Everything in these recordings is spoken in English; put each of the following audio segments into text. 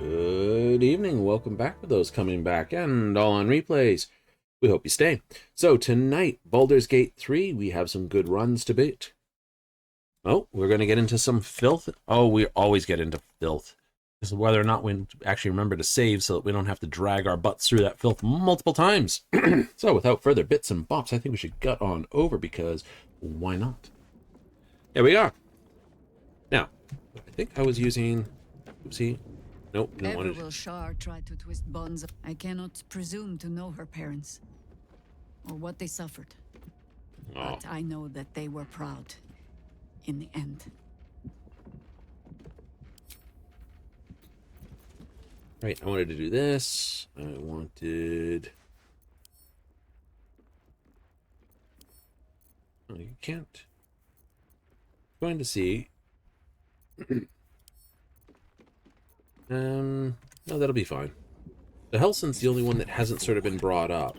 Good evening. Welcome back for those coming back and all on replays. We hope you stay. So tonight, Baldur's Gate 3, we have some good runs to beat. Oh, we're going to get into some filth. Oh, we always get into filth. This is whether or not we actually remember to save so that we don't have to drag our butts through that filth multiple times. So without further bits and bops, I think we should gut on over because why not? Here we are. Now, I think I was using... Oopsie. Nope, didn't want to. Shar tried to twist bonds. I cannot presume to know her parents or what they suffered. Oh. But I know that they were proud in the end. Right, I wanted to do this. I wanted... Oh, you can't. Going to see. No, that'll be fine. The Helson's the only one that hasn't sort of been brought up.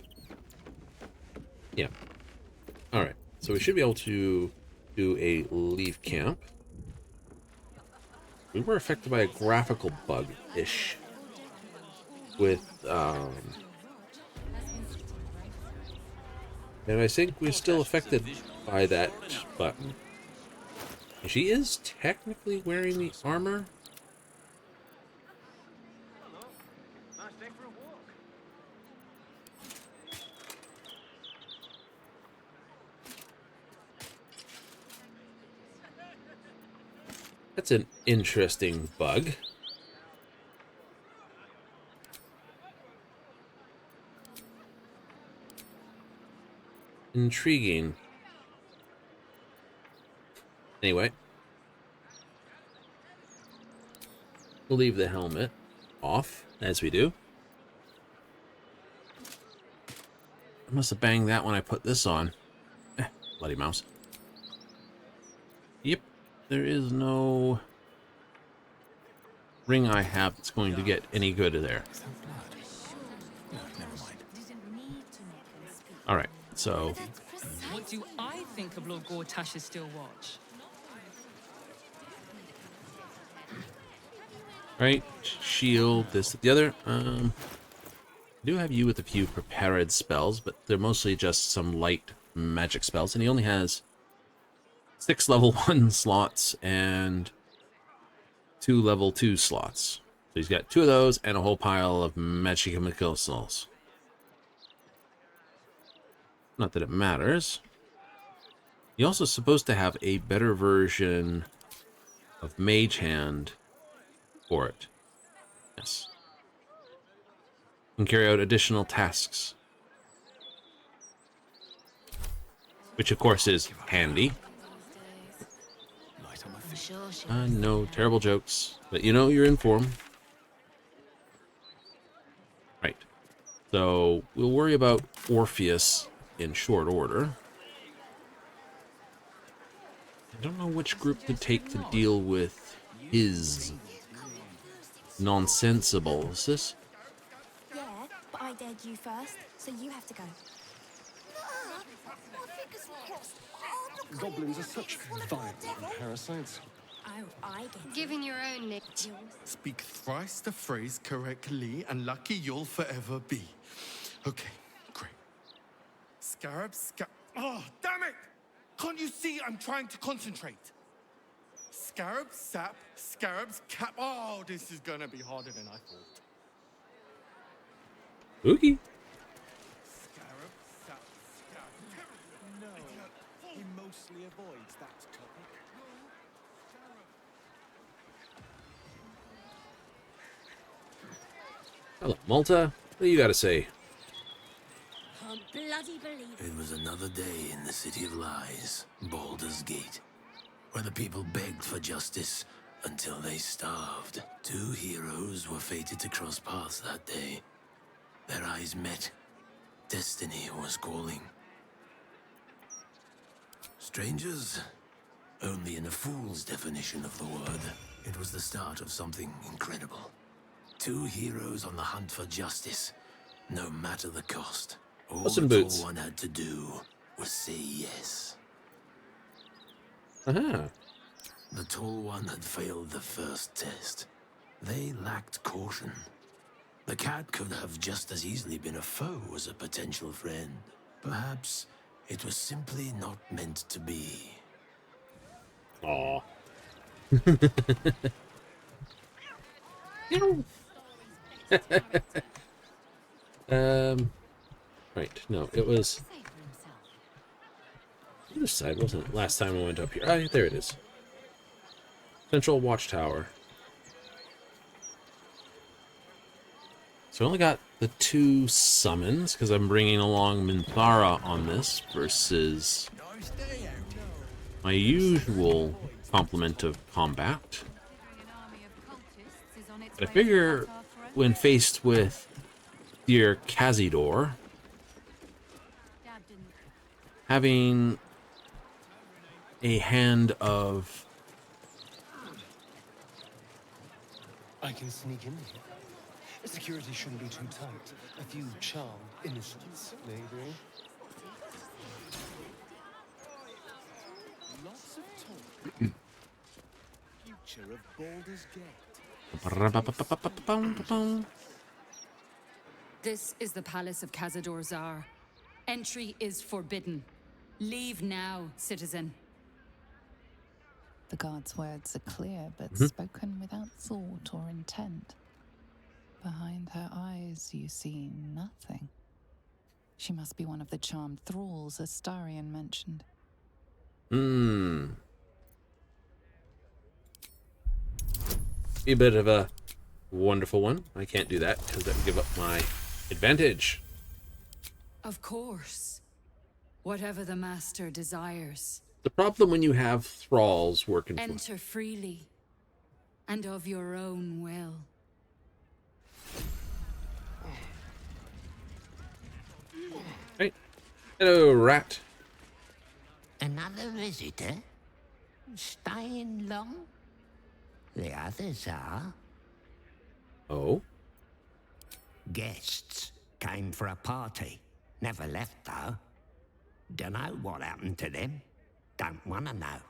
Yeah. Alright, so we should be able to do a leave camp. We were affected by a graphical bug-ish. With, and I think we're still affected by that button. She is technically wearing the armor. That's an interesting bug. Intriguing. Anyway. We'll leave the helmet off, as we do. I must have banged that when I put this on. Bloody mouse. Yep. There is no ring I have that's going to get any good there. Alright, so... What do I think of Lord Gortash's still watch? Right, shield, this, the other. I do have you with a few prepared spells, but they're mostly just some light magic spells, and he only has 6 level 1 slots and 2 level 2 slots. So he's got 2 of those and a whole pile of magic missiles. Not that it matters. You're also supposed to have a better version of Mage Hand for it. Yes. You can carry out additional tasks. Which, of course, is handy. No terrible jokes, but you know you're in form. Right. So, we'll worry about Orpheus in short order. I don't know which group to take to deal with his nonsensibles. This? Yeah, but I dared you first, so you have to go. Goblins are such vile parasites. Oh, I get Giving your own name. Speak thrice the phrase correctly, and lucky you'll forever be. Okay, great. Oh, damn it! Can't you see I'm trying to concentrate? Scarab, sap, scarabs, cap. Oh, this is gonna be harder than I thought. Oogie. Scarab, sap, scarab. No, he mostly avoids that topic. Hello, Malta. What do you got to say? Can't bloody believe it. It was another day in the City of Lies, Baldur's Gate, where the people begged for justice until they starved. 2 heroes were fated to cross paths that day. Their eyes met. Destiny was calling. Strangers? Only in a fool's definition of the word. It was the start of something incredible. 2 heroes on the hunt for justice, no matter the cost. All Puss in the Boots. tall one had to do was say yes. Aha. The tall one had failed the first test. They lacked caution. The cat could have just as easily been a foe as a potential friend. Perhaps it was simply not meant to be. Aw. Right. No, it was the other side, wasn't it? Last time I went up here. Ah, there it is. Central Watchtower. So I only got the 2 summons because I'm bringing along Minthara on this versus my usual complement of combat. But I figure when faced with dear Cazador, having a hand of... I can sneak in here. Security shouldn't be too tight. A few charmed innocents, maybe. Lots of talk. Future of Baldur's Gate. This is the palace of Cazador Zar. Entry is forbidden. Leave now, citizen. The guard's words are clear, but spoken without thought or intent. Behind her eyes, you see nothing. She must be one of the charmed thralls Astarion mentioned. Be a bit of a wonderful one. I can't do that because that would give up my advantage. Of course. Whatever the master desires. The problem when you have thralls working for... Enter freely. And of your own will. Right. Hello, rat. Another visitor? Staying long? The others are. Oh? Guests came for a party. Never left, though. Dunno what happened to them. Don't want to know.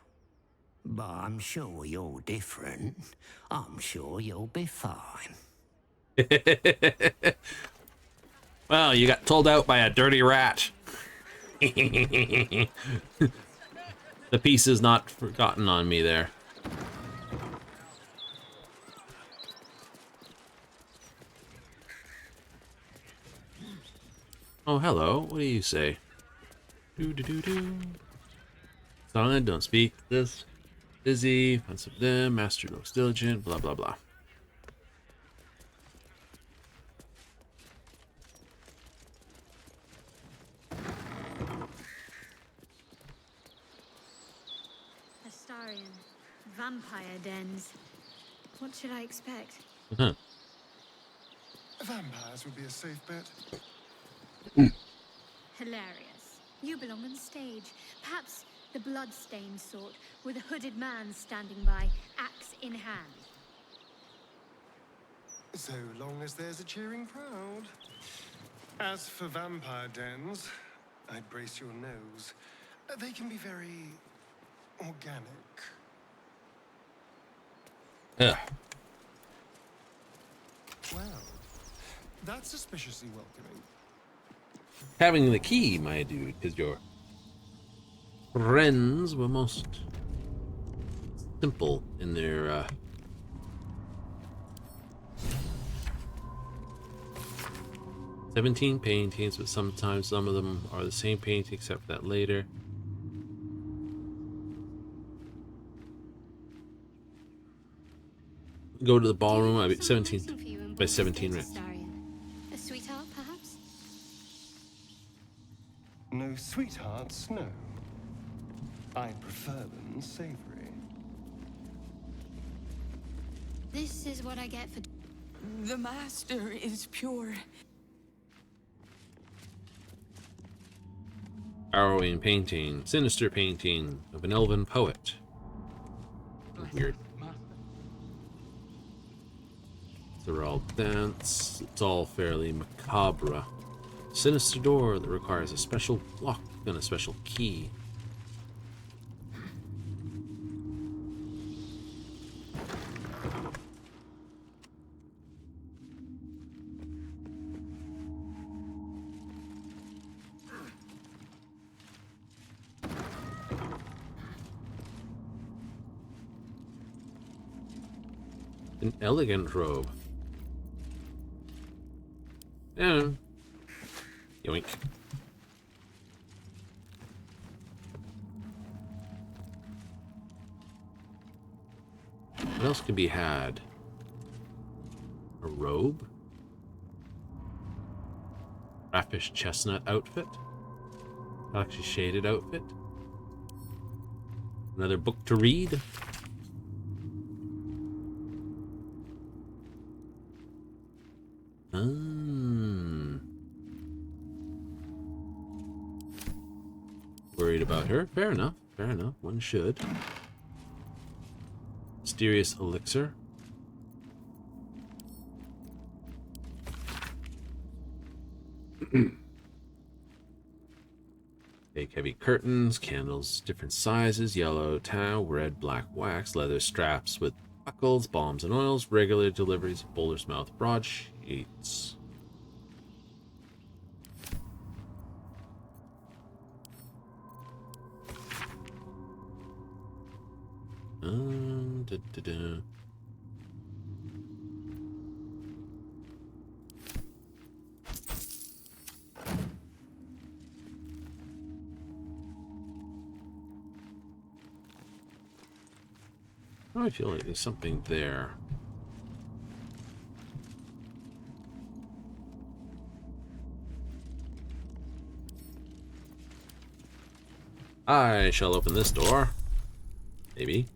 But I'm sure you're different. I'm sure you'll be fine. Well, you got told out by a dirty rat. The piece is not forgotten on me there. Oh, hello. What do you say? Do. Silent, don't speak. This. Busy. Finds of them. Master looks diligent. Blah, blah, blah. Astarion. Vampire dens. What should I expect? Vampires would be a safe bet. Hilarious. You belong on stage. Perhaps the blood-stained sort, with a hooded man standing by, axe in hand. So long as there's a cheering crowd. As for vampire dens, I'd brace your nose. They can be very organic. Ugh. Well, that's suspiciously welcoming. Having the key, my dude, because your friends were most simple in their 17 paintings, but sometimes some of them are the same painting except that later. Go to the ballroom. I mean, 17 by 17, right? A sweetheart, perhaps? No sweethearts, no. I prefer them savory. This is what I get for... The master is pure. Harrowing painting, sinister painting of an elven poet. Weird. They're all dance. It's all fairly macabre. Sinister door that requires a special lock and a special key. An elegant robe. Yeah. Yoink. What else can be had? A robe? Raffish chestnut outfit? Galaxy shaded outfit? Another book to read? Worried about her. Fair enough. Fair enough. One should. Mysterious elixir. Take heavy curtains, candles, different sizes, yellow, tau, red, black wax, leather straps with buckles, balms and oils, regular deliveries of Boulder's Mouth broadsheets. Da, da, da. Oh, I feel like there's something there. I shall open this door. Maybe.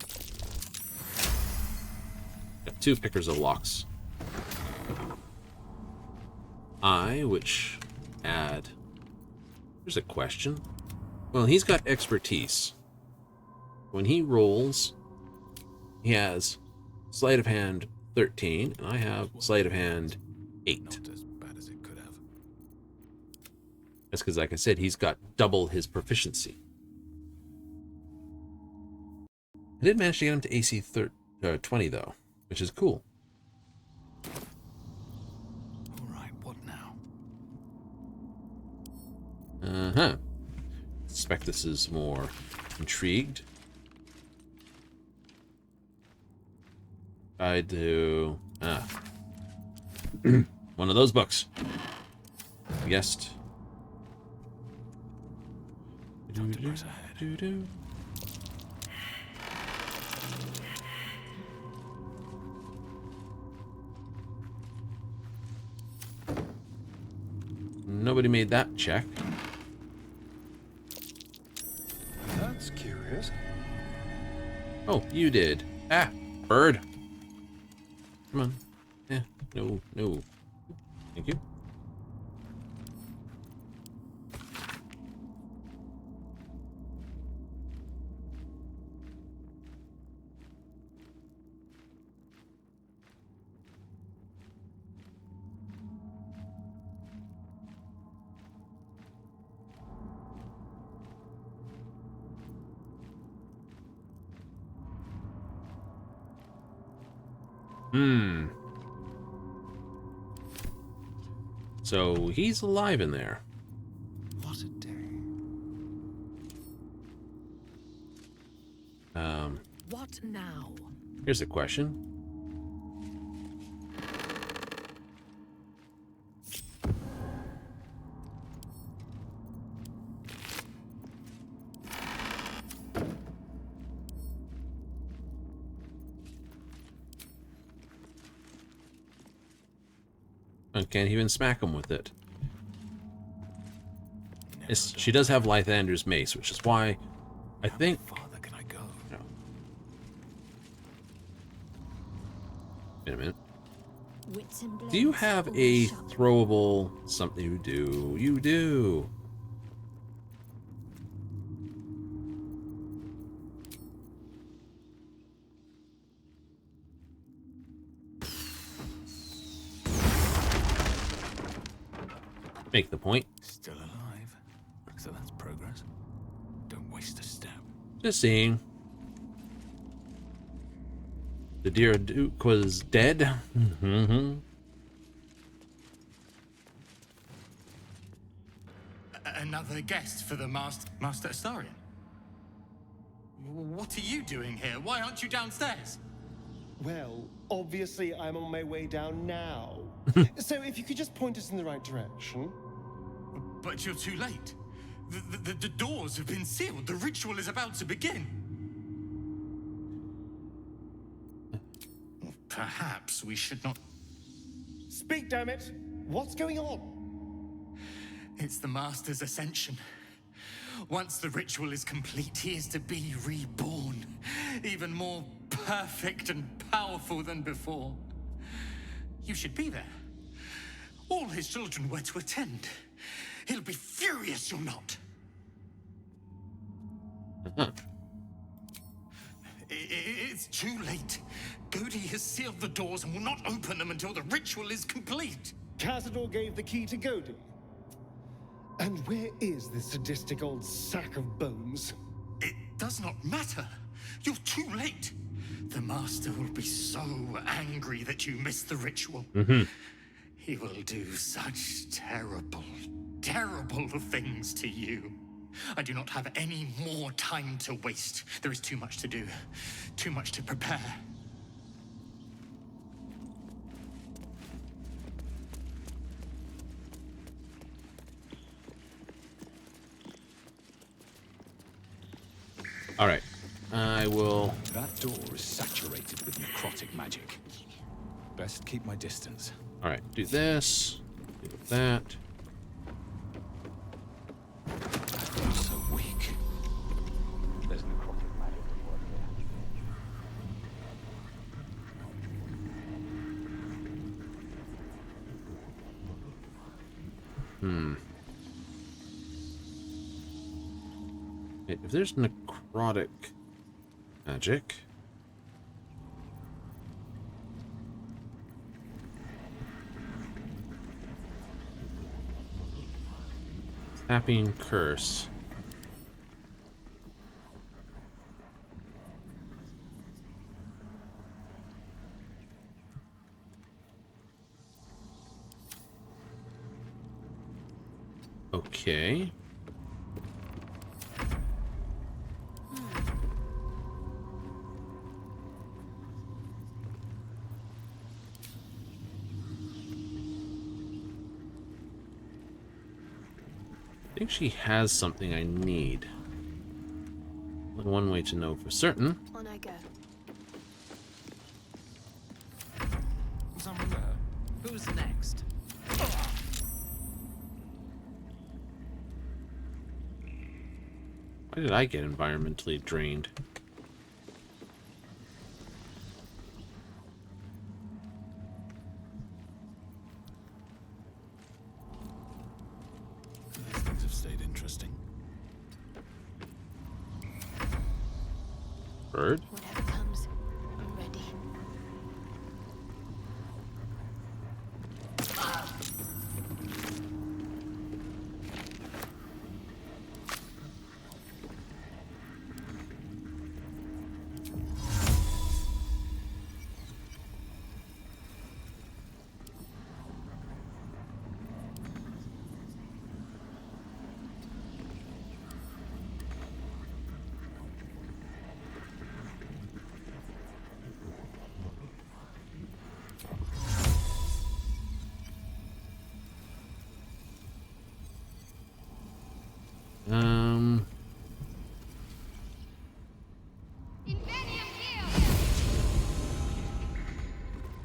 Got 2 pickers of locks. Which add... There's a question. Well, he's got expertise. When he rolls, he has sleight of hand 13, and I have sleight of hand 8. Not as bad as it could have. That's because, like I said, he's got double his proficiency. I did manage to get him to AC 20, though, which is cool. All right, what now? Uh-huh. Suspect this is more intrigued. I do... one of those books. Guessed. Nobody made that check. That's curious. Oh, you did. Ah, bird. Come on. Yeah, no, no. Thank you. So he's alive in there. What a day. What now? Here's a question. I can't even smack him with it. She does have Lythander's mace, which is why I think... How far can I go? No. Wait a minute. Wits and Do you blades have all a sharp. throwable something? You do. You do. Make the point. Still alive. So that's progress. Don't waste a step. Just seeing. The dear Duke was dead. Another guest for the Master Astarion. What are you doing here? Why aren't you downstairs? Well, obviously I'm on my way down now. So if you could just point us in the right direction. But you're too late. The doors have been sealed. The ritual is about to begin. Perhaps we should not... Speak, damn it! What's going on? It's the Master's ascension. Once the ritual is complete, he is to be reborn. Even more perfect and powerful than before. You should be there. All his children were to attend. He'll be furious you're not. It's too late. Godi has sealed the doors and will not open them until the ritual is complete. Cazador gave the key to Godi. And where is this sadistic old sack of bones? It does not matter. You're too late. The Master will be so angry that you missed the ritual. He will do such terrible, terrible things to you. I do not have any more time to waste. There is too much to do, too much to prepare. All right, I will. That door is saturated with necrotic magic. Best keep my distance. All right, do this, do that. I'm so weak. There's necrotic magic at work here. If there's necrotic magic, tapping curse. Okay. I think she has something I need. Only one way to know for certain. On I go. Someone there. Who's next? Why did I get environmentally drained? These things have stayed interesting. Bird? Whatever comes, I'm ready.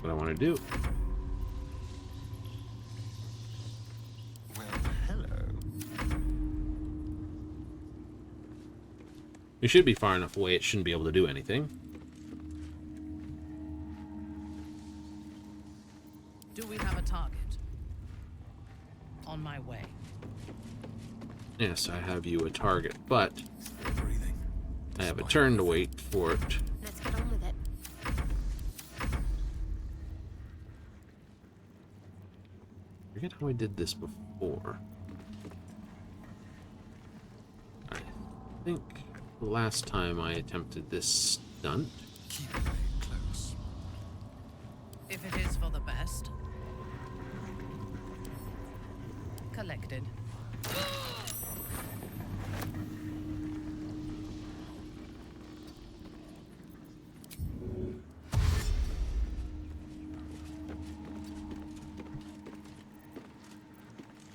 What I want to do. Well, hello. We should be far enough away, it shouldn't be able to do anything. Do we have a target? On my way. Yes, I have you a target, but Still breathing. I have a turn to wait for it. Let's get on with it. I forget how I did this before. I think the last time I attempted this stunt. Keep it close. If it is for the best. Collected.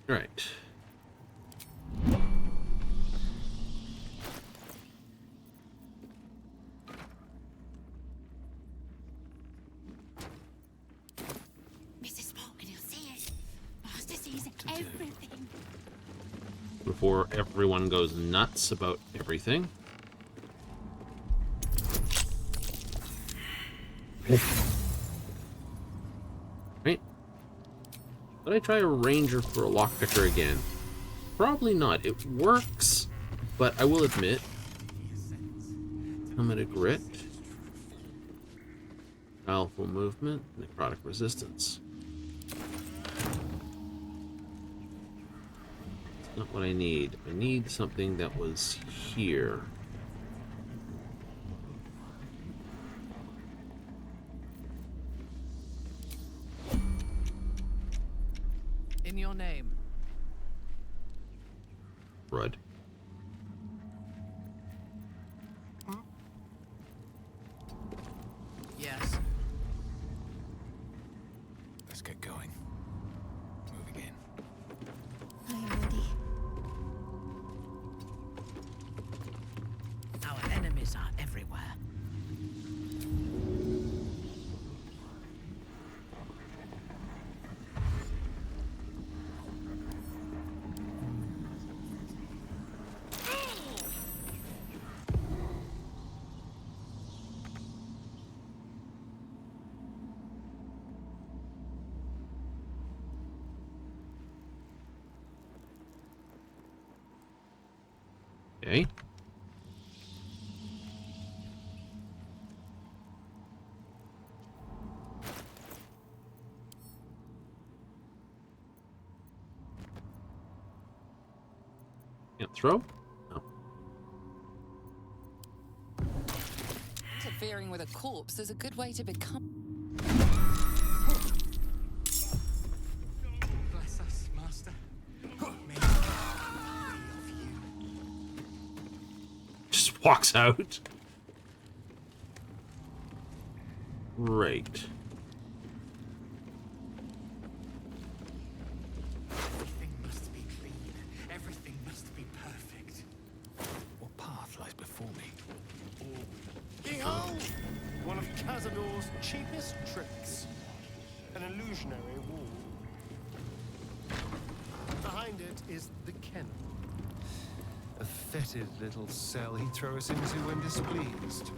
Right. Mrs. Sparkin, you'll see it. Master sees everything. Before everyone goes nuts about everything. Right. Did I try a ranger for a lockpicker again? Probably not. It works, but I will admit, I'm at a grit. Powerful movement, necrotic resistance. Not what I need. I need something that was here. In your name. Rud. Yes. Let's get going. Moving in. I am ready. Our enemies are everywhere. Okay. Can't throw? No. Interfering with a corpse is a good way to become. Bless us, Master. Just walks out. Right. Everything must be clean. Everything must be perfect. What path lies before me? Behold! One of Cazador's cheapest tricks. An illusionary wall. Behind it is the kennel. A fetid little cell he'd throw us into when displeased.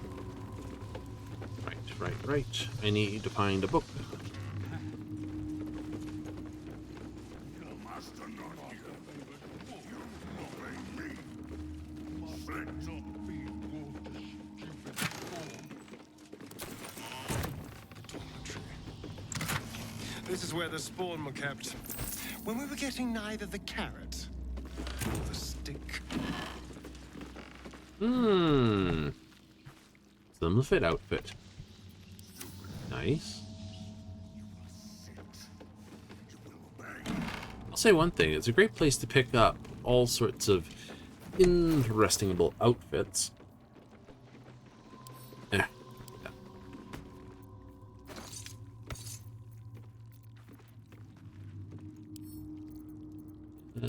Right. I need to find a book. This is where the spawn were kept. When we were getting neither the carrot nor the stick. Slim fit outfit. Nice. I'll say one thing, it's a great place to pick up all sorts of interestingable outfits.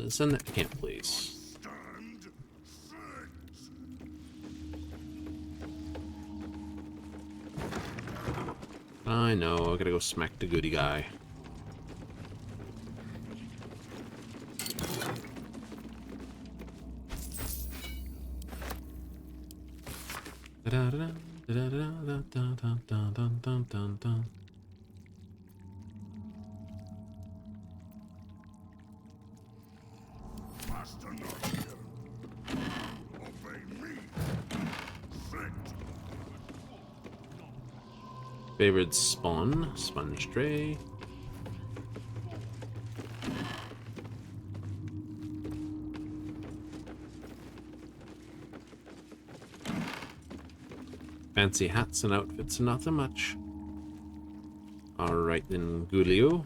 Send that to camp, please. I know, I gotta go smack the goody guy. Favored spawn, sponge tray. Fancy hats and outfits, not so much. Alright then, Gulio.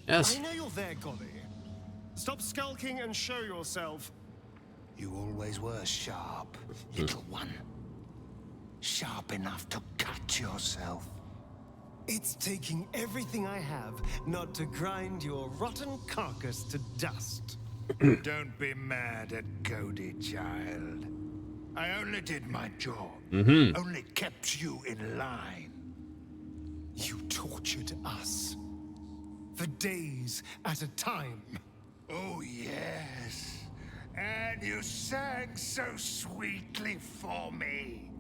Yes. I know you're there, Golly. Stop skulking and show yourself. You always were sharp, little one. Sharp enough to cut yourself. It's taking everything I have not to grind your rotten carcass to dust. Don't be mad at Cody, child. I only did my job. Only kept you in line. You tortured us. For days at a time. Oh, yes. And you sang so sweetly for me.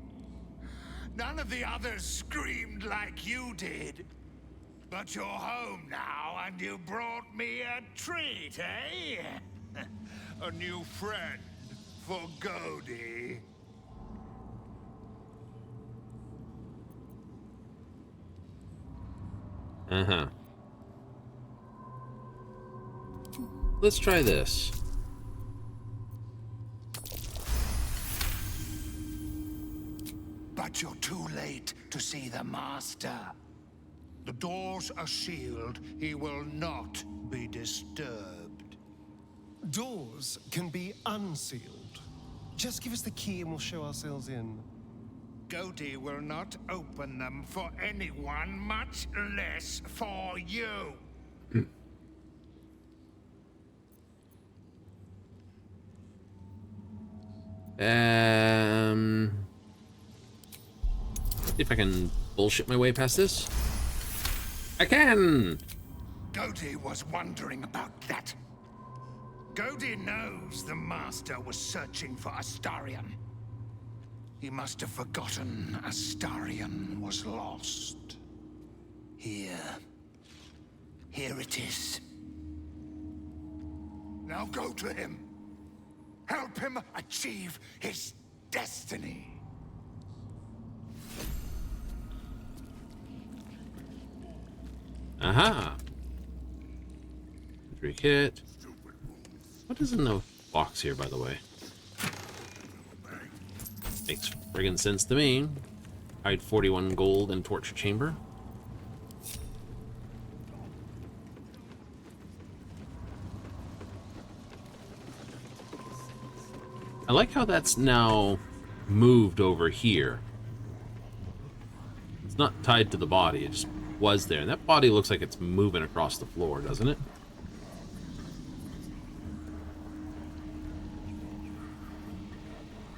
None of the others screamed like you did. But you're home now, and you brought me a treat, eh? A new friend for Cody. Let's try this. But you're too late to see the Master. The doors are sealed. He will not be disturbed. Doors can be unsealed. Just give us the key and we'll show ourselves in. Cody will not open them for anyone, much less for you. See if I can bullshit my way past this. I can! Cody was wondering about that. Cody knows the Master was searching for Astarion. He must have forgotten Astarion was lost. Here it is. Now go to him. Help him achieve his destiny. Aha! Injury kit. What is in the box here, by the way? Makes friggin' sense to me. Hide 41 gold and torture chamber. I like how that's now moved over here. It's not tied to the body, it just was there. And that body looks like it's moving across the floor, doesn't it?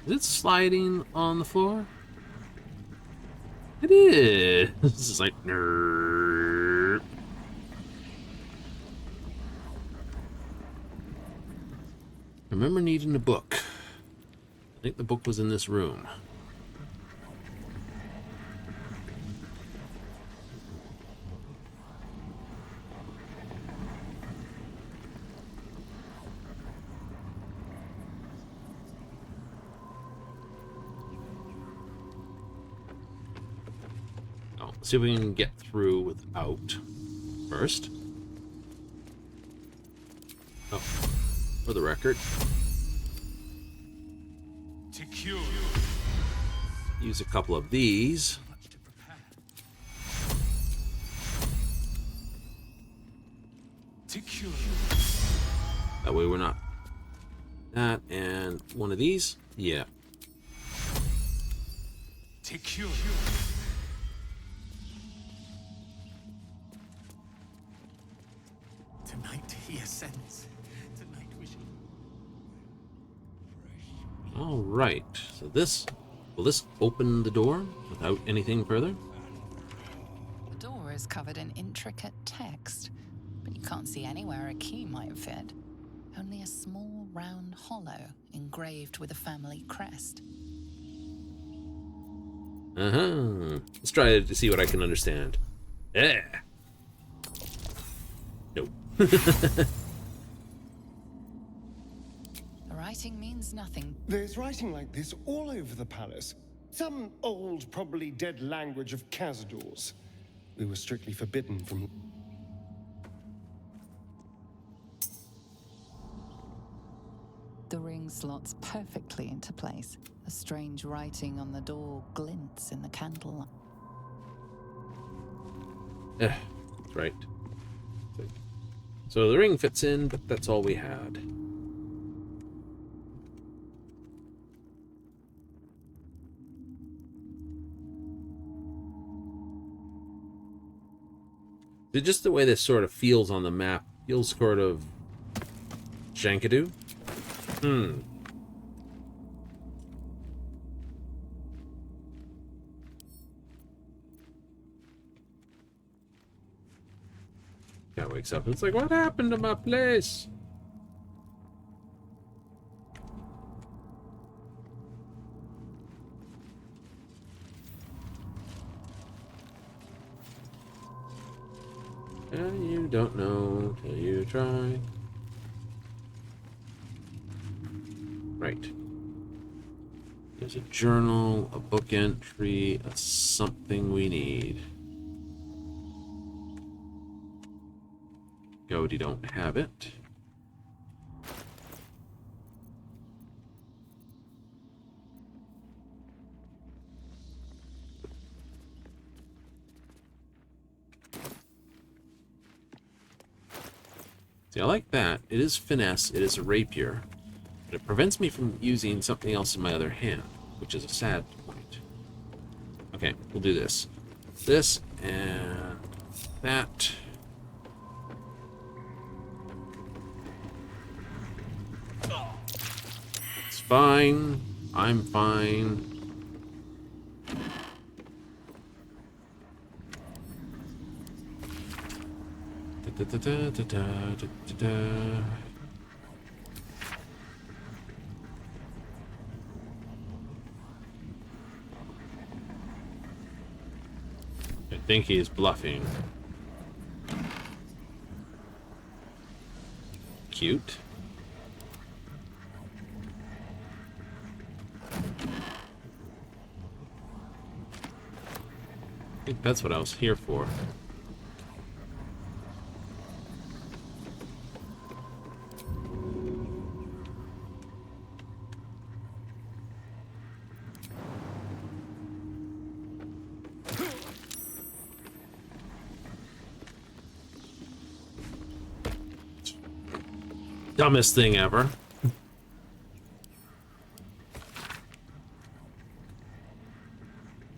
Is it sliding on the floor? It is. This is like nerd. I remember needing a book. I think the book was in this room. Oh, see if we can get through without first. Oh, for the record. Use a couple of these. That way we're not. That and one of these. Yeah. Tonight he ascends. Tonight we shall. All right. So this will this open the door without anything further? The door is covered in intricate text, but you can't see anywhere a key might fit. Only a small round hollow engraved with a family crest. Let's try to see what I can understand. Yeah. Nope. The writing means nothing. There's writing like this all over the palace. Some old, probably dead language of Cazador's. We were strictly forbidden from... The ring slots perfectly into place. A strange writing on the door glints in the candlelight. Yeah, that's right. So the ring fits in, but that's all we had. Just the way this sort of feels on the map feels sort of Shankadoo. Guy wakes up and it's like, what happened to my place? And you don't know till you try. Right. There's a journal, a book entry, a something we need. Goaty don't have it. See, I like that. It is finesse, it is a rapier, but it prevents me from using something else in my other hand, which is a sad point. Okay, we'll do this. This and that. It's fine. I'm fine. Da, da, da, da, da, da, da. I think he's bluffing. Cute. I think that's what I was here for. Dumbest thing ever.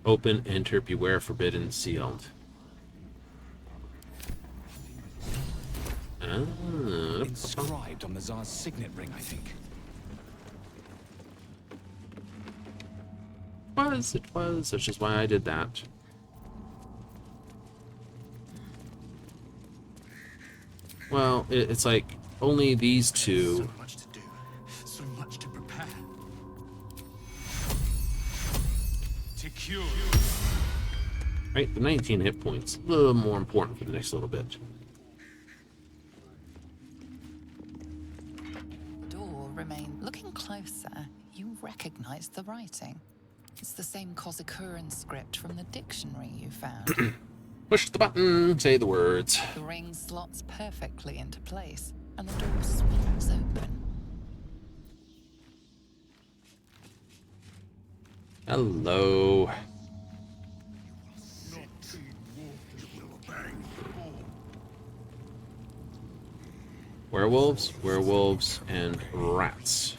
Open, enter, beware, forbidden, sealed. Inscribed on the Tsar's signet ring, I think. It was, which is why I did that. Well, it's like only these two. So much to do, so much to prepare. To cure. Right, the 19 hit points. A little more important for the next little bit. Door remained. Looking closer, you recognize the writing. It's the same Kozakuran script from the dictionary you found. Push the button, say the words. The ring slots perfectly into place, and the door swings open. Hello. Werewolves, werewolves, and rats.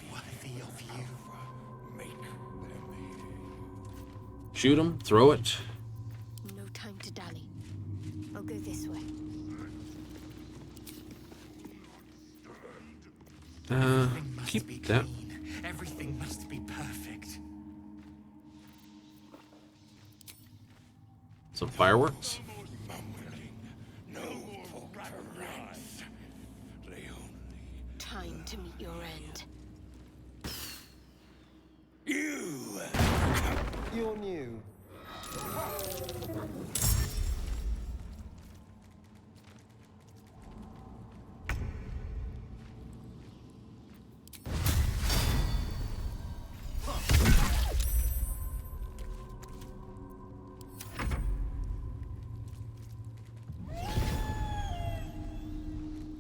Shoot them, throw it. No time to dally. I'll go this way. Keep that. Everything must be perfect. Some fireworks. Time to meet your end. You're new.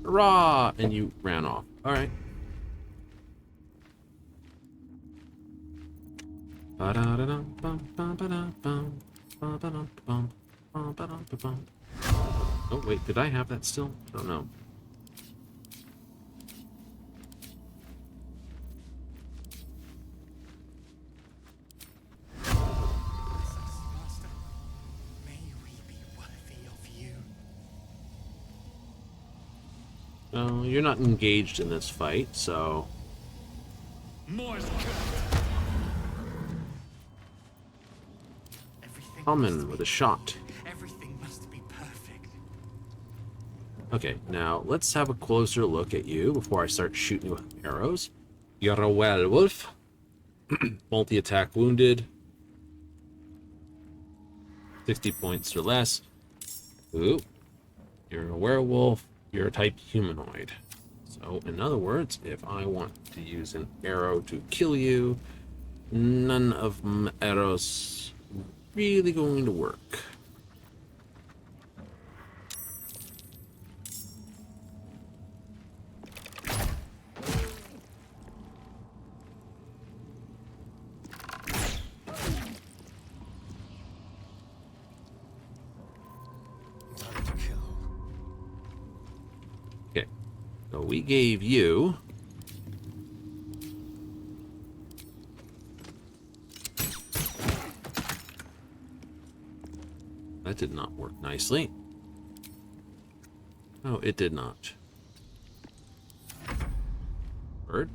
Hurrah! And you ran off. All right. Oh, wait, did I have that still? I don't know. So you're not engaged in this fight, so... Hellman with a shot. Everything must be perfect. Okay, now let's have a closer look at you before I start shooting you with arrows. You're a werewolf. Multi-attack wounded. 60 points or less. Ooh. You're a werewolf. You're a type humanoid. So, in other words, if I want to use an arrow to kill you, none of my arrows really going to work. Time to kill. Okay, so we gave you... That did not work nicely. No, it did not. Bird?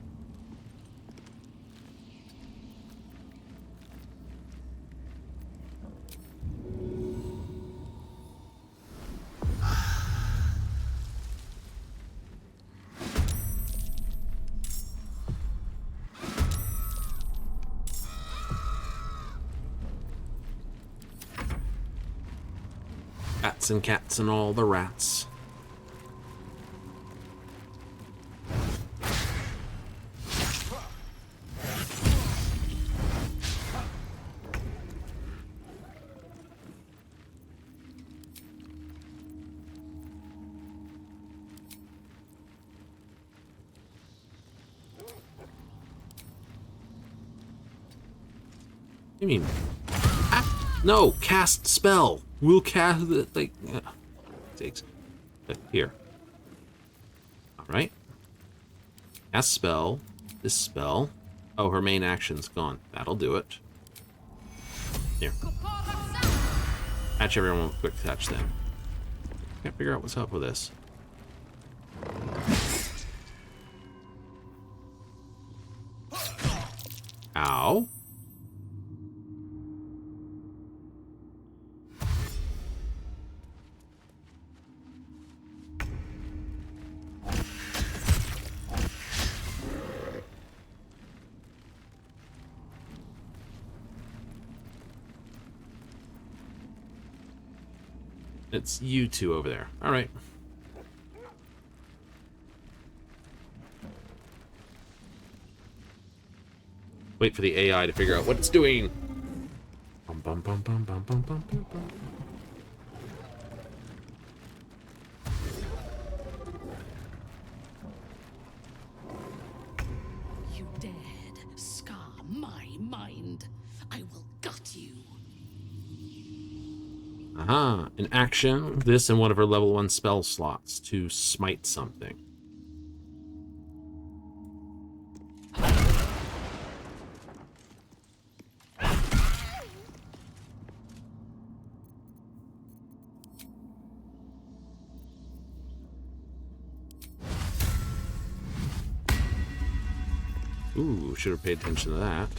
Bats and cats and all the rats. You mean... No! Cast spell! We'll cast it, like... Takes... Here. Alright. Cast spell. This spell. Oh, her main action's gone. That'll do it. Here. Catch everyone with quick touch then. Can't figure out what's up with this. Ow. It's you two over there. All right. Wait for the AI to figure out what it's doing. Bum, bum, bum, bum, bum, bum, bum, bum, bum. You dared scar my mind. I will gut you. Aha. In action, this and one of her level 1 spell slots to smite something. Ooh, should have paid attention to that.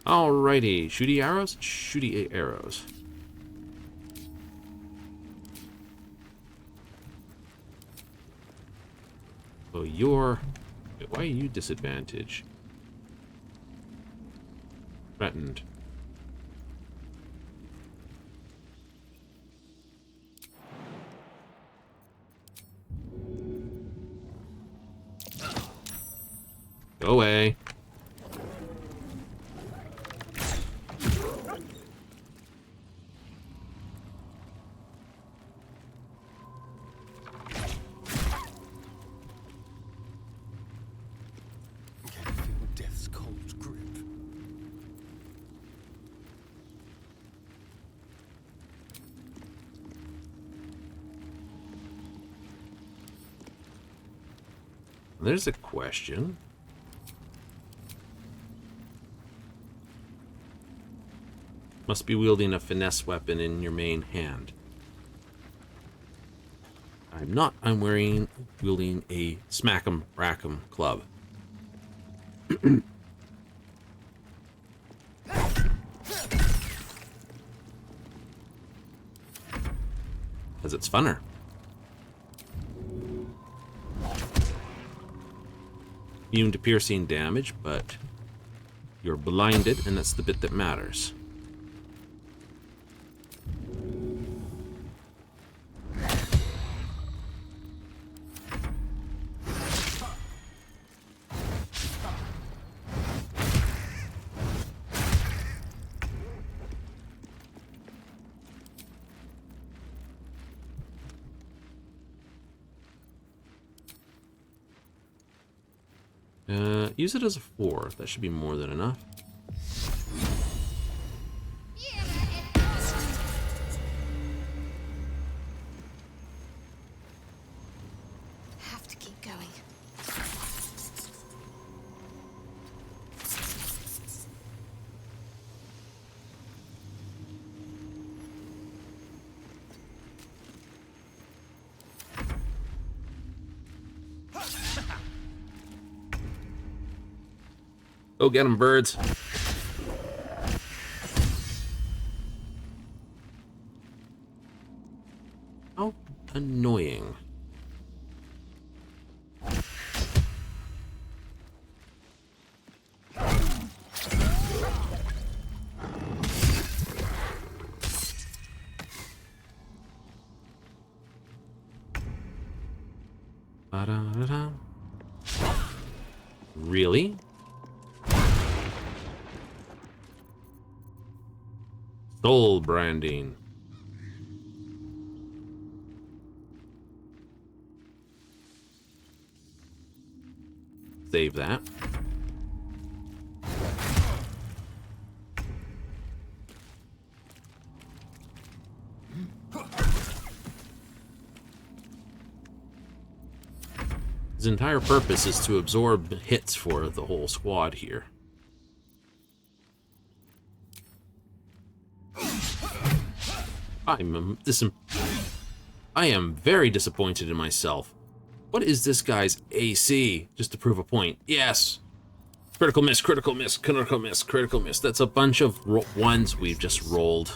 Alrighty, shooty arrows? Shooty arrows. So you're... Wait, why are you disadvantaged? Threatened. Go away. There's a question. Must be wielding a finesse weapon in your main hand. I'm not. I'm wielding a smack'em rack'em club. Because it's funner. Immune to piercing damage, but you're blinded, and that's the bit that matters. Use it as a 4. That should be more than enough. Have to keep going. Go get them, birds. How annoying. Ba-da-da-da. Really? Soul branding. Save that. His entire purpose is to absorb hits for the whole squad here. I am very disappointed in myself. What is this guy's AC? Just to prove a point. Yes! Critical miss, critical miss, critical miss, critical miss. That's a bunch of ones we've just rolled.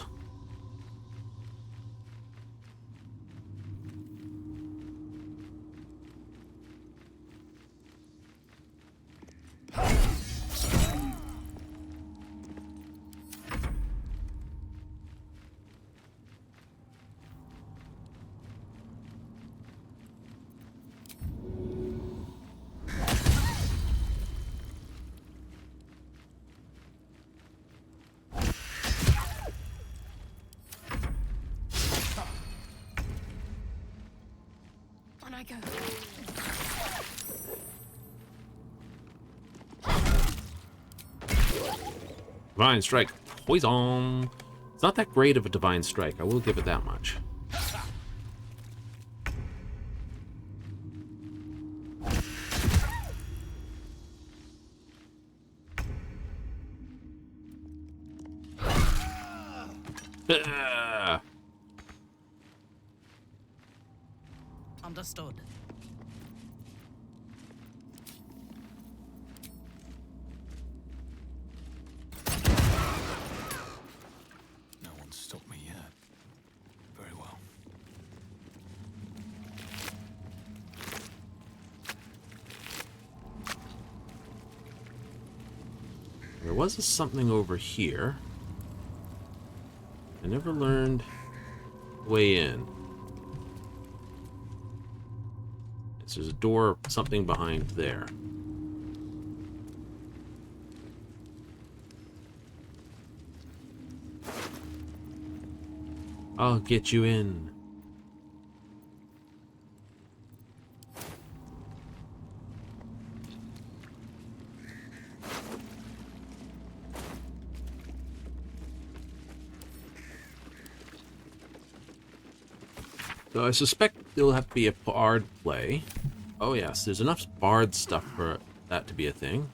On I go. Divine Strike. Poison. It's not that great of a Divine Strike. I will give it that much. Understood. No one's stopped me yet. Very well. There was something over here. I never learned the way in. There's a door, something behind there. I'll get you in. So I suspect there'll have to be a hard play. Oh yes, there's enough bard stuff for that to be a thing.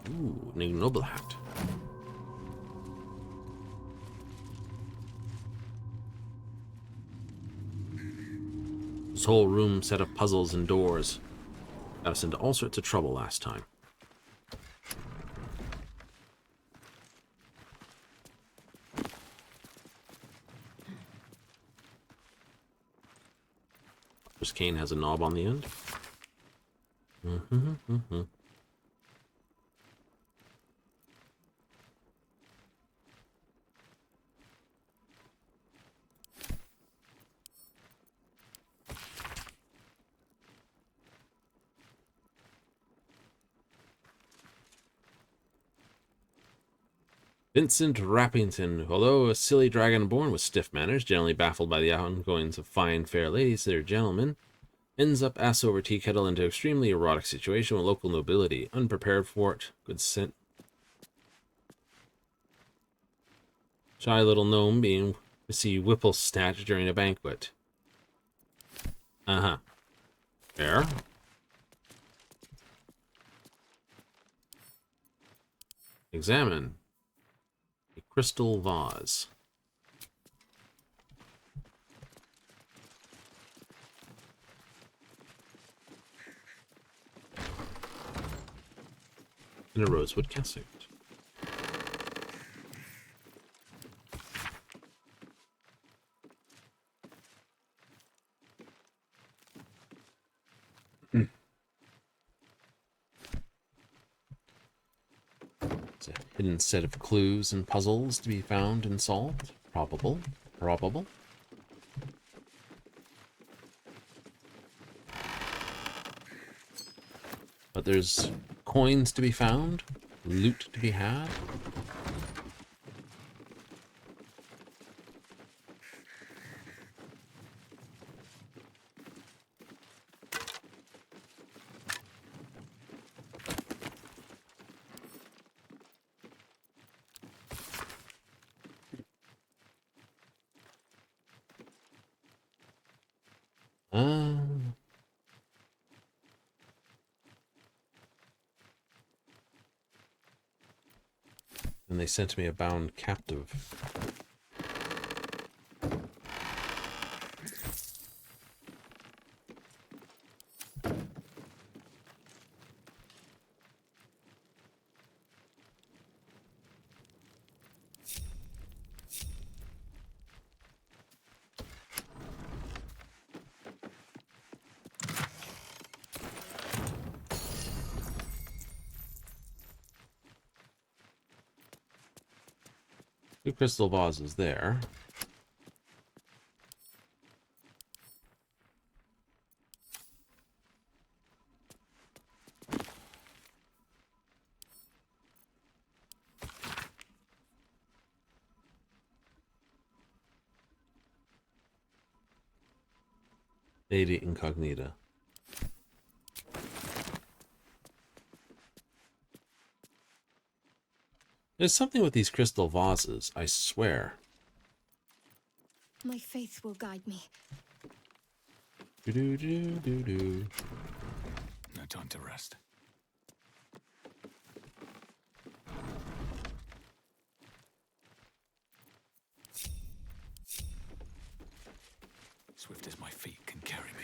Ooh, an ignoble hat. This whole room set of puzzles and doors. Got us into all sorts of trouble last time. This cane has a knob on the end. Vincent Rappington, although a silly dragon born with stiff manners, generally baffled by the outgoings of fine, fair ladies that are gentlemen, ends up ass over tea kettle into extremely erotic situation with local nobility, unprepared for it. Good scent. Shy little gnome being to see Whipple snatch during a banquet. Fair. Examine. A crystal vase. And a rosewood casket. It's a hidden set of clues and puzzles to be found and solved. Probable. But there's coins to be found, loot to be had. And they sent me a bound captive. Two crystal vases there. Lady Incognita. There's something with these crystal vases, I swear. My faith will guide me. Do-do-do-do-do. No time to rest. Swift as my feet can carry me.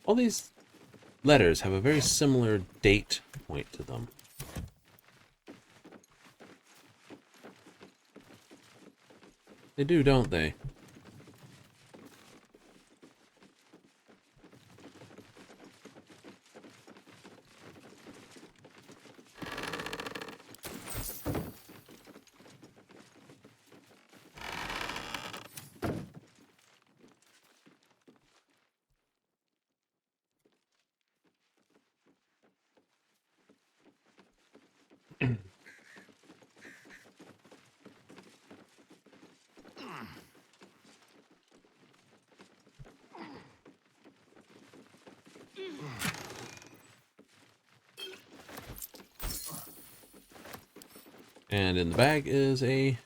All these letters have a very similar date point to them. They do, don't they? And in the bag is a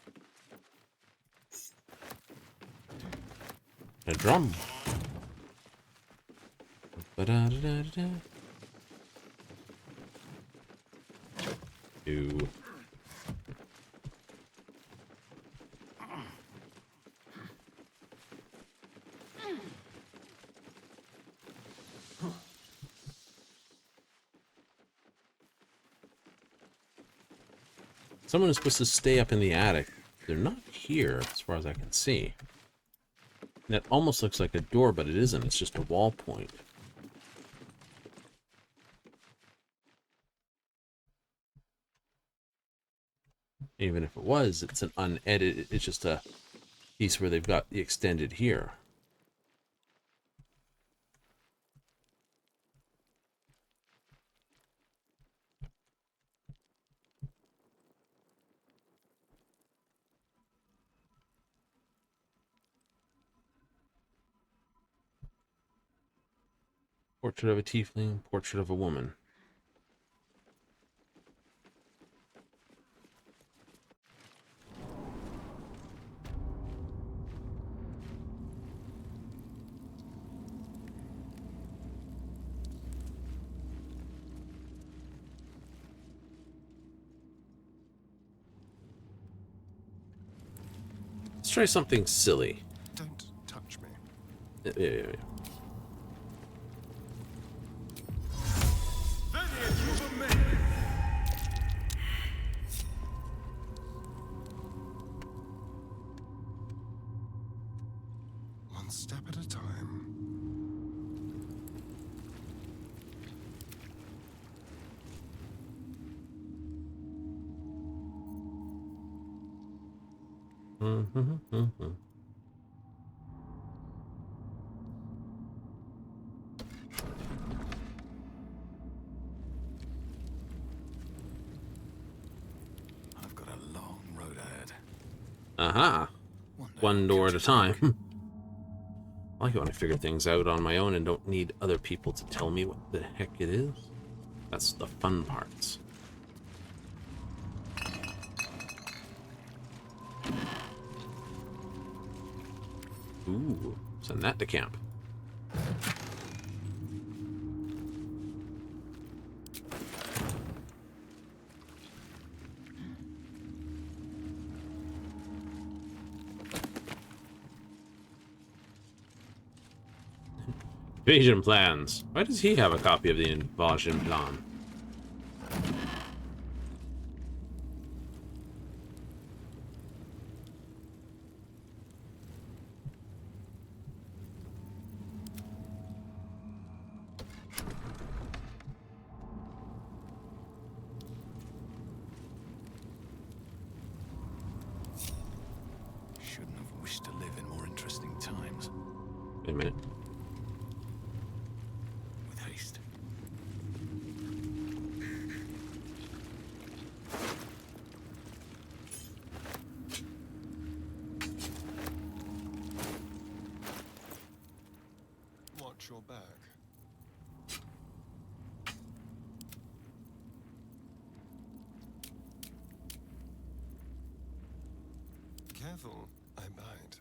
drum. Ba-da-da-da-da. Two. Someone is supposed to stay up in the attic. They're not here, as far as I can see. That almost looks like a door, but it isn't. It's just a wall point. Even if it was, it's an unedited. It's just a piece where they've got the extended here. Portrait of a tiefling, portrait of a woman. Let's try something silly. Don't touch me. Yeah. One step at a time. I've got a long road ahead. Aha. One door at a time. I like it when I figure things out on my own and don't need other people to tell me what the heck it is. That's the fun parts. Ooh, send that to camp. Invasion plans. Why does he have a copy of the invasion plan? Shouldn't have wished to live in more interesting times. Wait a minute. With haste. Watch your back. Careful, I bite.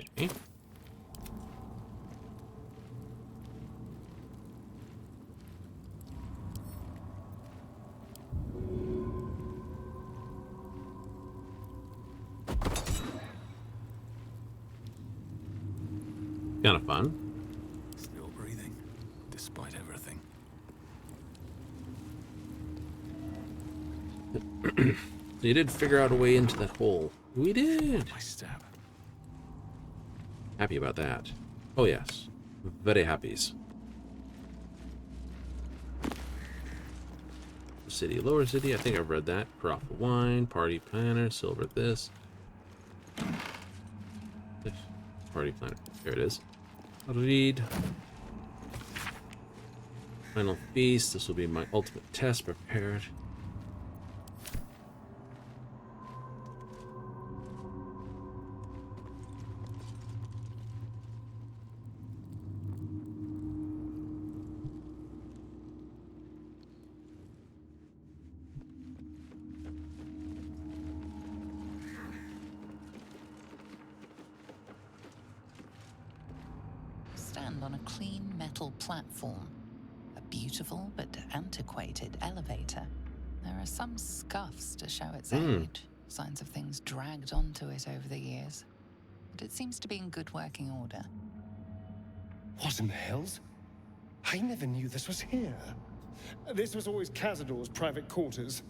Okay. Kind of fun. Still breathing, despite everything. You did figure out a way into that hole. We did. My stab. Happy about that. Oh yes. Very happies. City, lower city. I think I've read that. Crop of wine, party planner, silver this. Party planner. There it is. Read. Final feast. This will be my ultimate test. Prepared. Stand on a clean metal platform. A beautiful but antiquated elevator. There are some scuffs to show its age, signs of things dragged onto it over the years. But it seems to be in good working order. What in the hells? I never knew this was here. This was always Cazador's private quarters.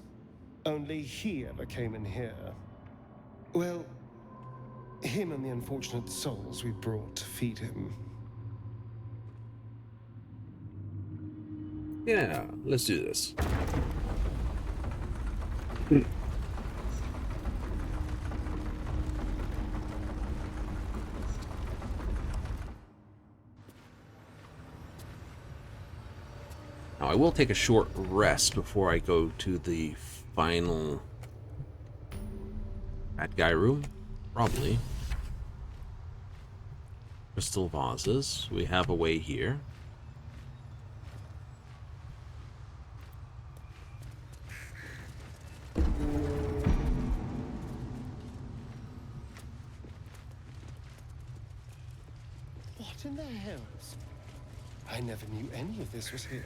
Only he ever came in here. Well, him and the unfortunate souls we brought to feed him. Yeah, let's do this. Now, I will take a short rest before I go to the final bad guy room. Probably. Crystal vases. We have a way here. What in the hells? I never knew any of this was here.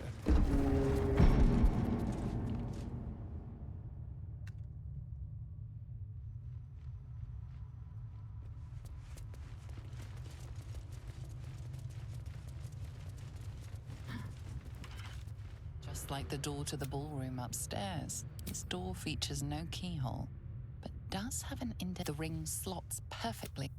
Just like the door to the ballroom upstairs, this door features no keyhole, but does have an indent. The ring slots perfectly.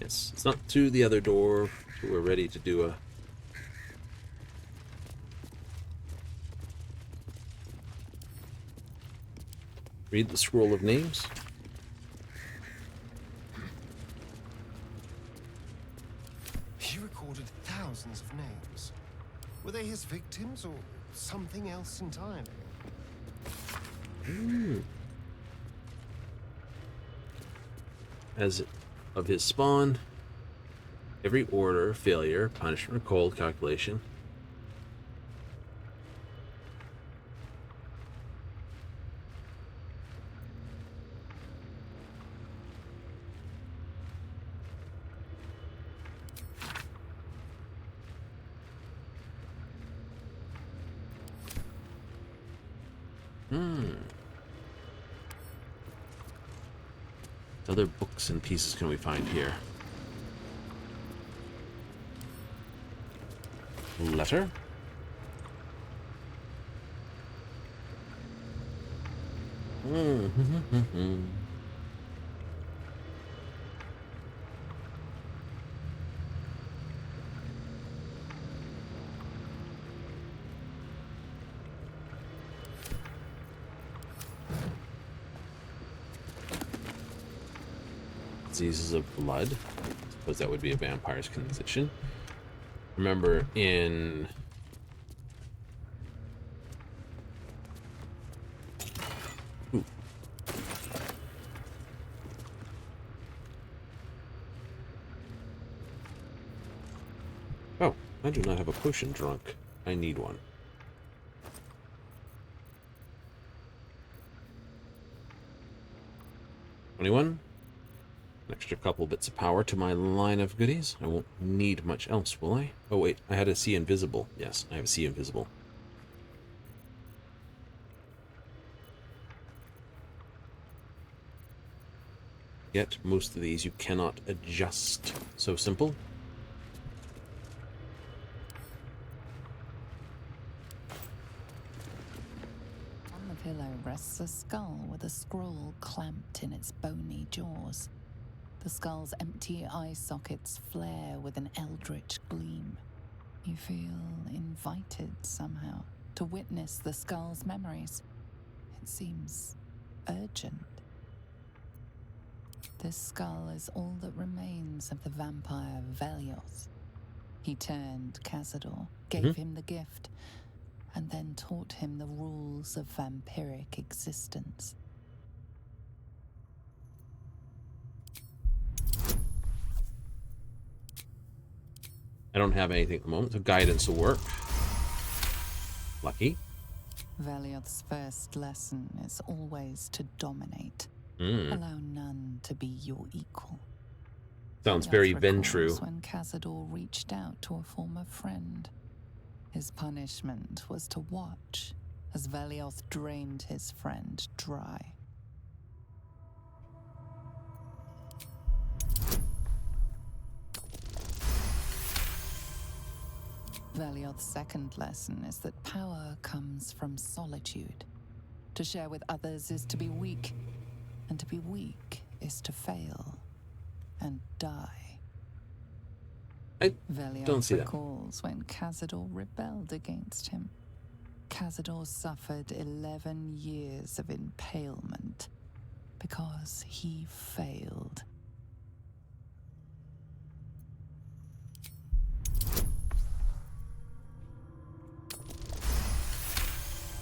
Yes, it's not to the other door, so we're ready to do a... Read the scroll of names. He recorded thousands of names. Were they his victims or something else entirely? As of his spawn, every order, failure, punishment, or cold calculation. What other books and pieces can we find here? Letter? Diseases of blood. I suppose that would be a vampire's condition. Remember in... Ooh. Oh, I do not have a potion drunk. I need one. Anyone? An extra couple bits of power to my line of goodies. I won't need much else, will I? Oh wait, I had a see invisible. Yes, I have a see invisible. Yet, most of these you cannot adjust. So simple. On the pillow rests a skull with a scroll clamped in its bony jaws. The skull's empty eye sockets flare with an eldritch gleam. You feel invited somehow to witness the skull's memories. It seems urgent. This skull is all that remains of the vampire Velios. He turned Cazador, gave him the gift, and then taught him the rules of vampiric existence. I don't have anything at the moment, so guidance will work. Lucky. Velioth's first lesson is always to dominate. Mm. Allow none to be your equal. Sounds Velioth very recalls Ventrue. when Cazador reached out to a former friend. His punishment was to watch as Velioth drained his friend dry. Velioth's second lesson is that power comes from solitude. To share with others is to be weak, and to be weak is to fail and die. I Velioth don't see that. recalls when Cazador rebelled against him. Cazador suffered 11 years of impalement because he failed.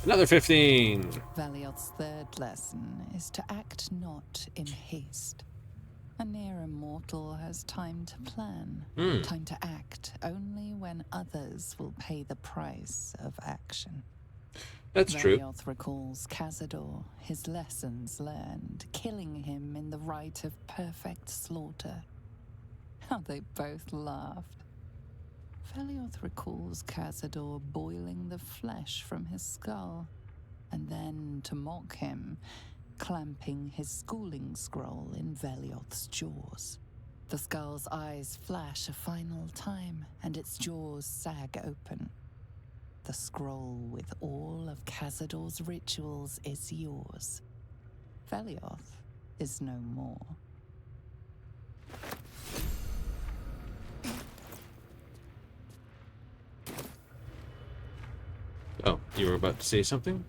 Another 15. Velioth's third lesson is to act not in haste. A near immortal has time to plan, time to act only when others will pay the price of action. That's true. Velioth recalls Cazador, his lessons learned, killing him in the rite of perfect slaughter. How they both laughed. Velioth recalls Cazador boiling the flesh from his skull, and then, to mock him, clamping his schooling scroll in Velioth's jaws. The skull's eyes flash a final time, and its jaws sag open. The scroll with all of Cazador's rituals is yours. Velioth is no more. Oh, you were about to say something?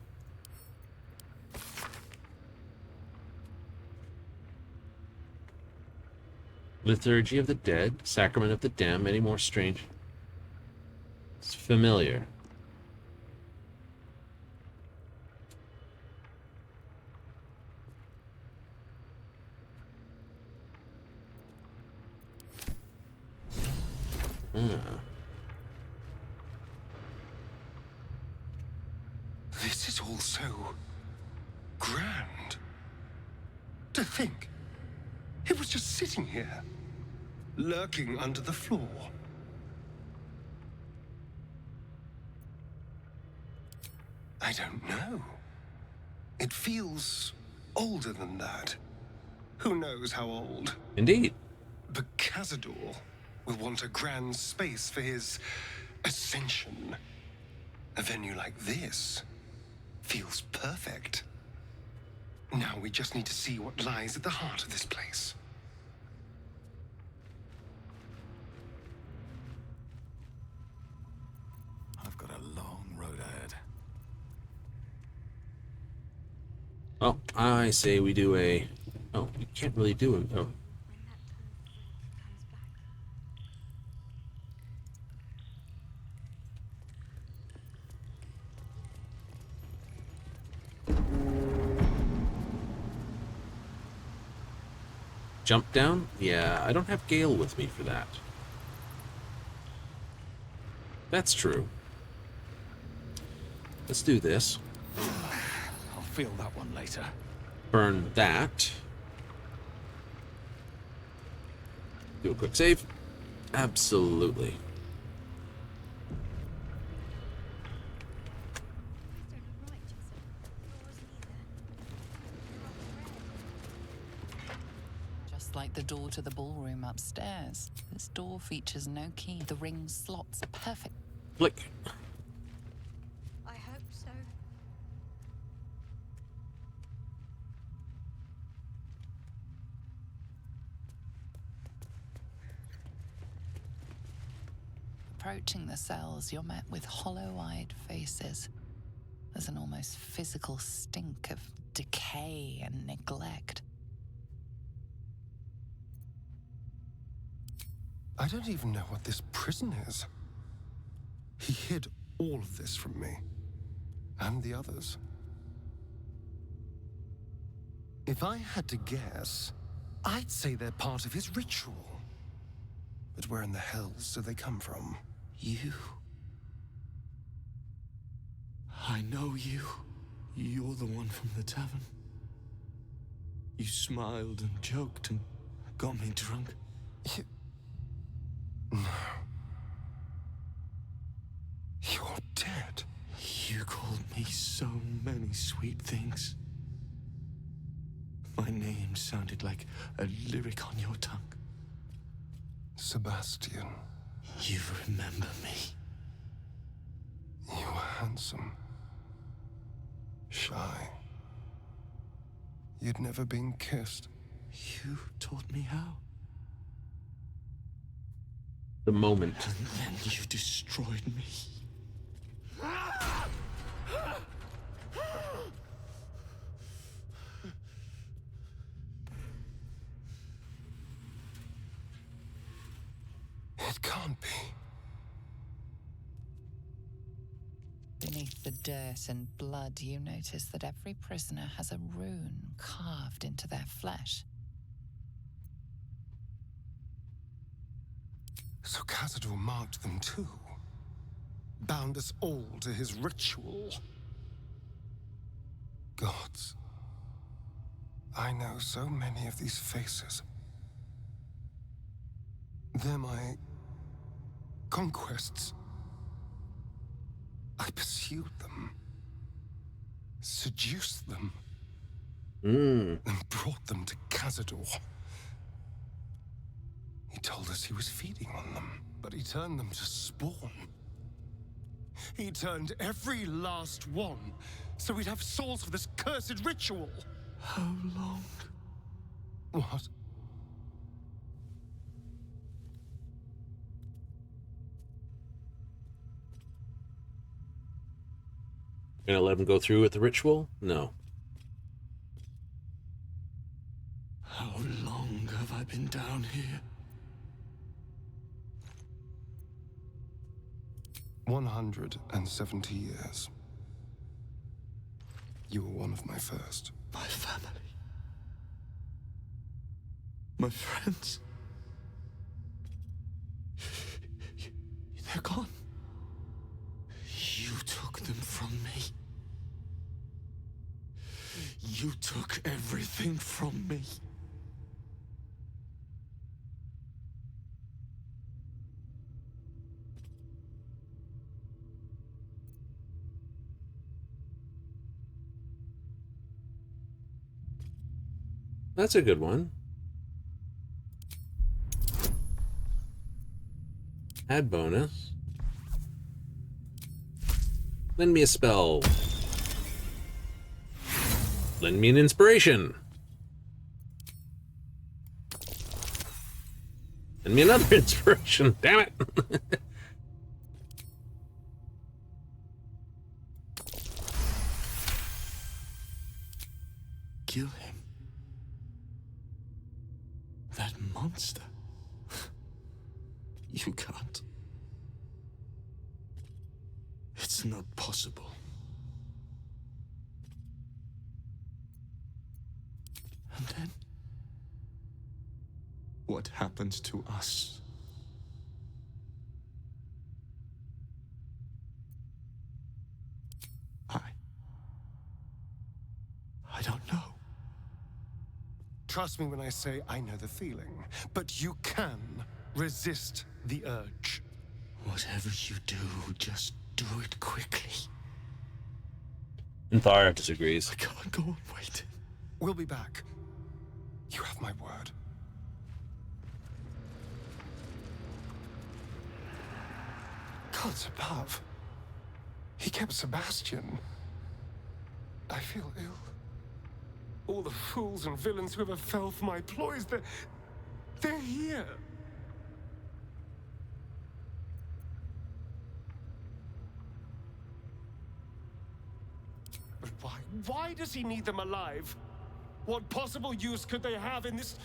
Liturgy of the Dead, Sacrament of the Damned, any more strange? It's familiar. This is all so grand. To think, it was just sitting here, lurking under the floor. I don't know. It feels older than that. Who knows how old? Indeed. But Cazador will want a grand space for his ascension. A venue like this feels perfect. Now we just need to see what lies at the heart of this place. I've got a long road ahead. Well, I say we do a... Oh, we can't really do it. Oh. Jump down? Yeah, I don't have Gale with me for that. That's true. Let's do this. I'll feel that one later. Burn that. Do a quick save. Absolutely. Just like the door to the ballroom upstairs, this door features no key. The ring slots perfect. Flick. I hope so. Approaching the cells, you're met with hollow-eyed faces. There's an almost physical stink of decay and neglect. I don't even know what this prison is. He hid all of this from me. And the others. If I had to guess, I'd say they're part of his ritual. But where in the hells do they come from? You. I know you. You're the one from the tavern. You smiled and joked and got me drunk. No. You're dead. You called me so many sweet things. My name sounded like a lyric on your tongue. Sebastian. You remember me. You were handsome. Shy. You'd never been kissed. You taught me how. The moment. And then you destroyed me. It can't be. Beneath the dirt and blood, you notice that every prisoner has a rune carved into their flesh. So Cazador marked them too. Bound us all to his ritual. Gods. I know so many of these faces. They're my conquests. I pursued them, seduced them, and brought them to Cazador. He told us he was feeding on them, but he turned them to spawn. He turned every last one, so we'd have souls for this cursed ritual. How long? What? Gonna let him go through with the ritual? No. How long have I been down here? 170 years. You were one of my first. My family. My friends. They're gone. You took them from me. You took everything from me. That's a good one. Add bonus. Lend me a spell. Lend me an inspiration. Lend me another inspiration. Damn it. Kill him. That monster. You can't. It's not possible. And then, what happens to us? I don't know. Trust me when I say I know the feeling, but you can resist the urge. Whatever you do, just do it quickly. And Thara disagrees. I can't go on waiting. We'll be back. You have my word. Gods above. He kept Sebastian. I feel ill. All the fools and villains who ever fell for my ploys, they're here. But why? Why does he need them alive? What possible use could they have in this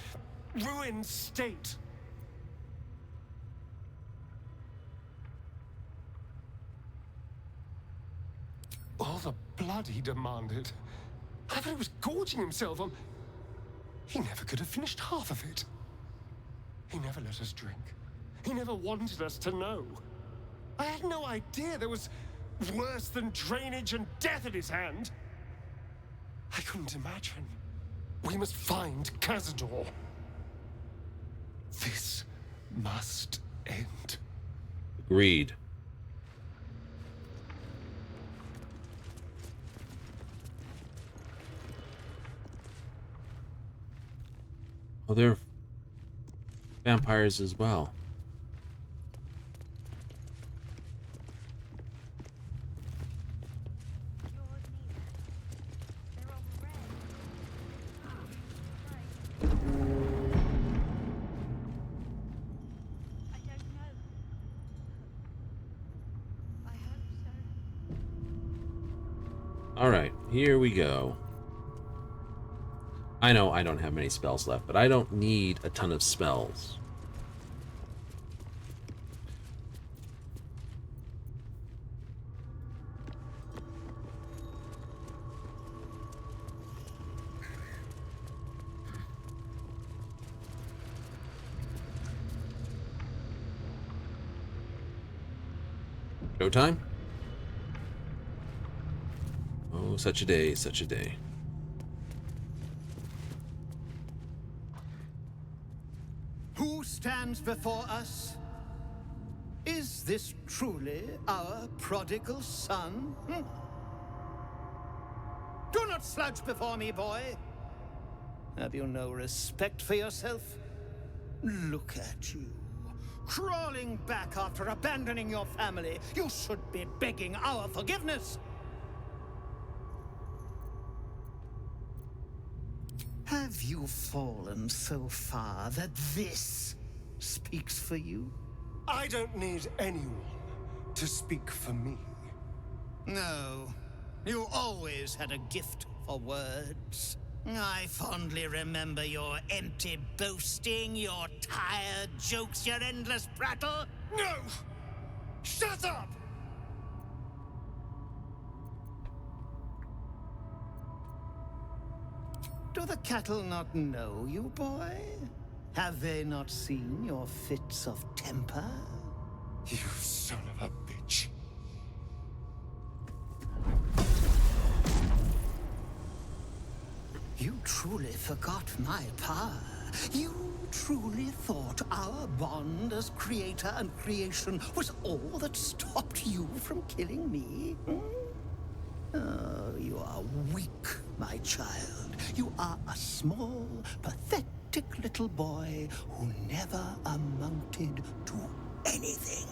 ruined state? All the blood he demanded. I thought he was gorging himself on... He never could have finished half of it. He never let us drink. He never wanted us to know. I had no idea there was worse than drainage and death at his hand. I couldn't imagine. We must find Cazador. This must end. Agreed. Oh, they're vampires as well. All right, here we go. I know I don't have many spells left, but I don't need a ton of spells. Showtime? Oh, such a day, such a day. Who stands before us? Is this truly our prodigal son? Do not slouch before me, boy. Have you no respect for yourself? Look at you, crawling back after abandoning your family. You should be begging our forgiveness. Have you fallen so far that this speaks for you? I don't need anyone to speak for me. No, you always had a gift for words. I fondly remember your empty boasting, your tired jokes, your endless prattle. No! Shut up! Do the cattle not know you, boy? Have they not seen your fits of temper? You son of a bitch. You truly forgot my power. You truly thought our bond as creator and creation was all that stopped you from killing me? Oh, you are weak, my child. You are a small, pathetic little boy who never amounted to anything.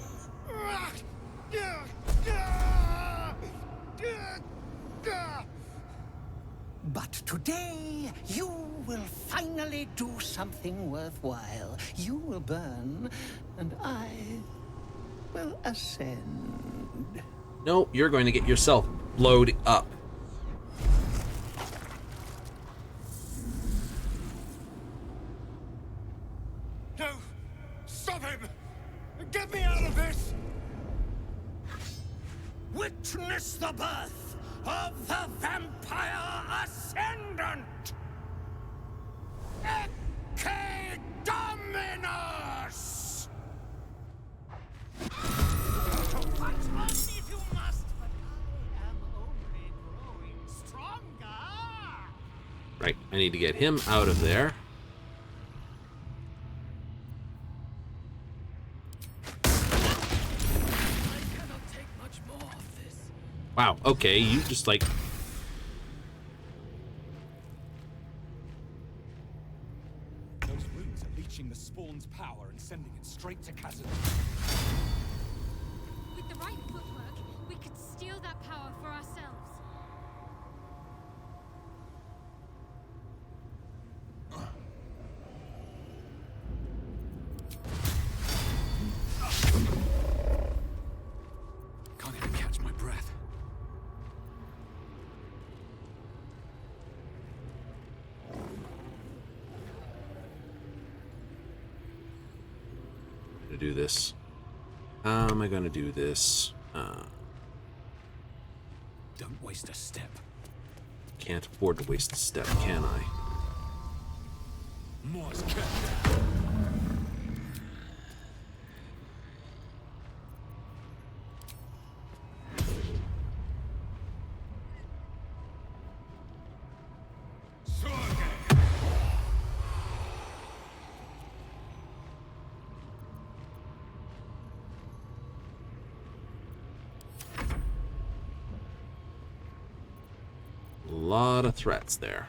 But today, you will finally do something worthwhile. You will burn, and I will ascend. No, you're going to get yourself blowed up. No! Stop him! Get me out of this! Witness the birth of the Vampire Ascendant! Ecce Dominus! Fight on if you must, but I am only growing stronger! Right, I need to get him out of there. Wow, okay, you just like... Those runes are leeching the spawn's power and sending it straight to Cazador. With the right footwork, we could steal that power for ourselves. Can't even catch my breath. To do this. How am I going to do this? Don't waste a step. Can't afford to waste a step, can I? Morse cut down. A lot of threats there.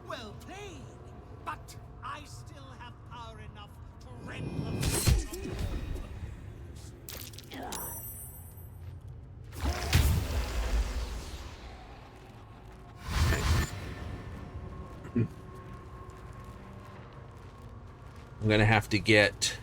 Well played, but I still have power enough to rend the flesh of your I'm gonna have to get...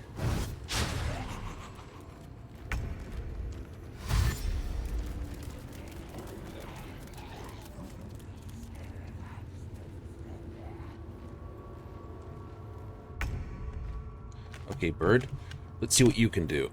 Okay, bird. Let's see what you can do.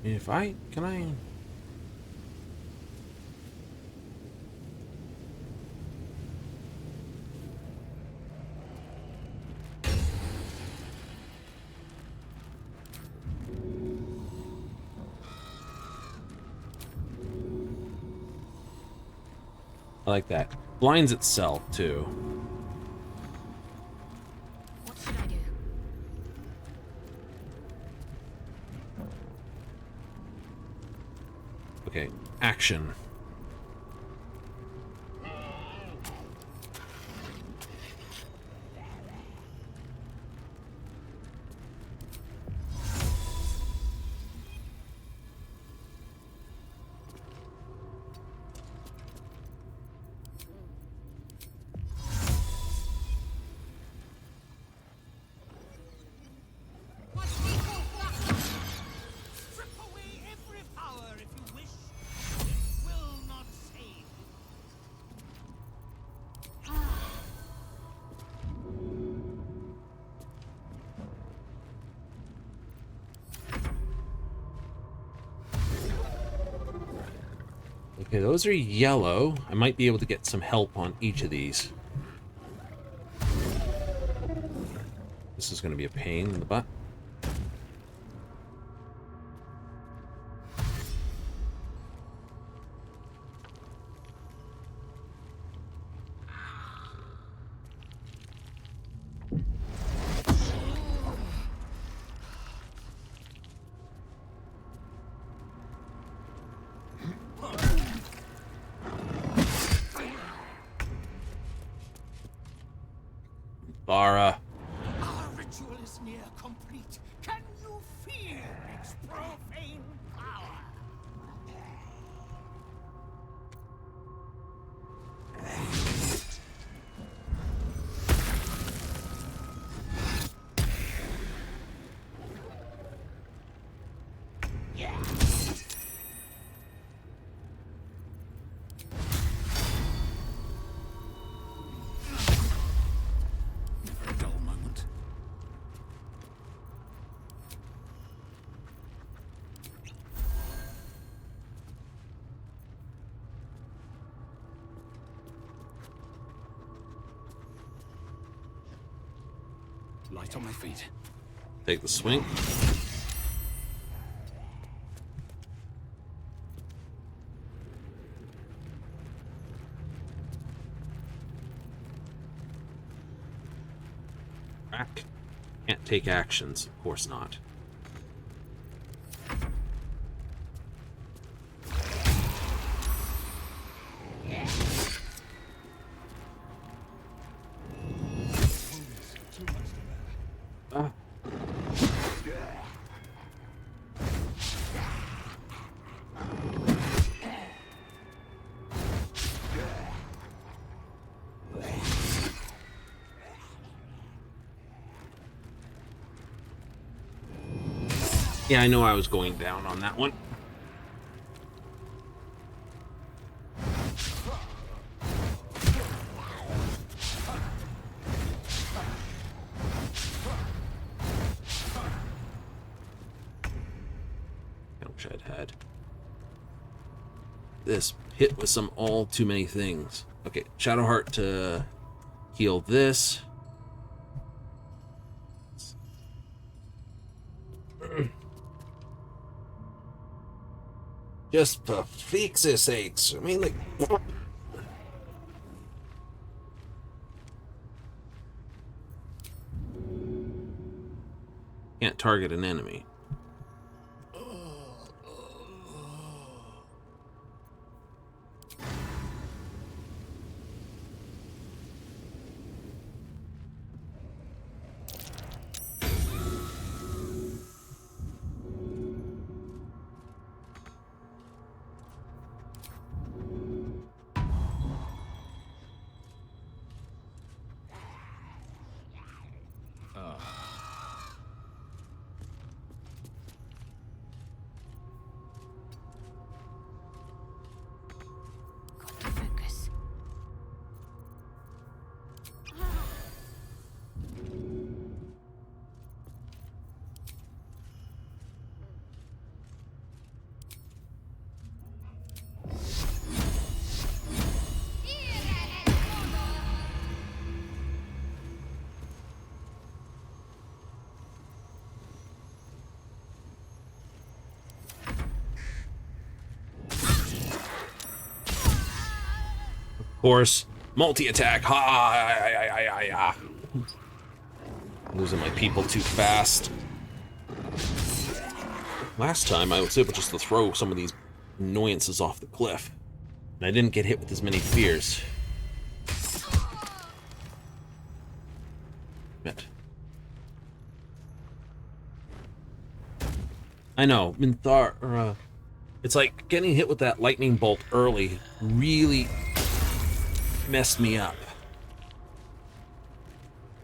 If I... Can I... I like that. Blinds itself, too. What should I do? Okay, action. strip away every power if you wish. It will not save. Okay, those are yellow. I might be able to get some help on each of these. This is going to be a pain in the butt. Bara. Our ritual is near complete. Can you feel its profane power? Never a dull moment. Light on my feet. Take the swing. Crack. Can't take actions. Of course not. Yeah, I know I was going down on that one. I wish I'd had this hit with some all too many things. Okay, Shadowheart to heal this. Just for fix's sakes. I mean, like... Can't target an enemy. Focus. Of course, multi-attack. Ha! Losing my people too fast. Last time I was able just to throw some of these annoyances off the cliff. And I didn't get hit with as many fears. But I know, Minthar, it's like getting hit with that lightning bolt early really messed me up.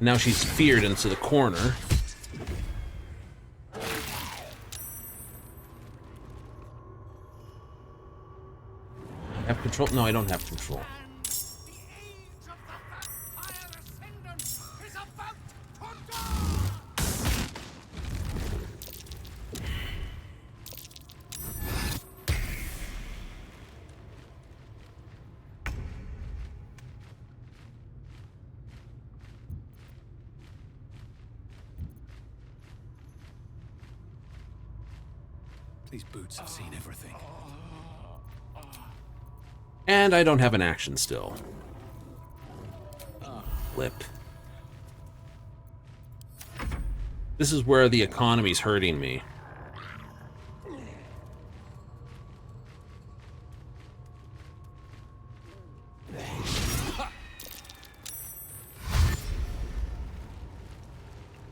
Now she's feared into the corner. Have control? No, I don't have control. These boots have seen everything. And I don't have an action still. Flip. This is where the economy's hurting me.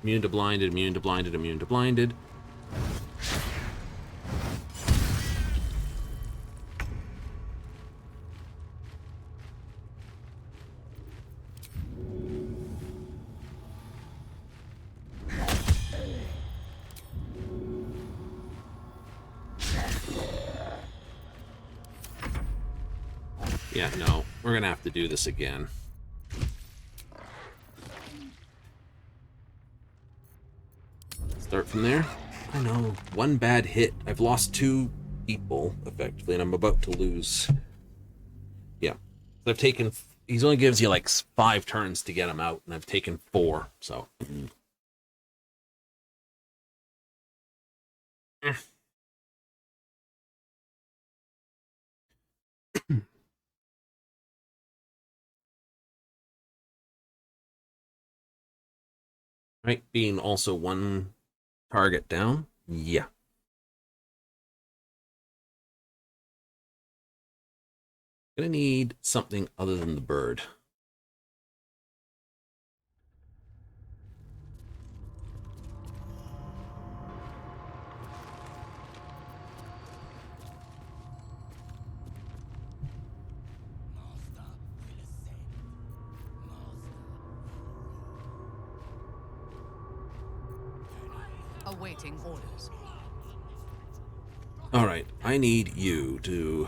Immune to blinded, immune to blinded, immune to blinded. Yeah, no, we're gonna have to do this again. Start from there. I know, one bad hit. I've lost 2 people, effectively, and I'm about to lose. Yeah. I've taken... He only gives you, like, 5 turns to get him out, and I've taken 4, so... Right, being also 1 target down. Yeah. Gonna need something other than the bird. Awaiting orders. Alright, I need you to...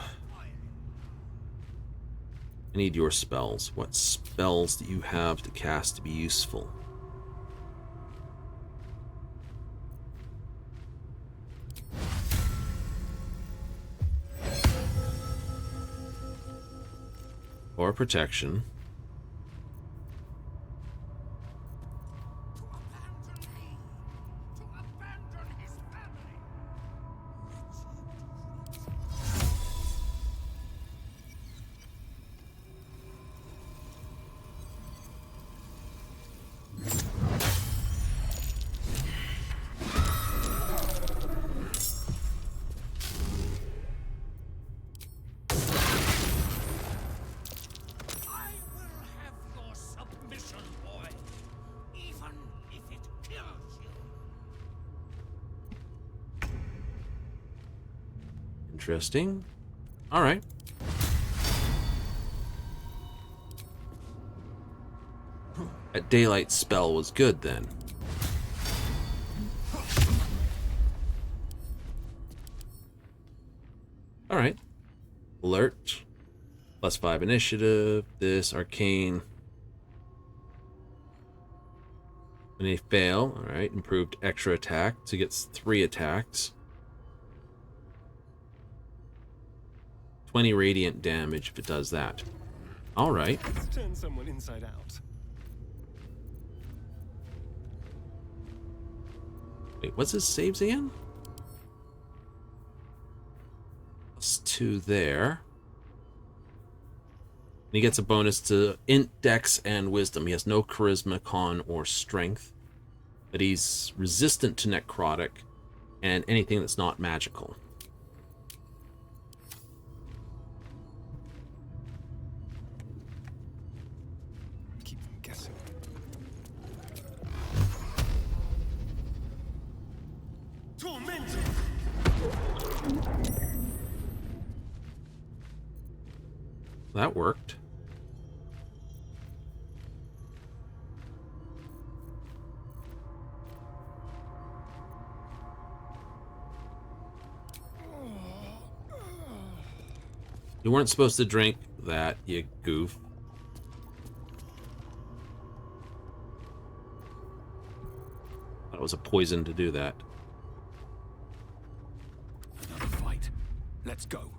I need your spells. What spells do you have to cast to be useful? Or protection. Interesting. Alright. That daylight spell was good then. Alright. Alert. +5 initiative. This arcane. When they fail, alright, improved extra attack. So he gets 3 attacks. 20 radiant damage if it does that. Alright. Let's turn someone inside out. Wait, what's his saves again? +2 there. And he gets a bonus to int, dex, and wisdom. He has no charisma, con, or strength. But he's resistant to necrotic and anything that's not magical. Keep them guessing. Tormented! That worked. You weren't supposed to drink that, you goof. That was a poison to do that. Another fight. Let's go.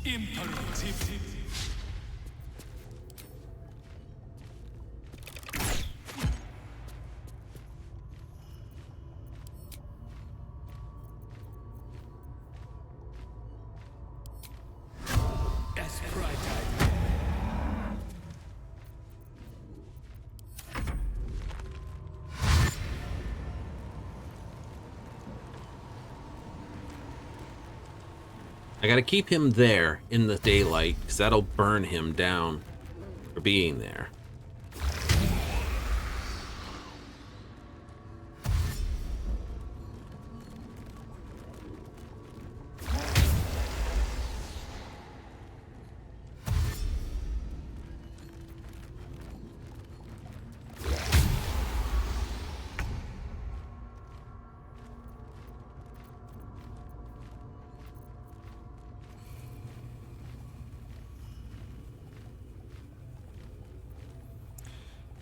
Imperative. I gotta keep him there in the daylight, because that'll burn him down for being there.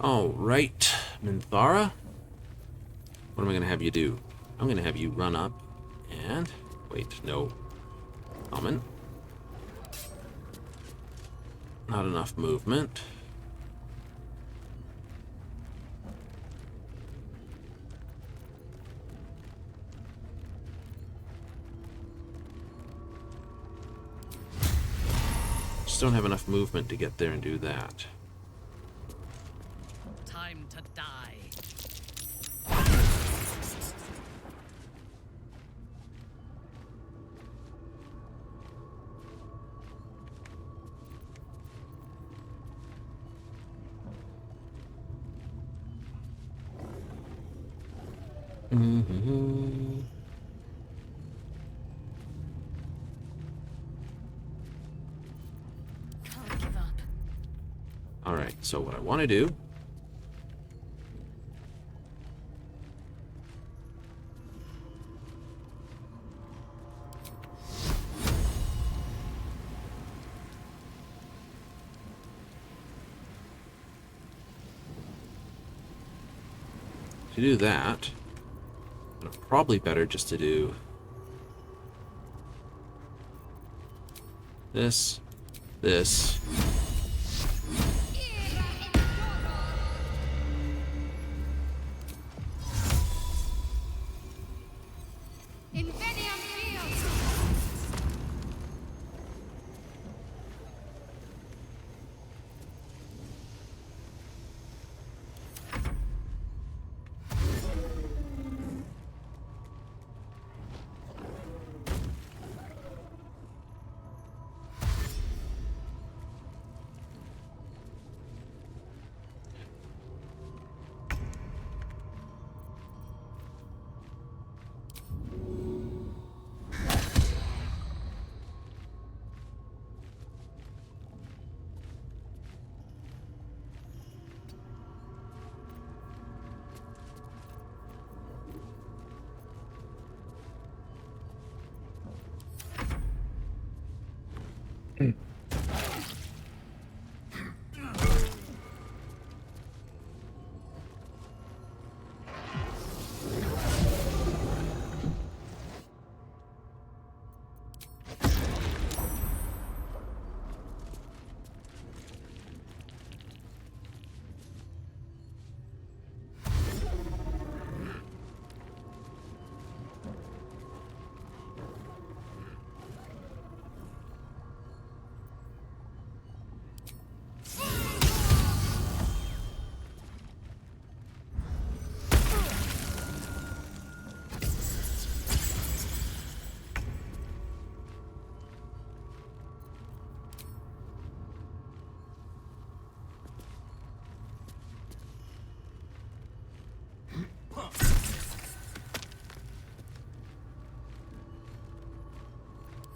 All right, Minthara. What am I going to have you do? I'm going to have you run up and... Wait, no. Common. Not enough movement. Just don't have enough movement to get there and do that. Time to die. Mm-hmm. Can't give up. Alright, so what I want to do... To do that, it's probably better just to do this, this.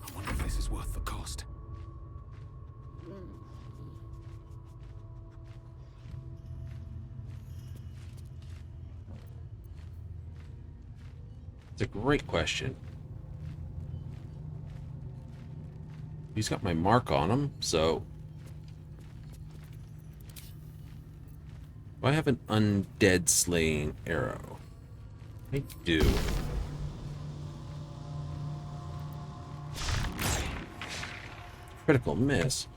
I wonder if this is worth the cost. It's a great question. He's got my mark on him, so... Do I have an undead slaying arrow? I do. Critical miss.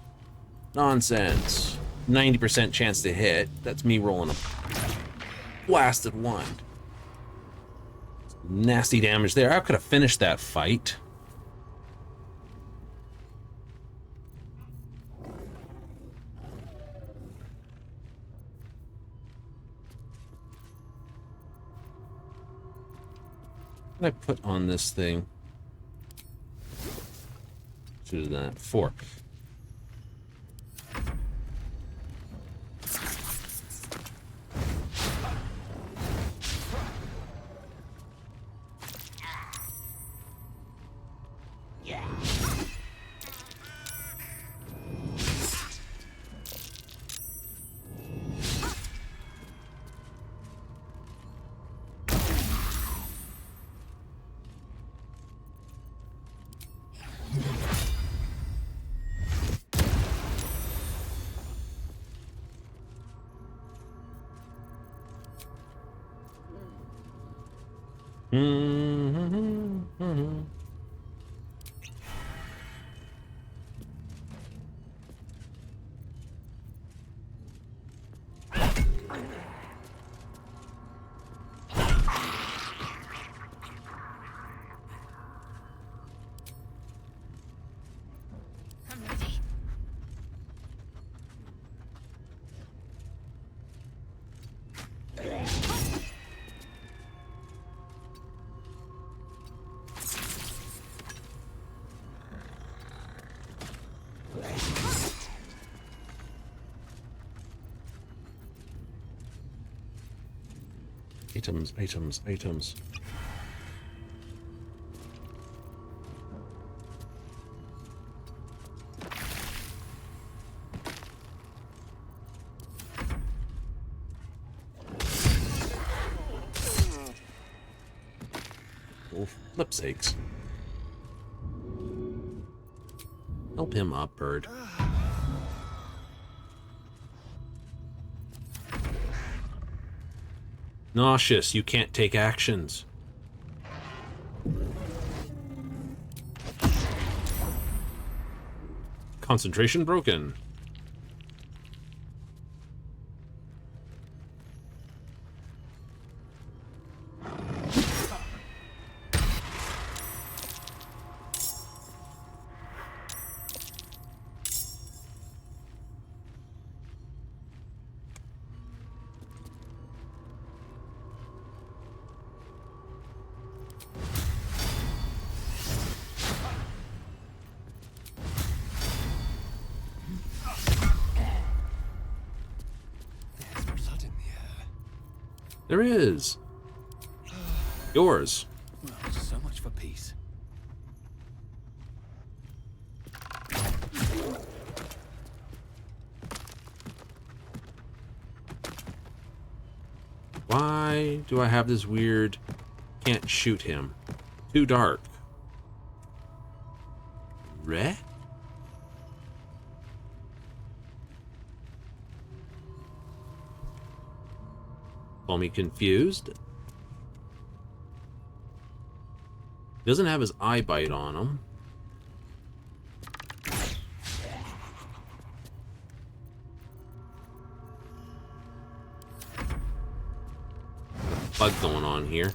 Nonsense. 90% chance to hit. That's me rolling a blasted one. Nasty damage there. I could have finished that fight. What did I put on this thing? Should have done that before. Items, items, items. Well, flip sakes. Help him up, bird. Nauseous, you can't take actions. Concentration broken. There is. Yours. Well, so much for peace. Why do I have this weird... Can't shoot him. Too dark. Red? Call me confused. Doesn't have his eye bite on him. Bug going on here.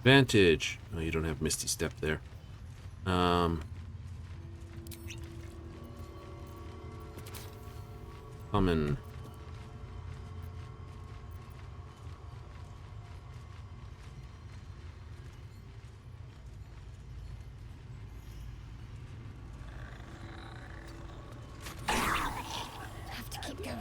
Vantage. Oh, you don't have Misty Step there. Coming. Have to keep going.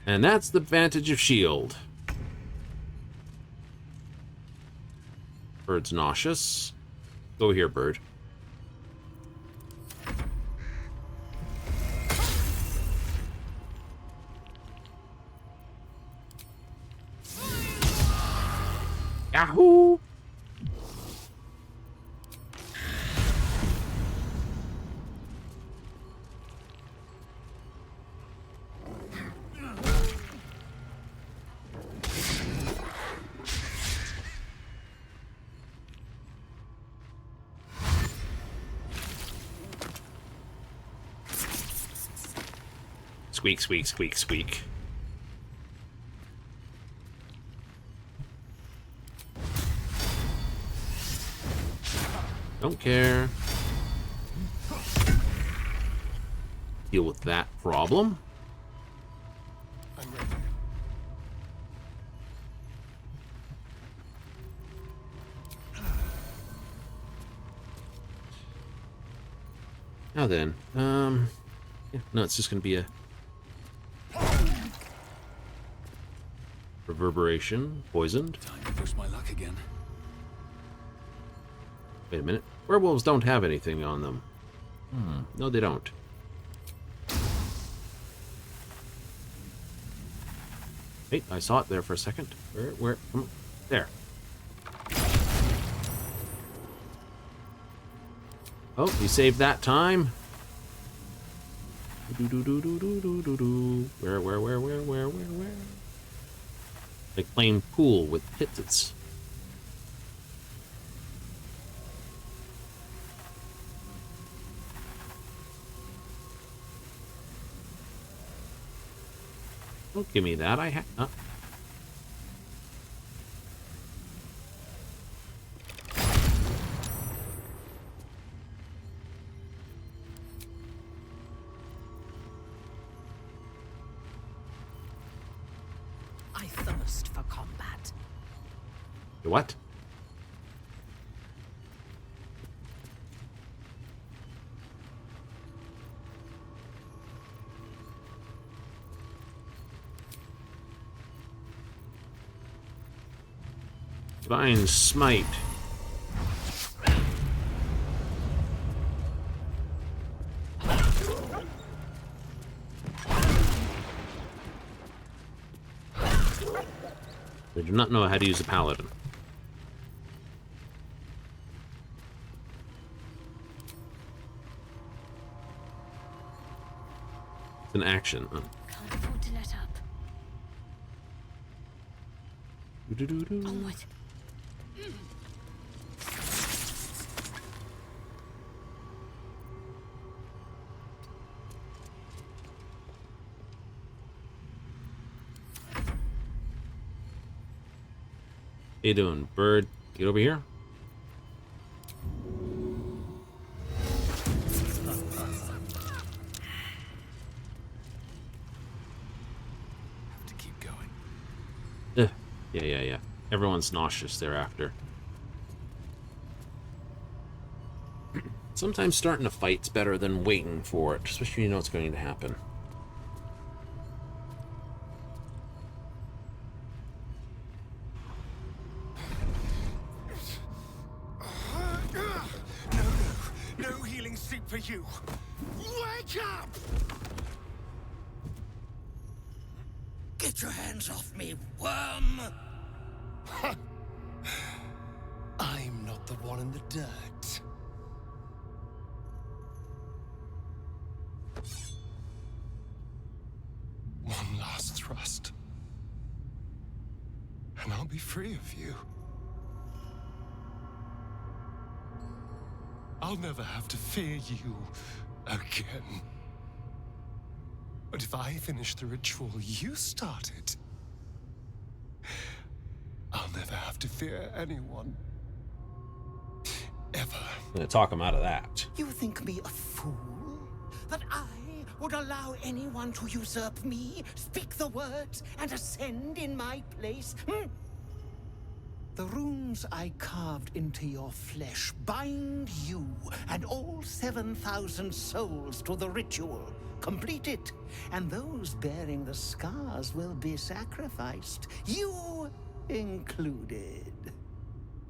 And that's the advantage of shield. Bird's nauseous. Go here, bird. Yahoo! Squeak, squeak, squeak, squeak. Don't care. Deal with that problem. I'm ready. Now then, yeah, no, it's just gonna be a reverberation, poisoned. Time to push my luck again. Wait a minute. Werewolves don't have anything on them. No, they don't. Hey, I saw it there for a second. Where? Come on. There. Oh, you saved that time. Where? Like playing pool with pits. Don't give me that. I have. I thirst for combat. What? Divine Smite. They do not know how to use a paladin. It's an action. Can't afford to let up. Doo-doo-doo-doo. Onward. How you doing, bird? Get over here. Have to keep going. Yeah. Everyone's nauseous thereafter. Sometimes starting a fight's better than waiting for it, especially when you know it's going to happen. No healing sleep for you. Wake up! Get your hands off me, worm! I'm not the one in the dirt. One last thrust, and I'll be free of you. I'll never have to fear you again. But if I finish the ritual you started, I'll never have to fear anyone. Ever. I'm gonna talk him out of that. You think me a fool? That I would allow anyone to usurp me, speak the words, and ascend in my place? The runes I carved into your flesh bind you and all 7,000 souls to the ritual. Complete it, and those bearing the scars will be sacrificed, you included.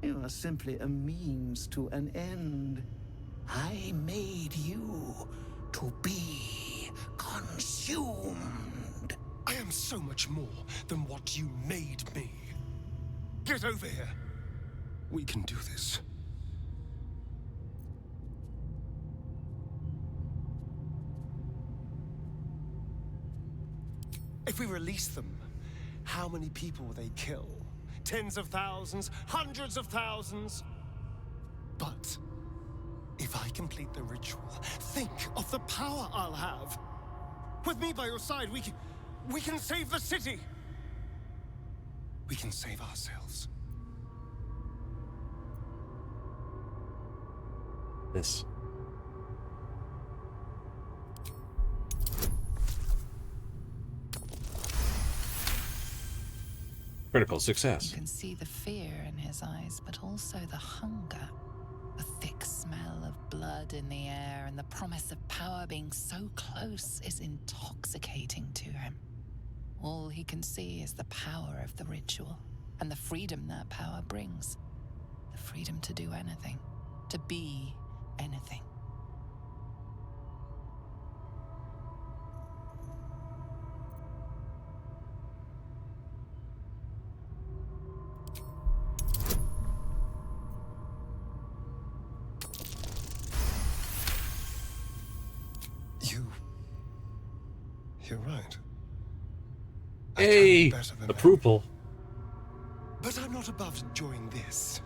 You are simply a means to an end. I made you to be consumed. I am so much more than what you made me. Get over here. We can do this. If we release them, how many people will they kill? Tens of thousands, hundreds of thousands? But if I complete the ritual, think of the power I'll have. With me by your side, we can save the city. We can save ourselves. This. Critical success. You can see the fear in his eyes, but also the hunger. The thick smell of blood in the air and the promise of power being so close is intoxicating to him. All he can see is the power of the ritual and the freedom that power brings. The freedom to do anything, to be anything. You're right. Hey, approval. But I'm not above to join this.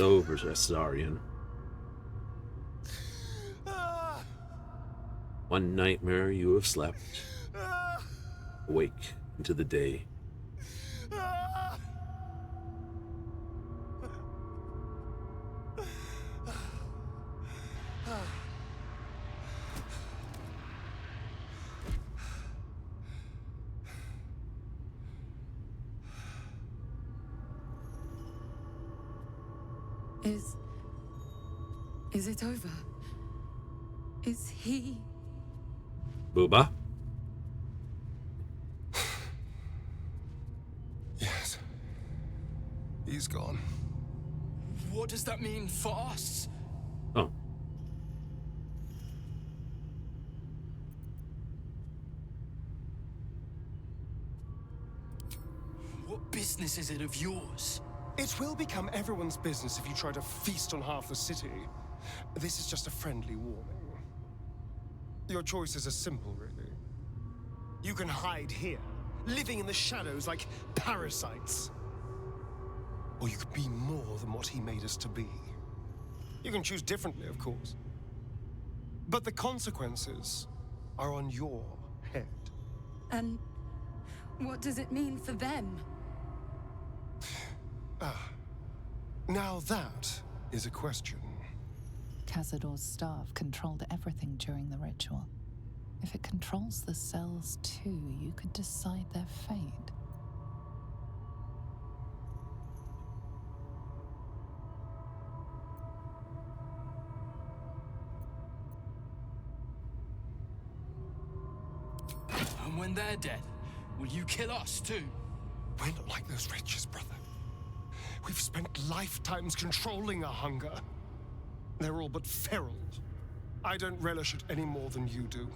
Over, Astarion. One nightmare you have slept. Awake into the day. Is it over? Is he... Booba? Yes. He's gone. What does that mean for us? Oh. What business is it of yours? It will become everyone's business if you try to feast on half the city. This is just a friendly warning. Your choices are simple, really. You can hide here, living in the shadows like parasites. Or you could be more than what he made us to be. You can choose differently, of course. But the consequences are on your head. And what does it mean for them? Now that is a question. Cazador's staff controlled everything during the ritual. If it controls the cells too, you could decide their fate. And when they're dead, will you kill us too? We're not like those wretches, brother. We've spent lifetimes controlling our hunger. They're all but feral. I don't relish it any more than you do.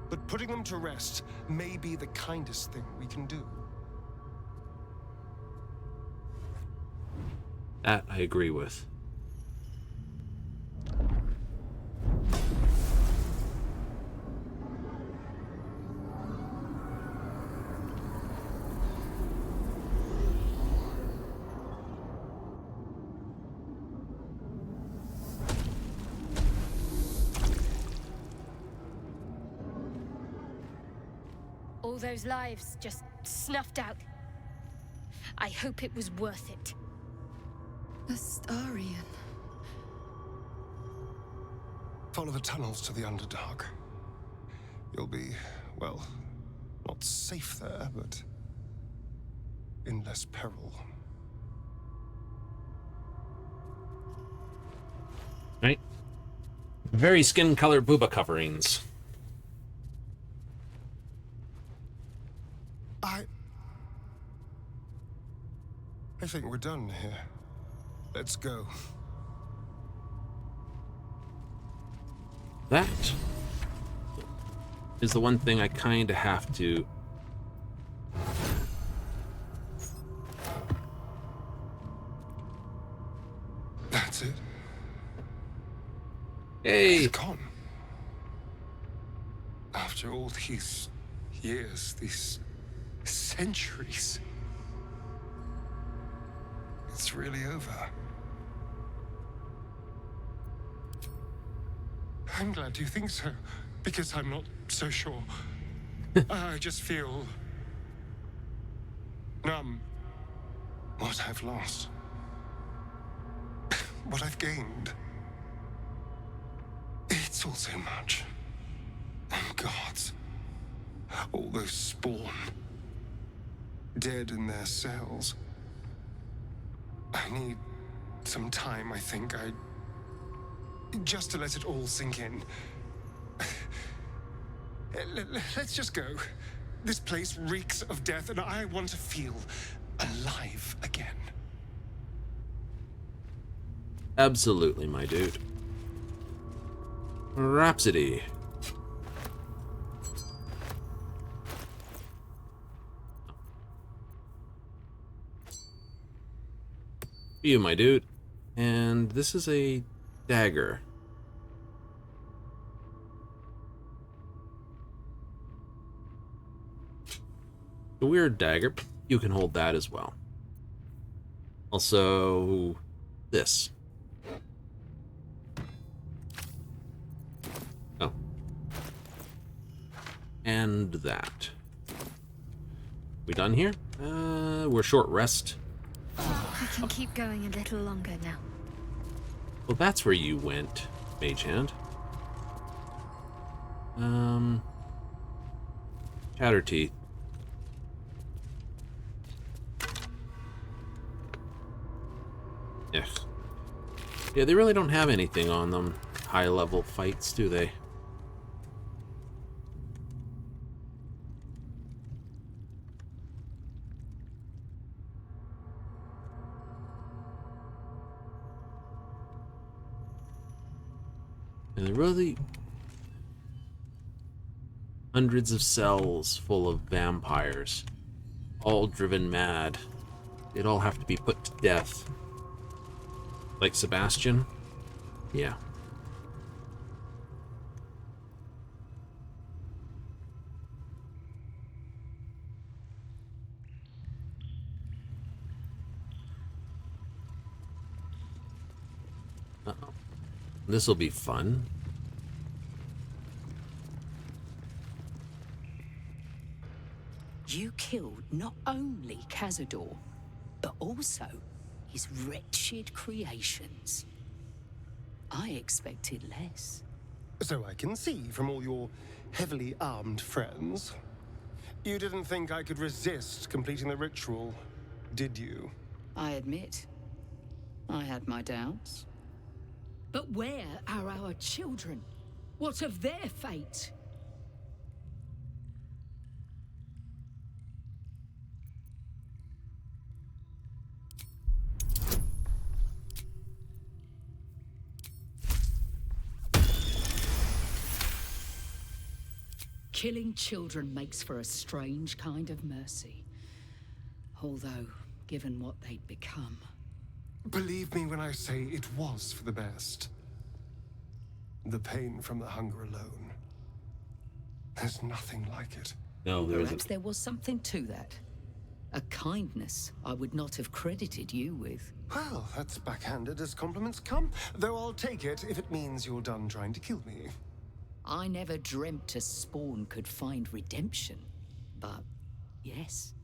But putting them to rest may be the kindest thing we can do. That I agree with. All those lives just snuffed out. I hope it was worth it. Astarion. Follow the tunnels to the Underdark. You'll be, well, not safe there, but in less peril. Right? Very skin-colored booba coverings. I think we're done here. Let's go. That is the one thing I kind of have to... That's it. Hey! He's gone. After all these years, these centuries. It's really over. I'm glad you think so, because I'm not so sure. I just feel numb. What I've lost. What I've gained. It's all so much. And gods. All those spawn. Dead in their cells. I need some time, I think. Just to let it all sink in. Let's just go. This place reeks of death, and I want to feel alive again. Absolutely, my dude. Rhapsody. You, my dude. And this is a dagger. A weird dagger. You can hold that as well. Also, this. Oh. And that. We done here? We're short rest. I can keep going a little longer now. Well, that's where you went, Mage Hand. Chatterteeth. Ugh. Yeah, they really don't have anything on them. High-level fights, do they? And they're really hundreds of cells full of vampires, all driven mad. They'd all have to be put to death. Like Sebastian? Yeah. Uh-oh. This'll be fun. You killed not only Cazador, but also his wretched creations. I expected less. So I can see from all your heavily armed friends. You didn't think I could resist completing the ritual, did you? I admit, I had my doubts. But where are our children? What of their fate? Killing children makes for a strange kind of mercy. Although, given what they'd become... Believe me when I say it was for the best. The pain from the hunger alone. There's nothing like it. No, there Perhaps isn't. there was something to that. A kindness I would not have credited you with. Well, that's backhanded as compliments come, though I'll take it if it means you're done trying to kill me. I never dreamt a spawn could find redemption. But, yes,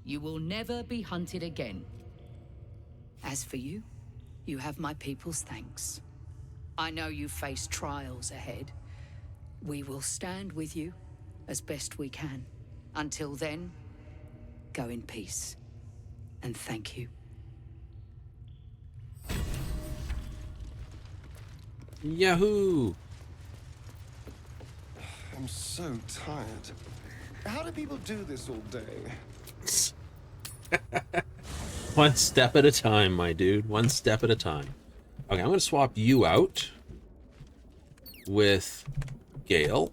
you will never be hunted again. As for you, you have my people's thanks. I know you face trials ahead. We will stand with you as best we can. Until then, go in peace. And thank you. Yahoo! I'm so tired. How do people do this all day? One step at a time, my dude. One step at a time. Okay, I'm going to swap you out with Gale.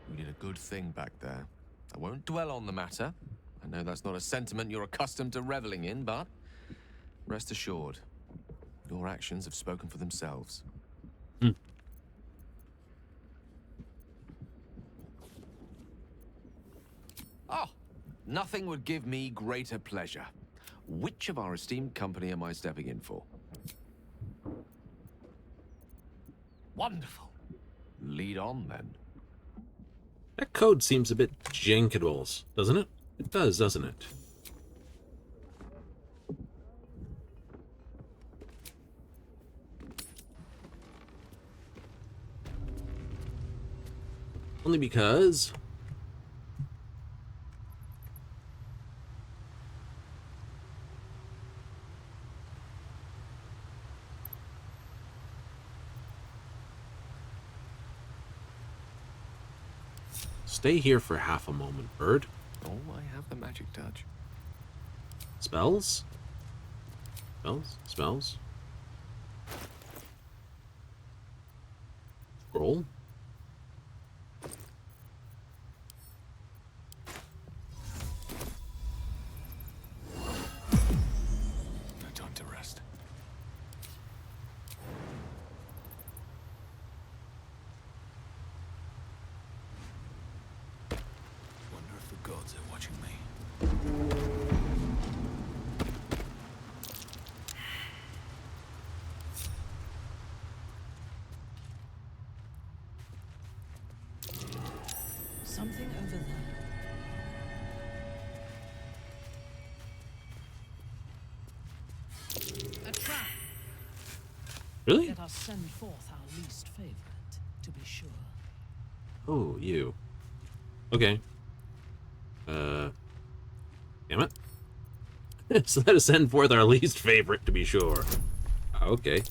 You did a good thing back there. I won't dwell on the matter. I know that's not a sentiment you're accustomed to reveling in, but rest assured, your actions have spoken for themselves. Oh, nothing would give me greater pleasure. Which of our esteemed company am I stepping in for? Wonderful. Lead on, then. That code seems a bit Jenkins, doesn't it? It does, doesn't it? Only because... Stay here for half a moment, bird. Oh, I have the magic touch. Spells? Spells? Spells? Scroll? No time to rest. something over there. A trap. Really? Let us send forth our least favorite, to be sure. Oh, you. Okay. Damn it. So let us send forth our least favorite, to be sure. Okay.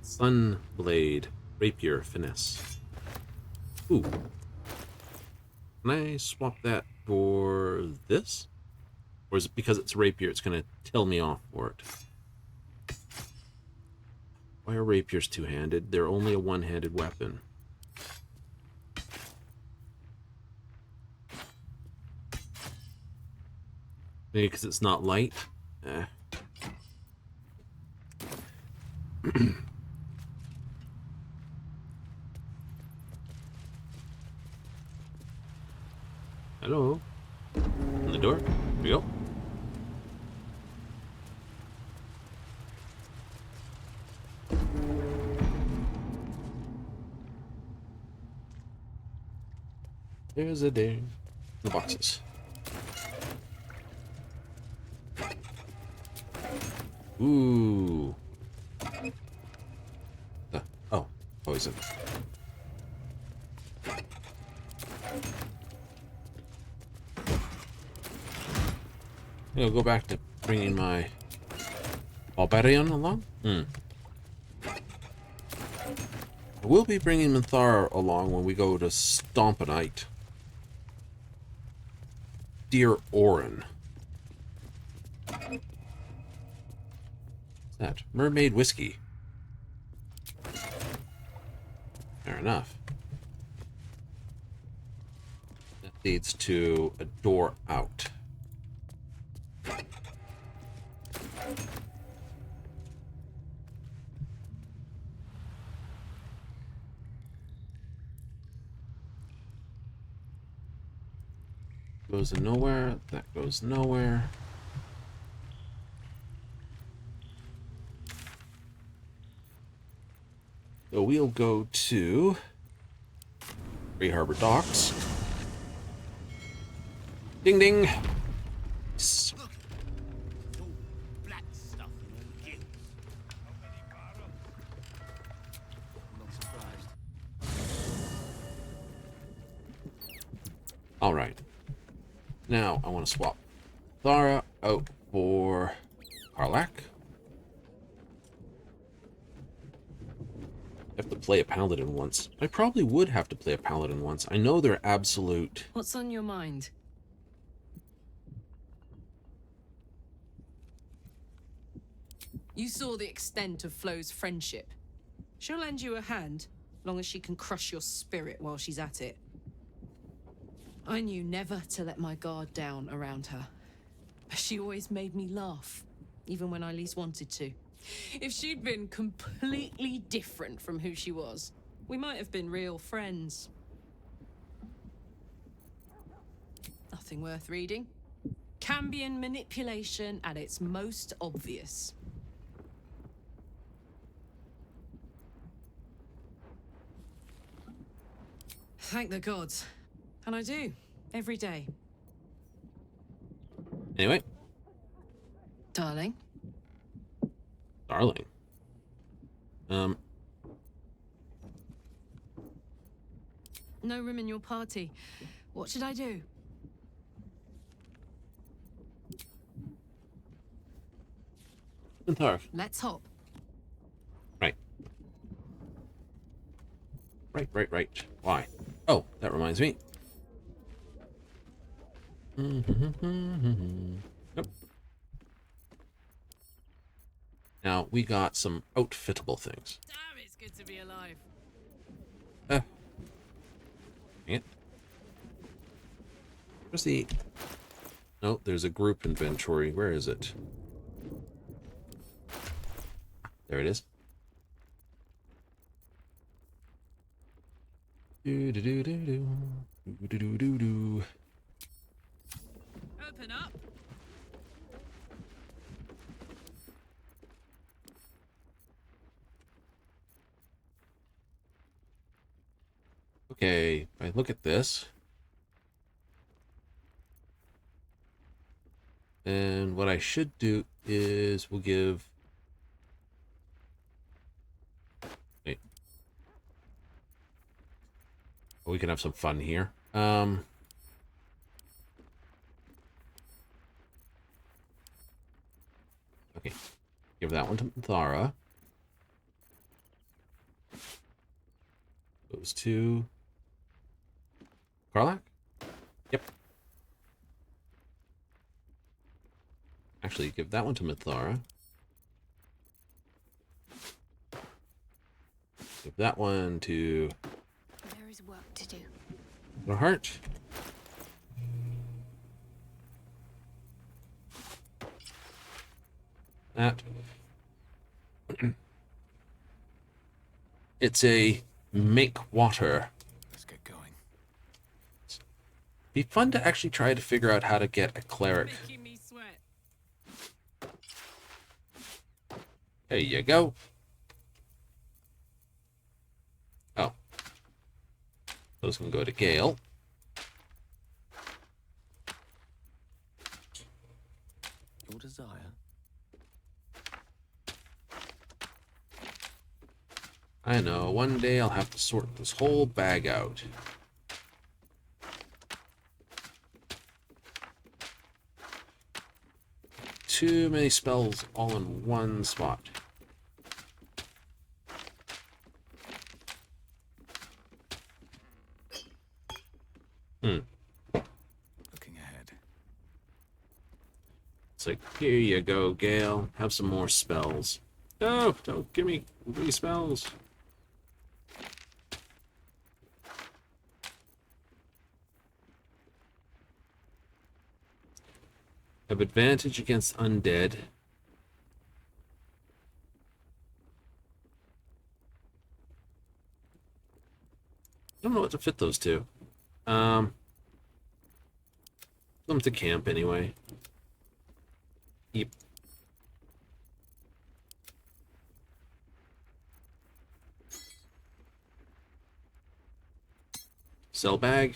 Sunblade, Rapier, Finesse. Ooh. Can I swap that for this? Or is it because it's Rapier, it's going to tell me off for it? Why are Rapiers two-handed? They're only a one-handed weapon. Maybe because it's not light? Eh. Hello? On the door? Here we go. There's a ding. The boxes. Ooh. Oh, poison. I'll go back to bringing my Barbarian along. I will be bringing Minthara along when we go to Stompanite. Dear Orin. What's that? Mermaid whiskey. Fair enough. That leads to a door out. Goes in nowhere. That goes nowhere. So we'll go to Free Harbor Docks. Ding ding. Yes. All right. Now I want to swap Thara out for Karlak. I have to play a paladin once. I probably would have to play a paladin once. I know they're absolute. What's on your mind? You saw the extent of Flo's friendship. She'll lend you a hand, long as she can crush your spirit while she's at it. I knew never to let my guard down around her. She always made me laugh, even when I least wanted to. If she'd been completely different from who she was, we might have been real friends. Nothing worth reading. Cambion manipulation at its most obvious. Thank the gods. And I do, every day. Anyway. Darling. Darling. No room in your party. What should I do? Minthara. Let's hop. Right. Right. Why? Oh, that reminds me. Yep. Now, we got some outfittable things. Damn, it's good to be alive. Dang it. Where's the... No, there's a group inventory. Where is it? There it is. Open up. Okay, if I look at this. And what I should do is we'll give... Wait. We can have some fun here. Okay. Give that one to Thara. Those two... Karlach? Yep. Actually, give that one to Mithara. Give that one to... There is work to do. The heart. That. It's a make water. Let's get going. Be fun to actually try to figure out how to get a cleric. Making me sweat. There you go. Oh. Those can go to Gale. Your desire. I know, one day I'll have to sort this whole bag out. Too many spells all in one spot. Looking ahead. It's like, here you go, Gale. Have some more spells. No, don't give me these spells. Have advantage against undead. I don't know what to fit those to. Them to camp anyway. Yep. Sell bag.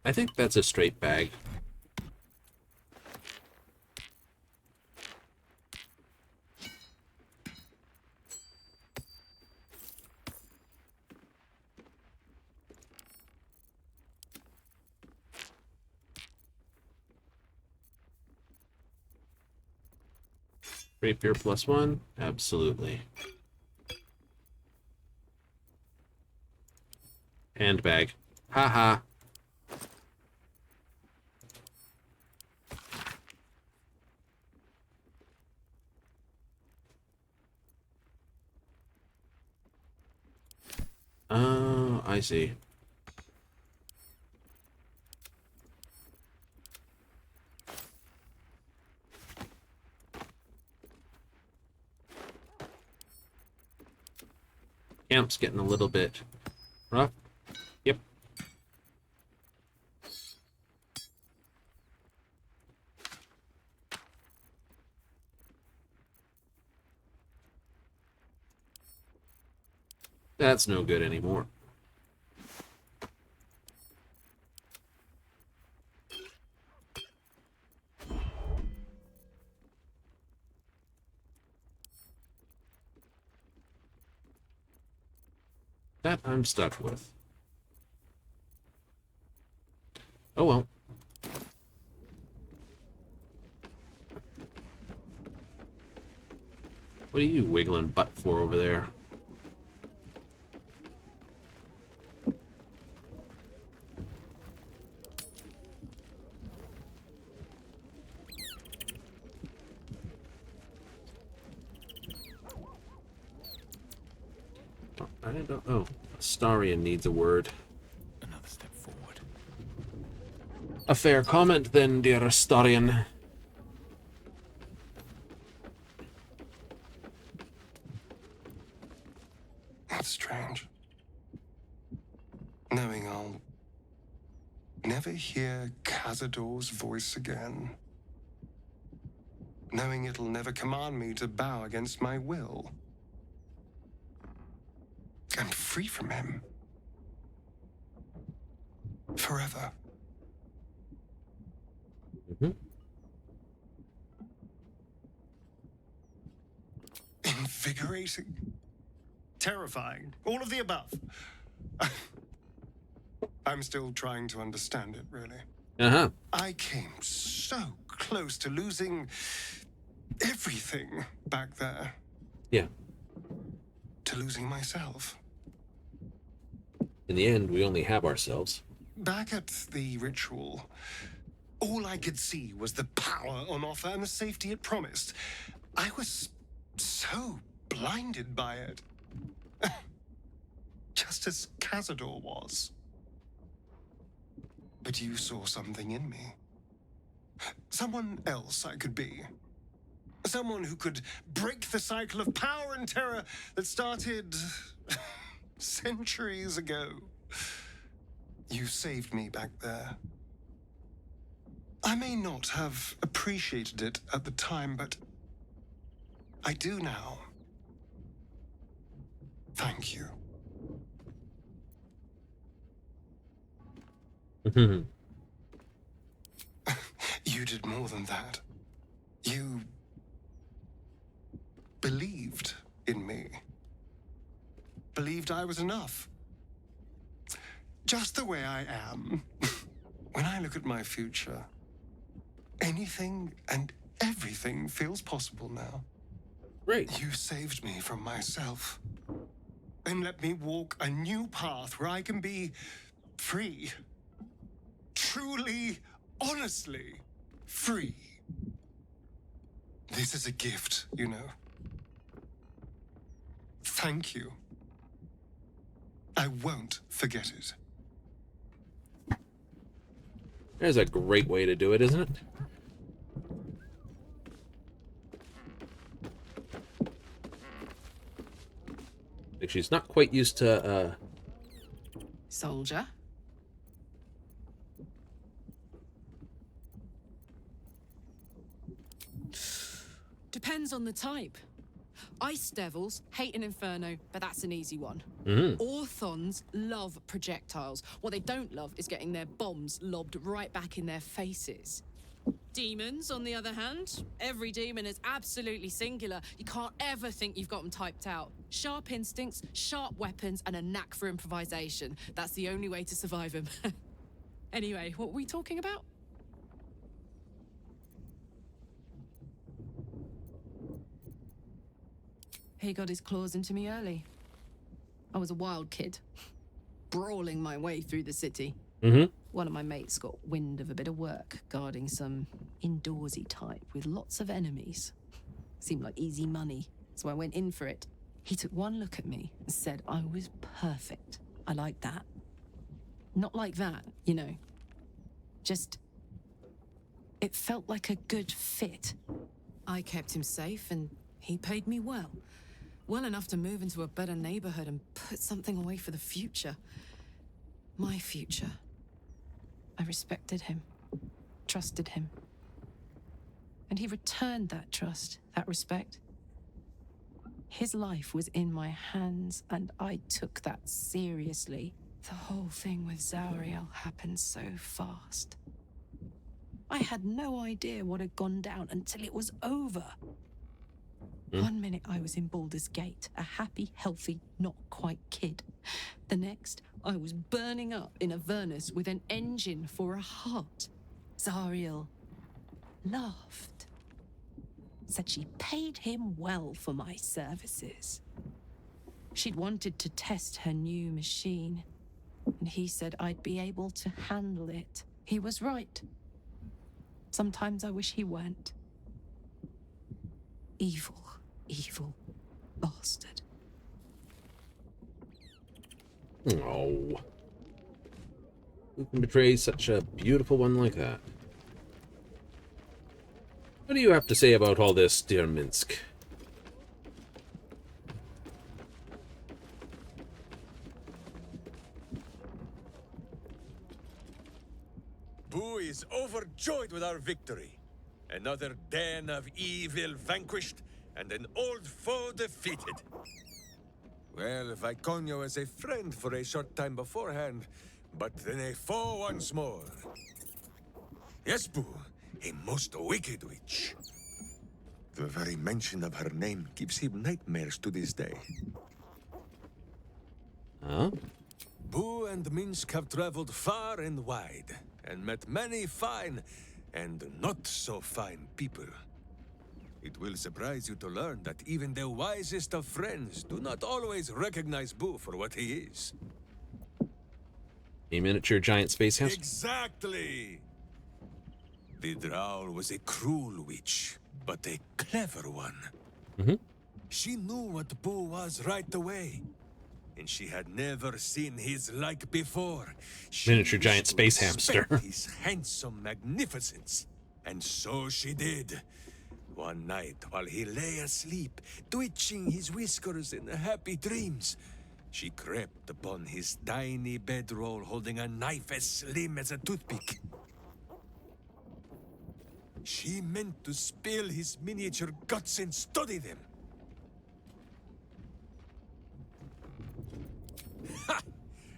I think that's a straight bag. Rapier +1? Absolutely. Handbag. Haha. Oh, I see. Camp's getting a little bit rough. Yep. That's no good anymore. That I'm stuck with. Oh well. What are you wiggling butt for over there? I don't know. Astarion needs a word. Another step forward. A fair comment then, dear Astarion. That's strange. Knowing I'll never hear Cazador's voice again. Knowing it'll never command me to bow against my will. free from him. Forever. Invigorating. Terrifying. All of the above. I'm still trying to understand it, really. I came so close to losing everything back there. Yeah. To losing myself. In the end, we only have ourselves. Back at the ritual, all I could see was the power on offer and the safety it promised. I was so blinded by it. Just as Cazador was. But you saw something in me. Someone else I could be. Someone who could break the cycle of power and terror that started centuries ago. You saved me back there. I may not have appreciated it at the time, but I do now. Thank you. You did more than that. You believed in me. Believed I was enough. Just the way I am. When I look at my future, anything and everything feels possible now. Great. You saved me from myself. And let me walk a new path where I can be free. Truly, honestly, free. This is a gift, you know. Thank you. I won't forget it. There's a great way to do it, isn't it? Like she's not quite used to, Soldier. Depends on the type. Ice devils hate an inferno, but that's an easy one. Orthons love projectiles. What they don't love is getting their bombs lobbed right back in their faces. Demons, on the other hand, every demon is absolutely singular. You can't ever think you've got them typed out. Sharp instincts, sharp weapons, and a knack for improvisation. That's the only way to survive them. Anyway, what were we talking about? He got his claws into me early. I was a wild kid, brawling my way through the city. One of my mates got wind of a bit of work guarding some indoorsy type with lots of enemies. Seemed like easy money, so I went in for it. He took one look at me and said I was perfect. I like that. Not like that, you know. Just, it felt like a good fit. I kept him safe and he paid me well. Well enough to move into a better neighborhood and put something away for the future. My future. I respected him, trusted him. And he returned that trust, that respect. His life was in my hands, and I took that seriously. The whole thing with Zauriel happened so fast. I had no idea what had gone down until it was over. One minute I was in Baldur's Gate, a happy, healthy, not quite kid. The next, I was burning up in Avernus with an engine for a heart. Zauriel laughed. Said she paid him well for my services. She'd wanted to test her new machine, and he said I'd be able to handle it. He was right. Sometimes I wish he weren't. Evil. Evil bastard. Oh. Who can betray such a beautiful one like that? What do you have to say about all this, dear Minsk? Boo is overjoyed with our victory. Another den of evil vanquished, and an old foe defeated. Well, Viconio was a friend for a short time beforehand, but then a foe once more. Yes, Boo, a most wicked witch. The very mention of her name gives him nightmares to this day. Huh? Boo and Minsk have traveled far and wide, and met many fine and not so fine people. It will surprise you to learn that even the wisest of friends do not always recognize Boo for what he is. A miniature giant space hamster? Exactly! The Drow was a cruel witch, but a clever one. Mm-hmm. She knew what Boo was right away, and she had never seen his like before. Miniature giant space hamster. His handsome magnificence, and so she did. One night, while he lay asleep, twitching his whiskers in happy dreams, she crept upon his tiny bedroll holding a knife as slim as a toothpick. She meant to spill his miniature guts and study them. Ha!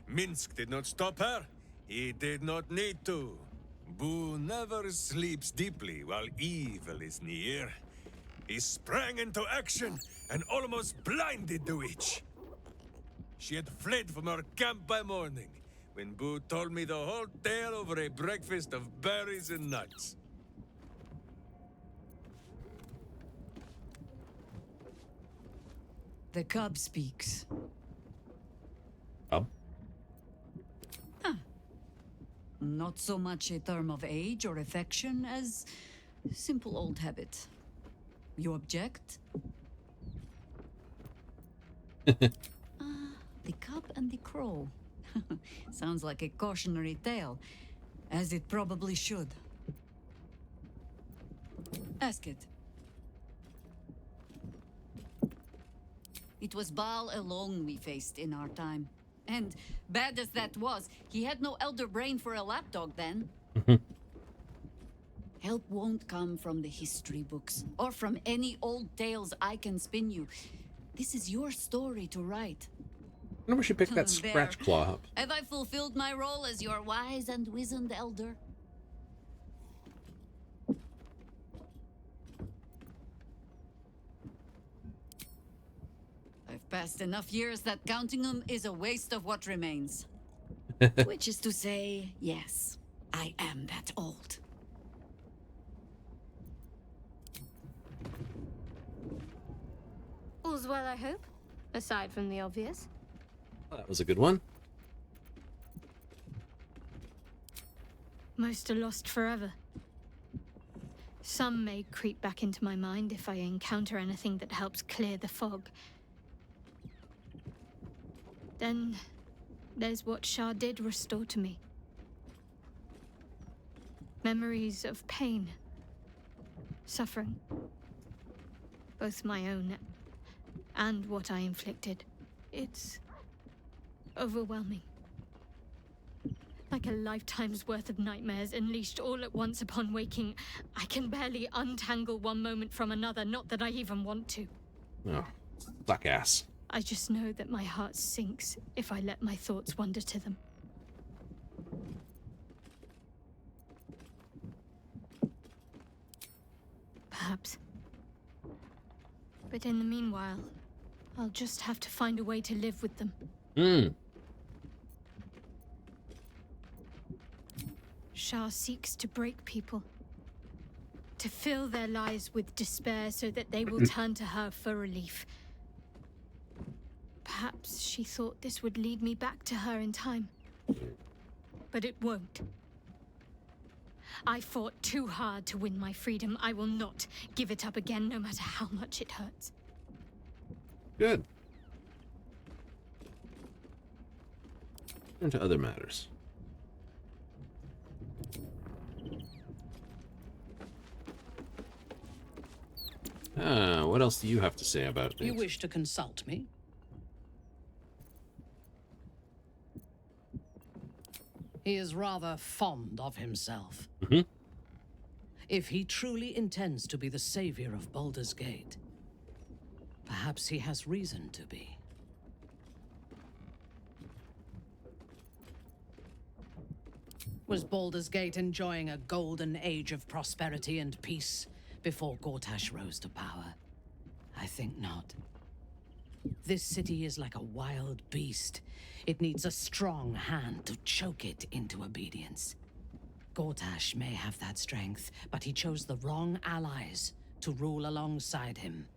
Minsk did not stop her. He did not need to. Boo never sleeps deeply while evil is near. He sprang into action and almost blinded the witch. She had fled from her camp by morning, when Boo told me the whole tale over a breakfast of berries and nuts. The cub speaks. Cub? Not so much a term of age or affection as simple old habit. You object? The cub and the crow. Sounds like a cautionary tale, as it probably should. Ask it. It was Baal alone we faced in our time. And, bad as that was, he had no elder brain for a lapdog then. Help won't come from the history books, or from any old tales I can spin you. This is your story to write. I wonder we should pick that scratch claw up. Have I fulfilled my role as your wise and wizened elder? I've passed enough years that counting them is a waste of what remains. Which is to say, yes, I am that old. All's well, I hope, aside from the obvious. That was a good one. Most are lost forever. Some may creep back into my mind if I encounter anything that helps clear the fog. Then there's what Shah did restore to me. Memories of pain, suffering, both my own and what I inflicted. It's overwhelming. Like a lifetime's worth of nightmares unleashed all at once upon waking. I can barely untangle one moment from another, not that I even want to. Oh, suck ass. I just know that my heart sinks if I let my thoughts wander to them. Perhaps. But in the meanwhile, I'll just have to find a way to live with them. Shah seeks to break people. To fill their lives with despair so that they will turn to her for relief. Perhaps she thought this would lead me back to her in time. But it won't. I fought too hard to win my freedom. I will not give it up again, no matter how much it hurts. Good. Into other matters. What else do you have to say about things? You wish to consult me? He is rather fond of himself. If he truly intends to be the savior of Baldur's Gate, perhaps he has reason to be. Was Baldur's Gate enjoying a golden age of prosperity and peace before Gortash rose to power? I think not. This city is like a wild beast. It needs a strong hand to choke it into obedience. Gortash may have that strength, but he chose the wrong allies to rule alongside him.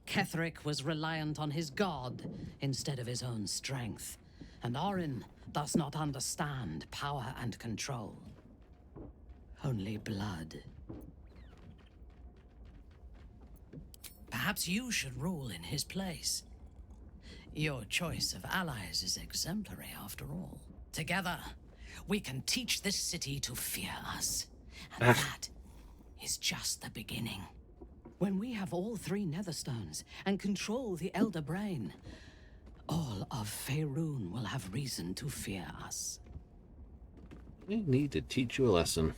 Ketheric was reliant on his god instead of his own strength, and Orin does not understand power and control. Only blood. Perhaps you should rule in his place. Your choice of allies is exemplary, after all. Together, we can teach this city to fear us. And that is just the beginning. When we have all 3 Netherstones and control the Elder Brain, all of Faerun will have reason to fear us. I need to teach you a lesson.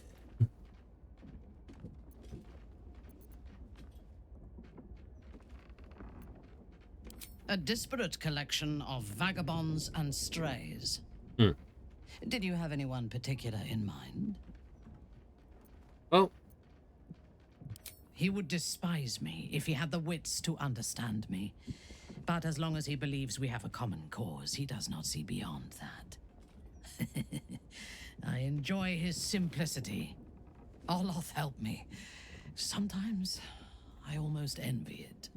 A disparate collection of vagabonds and strays. Did you have anyone particular in mind? Well, he would despise me if he had the wits to understand me. But as long as he believes we have a common cause, he does not see beyond that. I enjoy his simplicity. Oloth helped me. Sometimes I almost envy it.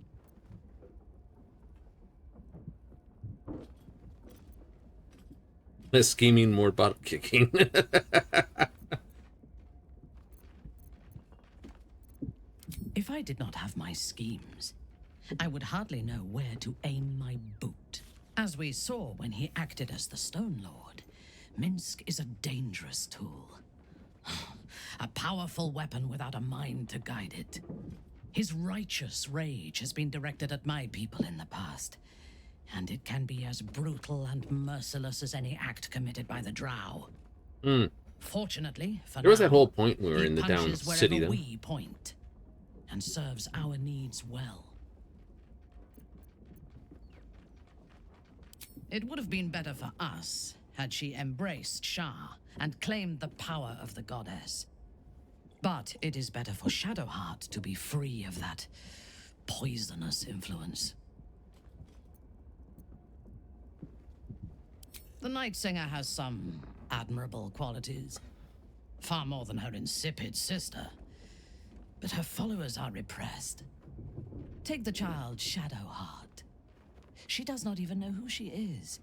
Less scheming, more butt kicking. If I did not have my schemes, I would hardly know where to aim my boot. As we saw when he acted as the Stone Lord, Minsk is a dangerous tool. A powerful weapon without a mind to guide it. His righteous rage has been directed at my people in the past, and it can be as brutal and merciless as any act committed by the Drow. Fortunately, for there was now, that whole point we were he in the down punches city, wherever though. we point, and serves our needs well. It would have been better for us had she embraced Shah and claimed the power of the goddess. But it is better for Shadowheart to be free of that poisonous influence. The Night Singer has some admirable qualities. Far more than her insipid sister. But her followers are repressed. Take the child Shadowheart. She does not even know who she is,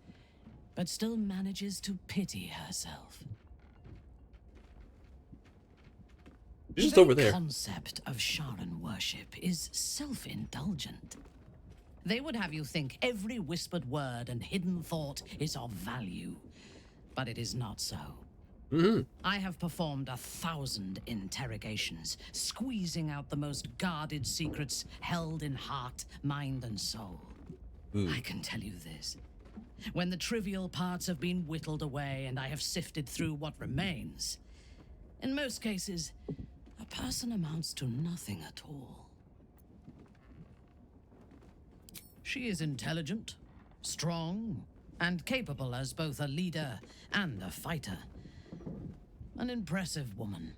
but still manages to pity herself. Just The over there. concept of Sharan worship is self-indulgent. They would have you think every whispered word and hidden thought is of value, but it is not so. I have performed 1,000 interrogations, squeezing out the most guarded secrets held in heart, mind, and soul. I can tell you this. When the trivial parts have been whittled away and I have sifted through what remains, in most cases, a person amounts to nothing at all. She is intelligent, strong, and capable as both a leader and a fighter. An impressive woman.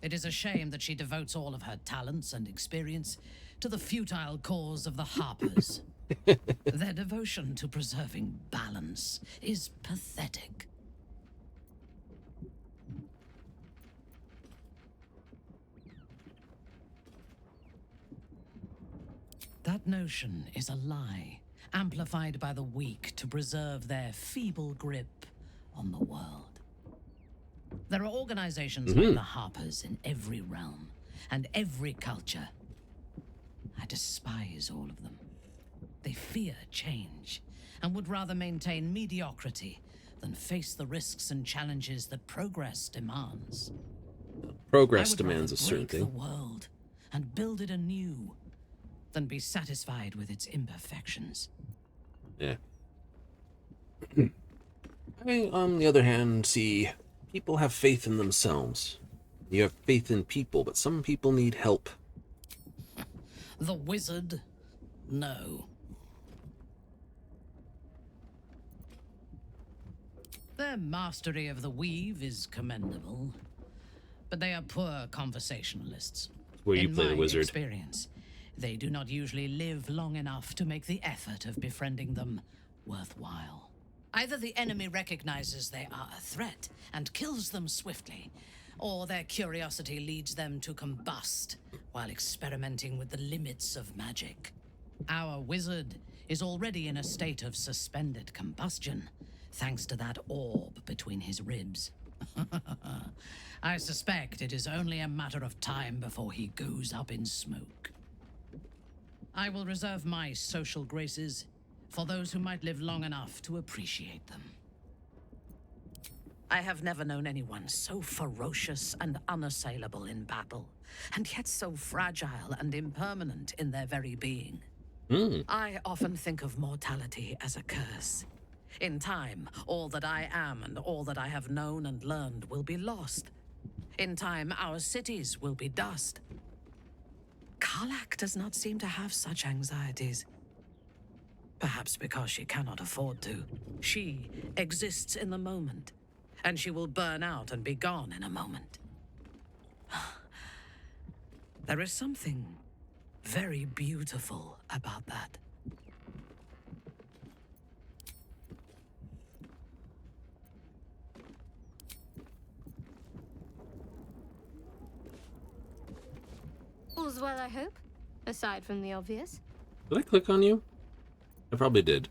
It is a shame that she devotes all of her talents and experience to the futile cause of the Harpers. Their devotion to preserving balance is pathetic. That notion is a lie, amplified by the weak to preserve their feeble grip on the world. There are organizations like the Harpers in every realm and every culture. I despise all of them. They fear change and would rather maintain mediocrity than face the risks and challenges that progress demands. Progress I would demands a rather certain break the thing. world and build it anew than be satisfied with its imperfections. Yeah. I, on the other hand, see people have faith in themselves. You have faith in people, but some people need help. The wizard? No. Their mastery of the weave is commendable, but they are poor conversationalists. Where you In play my the wizard. experience, they do not usually live long enough to make the effort of befriending them worthwhile. Either the enemy recognizes they are a threat and kills them swiftly, or their curiosity leads them to combust while experimenting with the limits of magic. Our wizard is already in a state of suspended combustion, thanks to that orb between his ribs. I suspect it is only a matter of time before he goes up in smoke. I will reserve my social graces for those who might live long enough to appreciate them. I have never known anyone so ferocious and unassailable in battle, and yet so fragile and impermanent in their very being. I often think of mortality as a curse. In time, all that I am and all that I have known and learned will be lost. In time, our cities will be dust. Karlak does not seem to have such anxieties. Perhaps because she cannot afford to. She exists in the moment, and she will burn out and be gone in a moment. There is something very beautiful about that. All's well, I hope, aside from the obvious. Did I click on you? I probably did.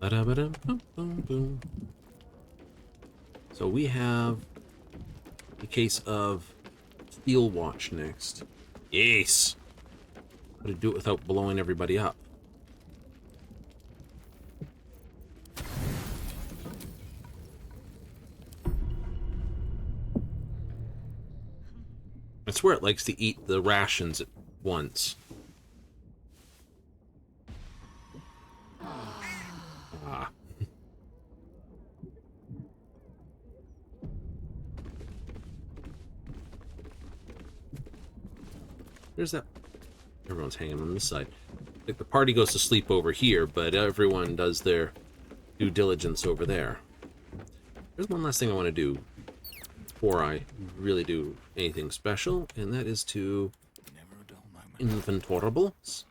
Ba-da-ba-dum-bum-bum-boom. So we have the case of Steel Watch next. Yes! How to do it without blowing everybody up. I swear it likes to eat the rations at once. Ah. There's that. Everyone's hanging on this side. Like the party goes to sleep over here, but everyone does their due diligence over there. There's one last thing I want to do before I really do anything special, and that is to inventorables.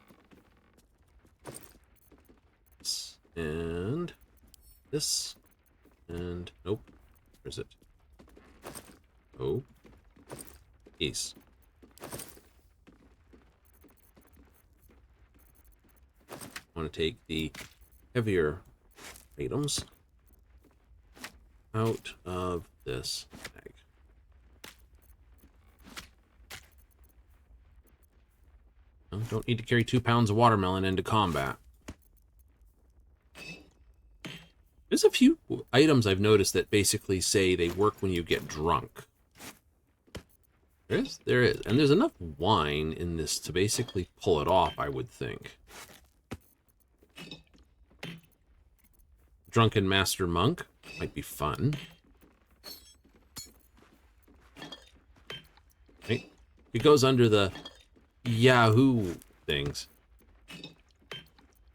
And this, and nope, where's it? Oh, yes. I want to take the heavier items out of this bag. I don't need to carry 2 pounds of watermelon into combat. There's a few items I've noticed that basically say they work when you get drunk. There is. And there's enough wine in this to basically pull it off, I would think. Drunken Master Monk might be fun. Right? It goes under the Yahoo things. I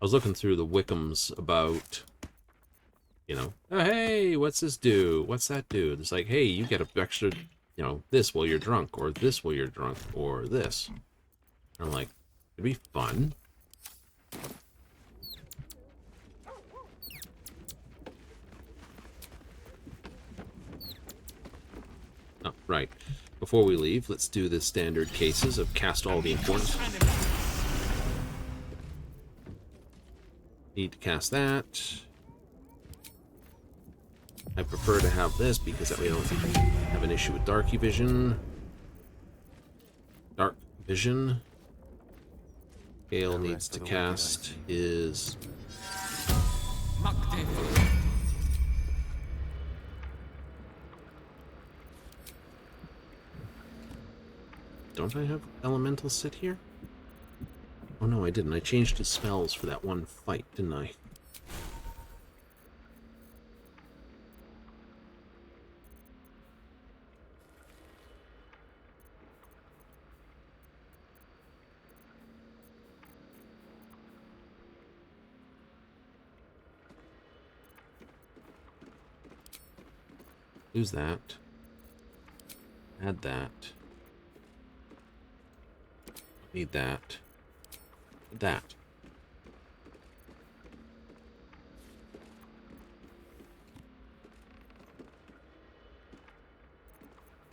was looking through the Wickams about, you know, oh, hey, what's this do? What's that do? It's like, hey, you get an extra, you know, this while you're drunk, or this while you're drunk, or this. And I'm like, it'd be fun. Oh, right. Before we leave, let's do the standard cases of cast all the importance. Need to cast that. I prefer to have this because that way I don't have an issue with Darky Vision. Dark Vision. Gale needs to cast his... Don't I have Elemental sit here? Oh no, I didn't. I changed his spells for that one fight, didn't I? Lose that. Add that. Need that. That.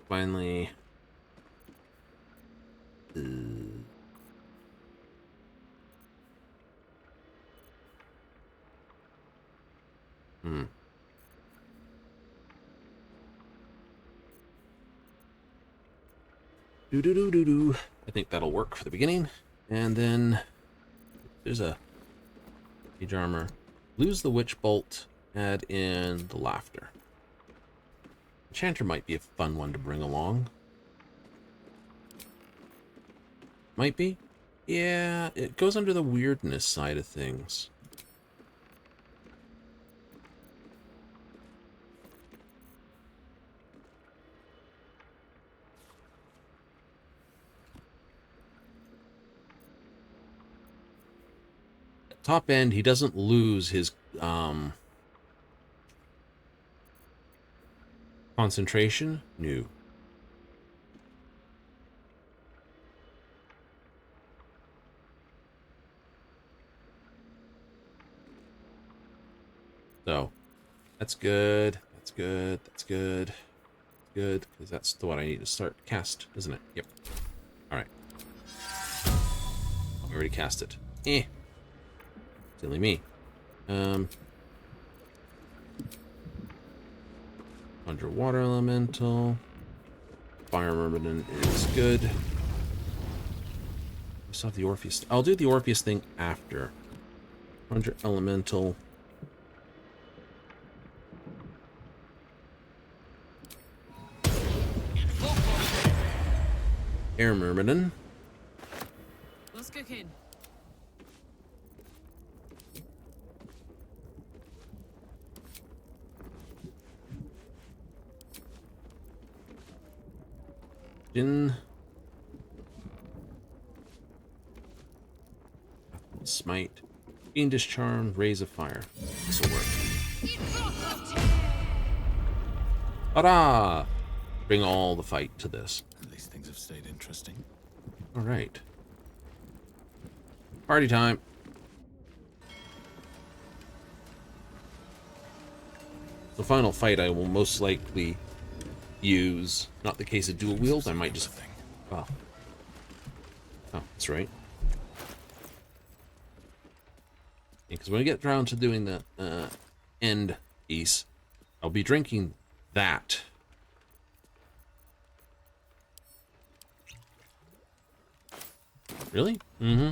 Finally. Do. I think that'll work for the beginning. And then there's a Siege Armor. Lose the Witch Bolt. Add in the Laughter. Enchanter might be a fun one to bring along. Might be. Yeah, it goes under the weirdness side of things. Top end, he doesn't lose his concentration. No. So, that's good. That's good. That's good. Good, because that's the one I need to start cast, isn't it? Yep. All right. I already cast it. Silly me. Underwater elemental. Fire Mermaiden is good. We still have the Orpheus. I'll do the Orpheus thing after. 100 elemental. Air Mermaiden. Let's cook in. Smite. Fiendish Charm. Raise of Fire. This will work. Hurrah! Bring all the fight to this. At least things have stayed interesting. Alright. Party time. The final fight I will most likely use. Not the case of dual wield. I might just... Oh. Oh, that's right. Because when we get around to doing the end piece, I'll be drinking that. Really? Mm-hmm.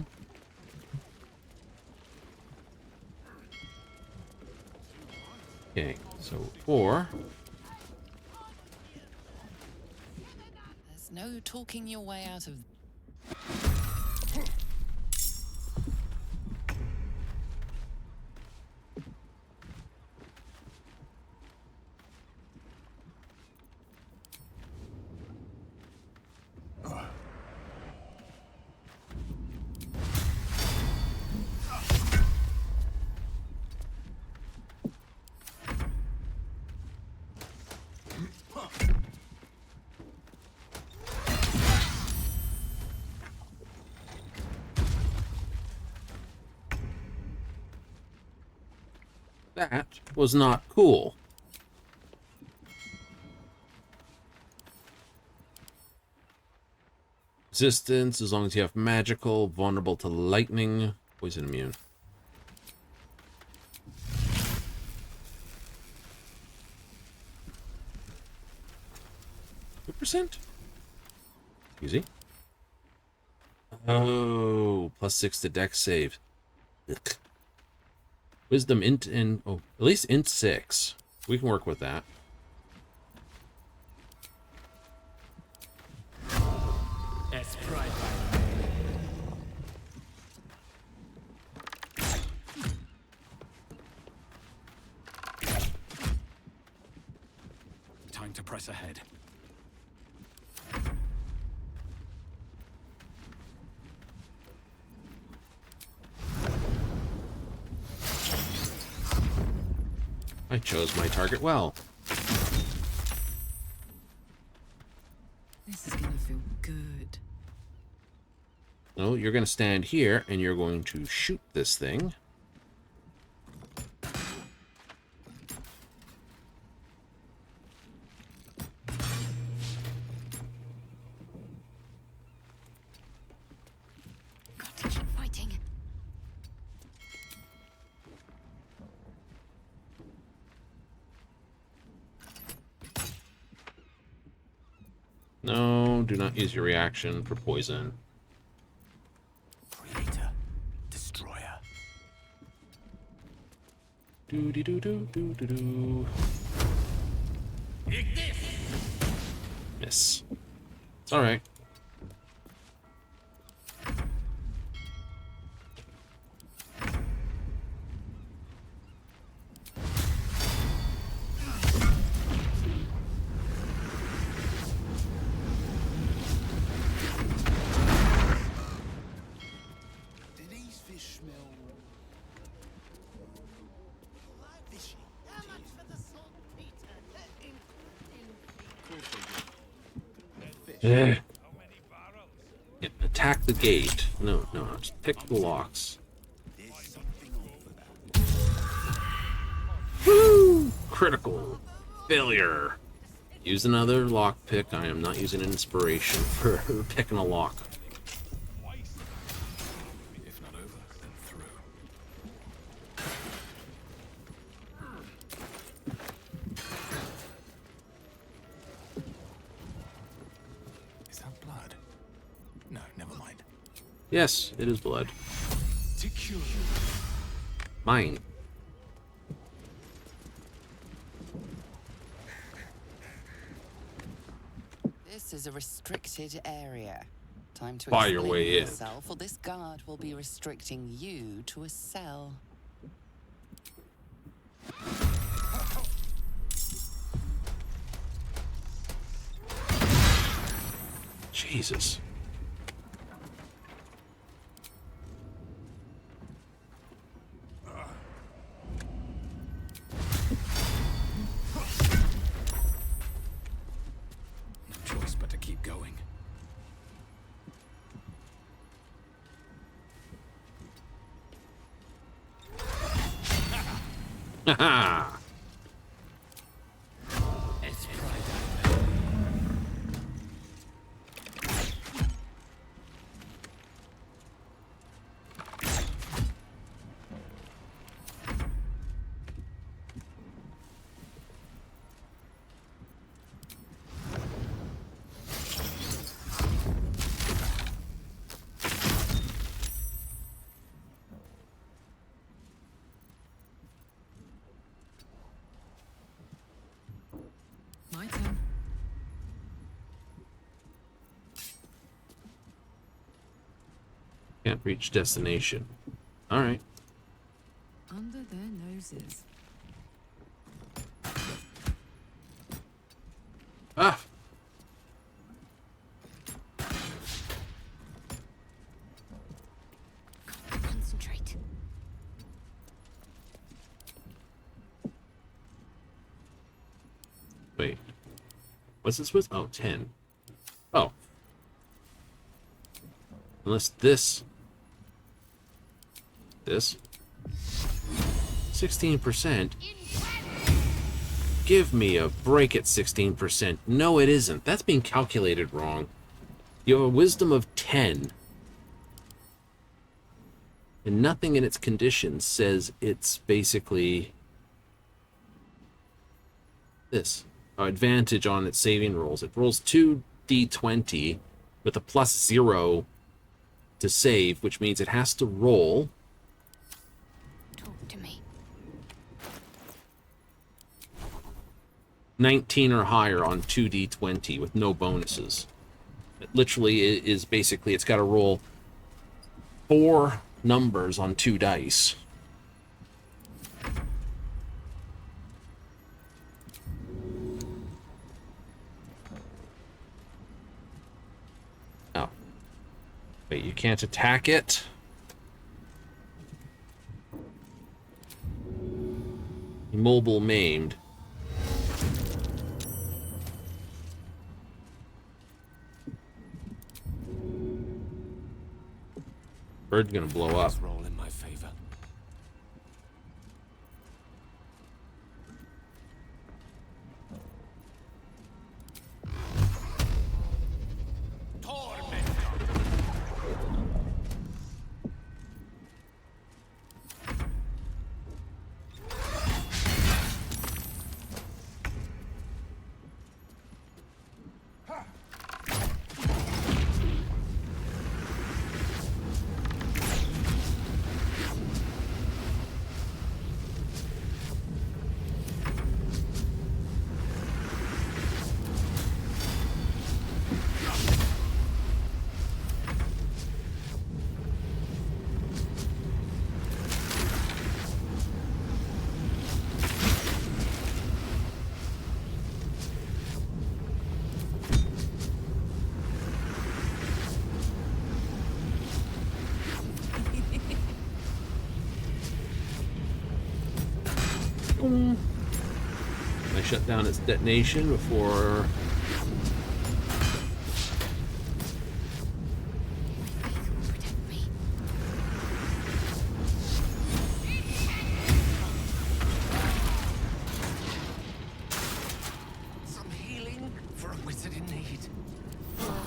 Okay, so 4. There's no talking your way out of... That was not cool. Resistance, as long as you have magical, vulnerable to lightning, poison immune. What percent? Easy. Oh, +6 to dex save. Ugh. Wisdom int and at least int 6. We can work with that. Time to press ahead. I chose my target well. This is gonna feel good. No, you're going to stand here, and you're going to shoot this thing. Got to keep fighting. No, do not use your reaction for poison. Creator, destroyer. Do do do do do do do. Miss. It's all right. Yeah, attack the gate. No, just pick the locks. Woo! Critical failure. Use another lock pick. I am not using an inspiration for picking a lock. If not over, then through. Is that blood? No, never mind. Yes, it is blood. Mine. This is a restricted area. Time to Buy your explain way in. yourself, or this guard will be restricting you to a cell. Jesus. No choice but to keep going. Haha. It's pride. My turn. Can't reach destination. All right. Under their noses. Ah. Concentrate. Wait. What's this with? Oh, 10. Oh. Unless this. 16%. Give me a break at 16%. No, it isn't. That's being calculated wrong. You have a wisdom of 10. And nothing in its conditions says it's basically this. Advantage on its saving rolls. It rolls 2d20 with a +0 to save, which means it has to roll. Talk to me. 19 or higher on 2d20 with no bonuses. It literally is basically, it's got to roll 4 numbers on 2 dice. Oh. Wait, you can't attack it? Immobile maimed. Bird's gonna blow up. Let's roll in my favor. I shut down its detonation before. Some healing for a wizard in need.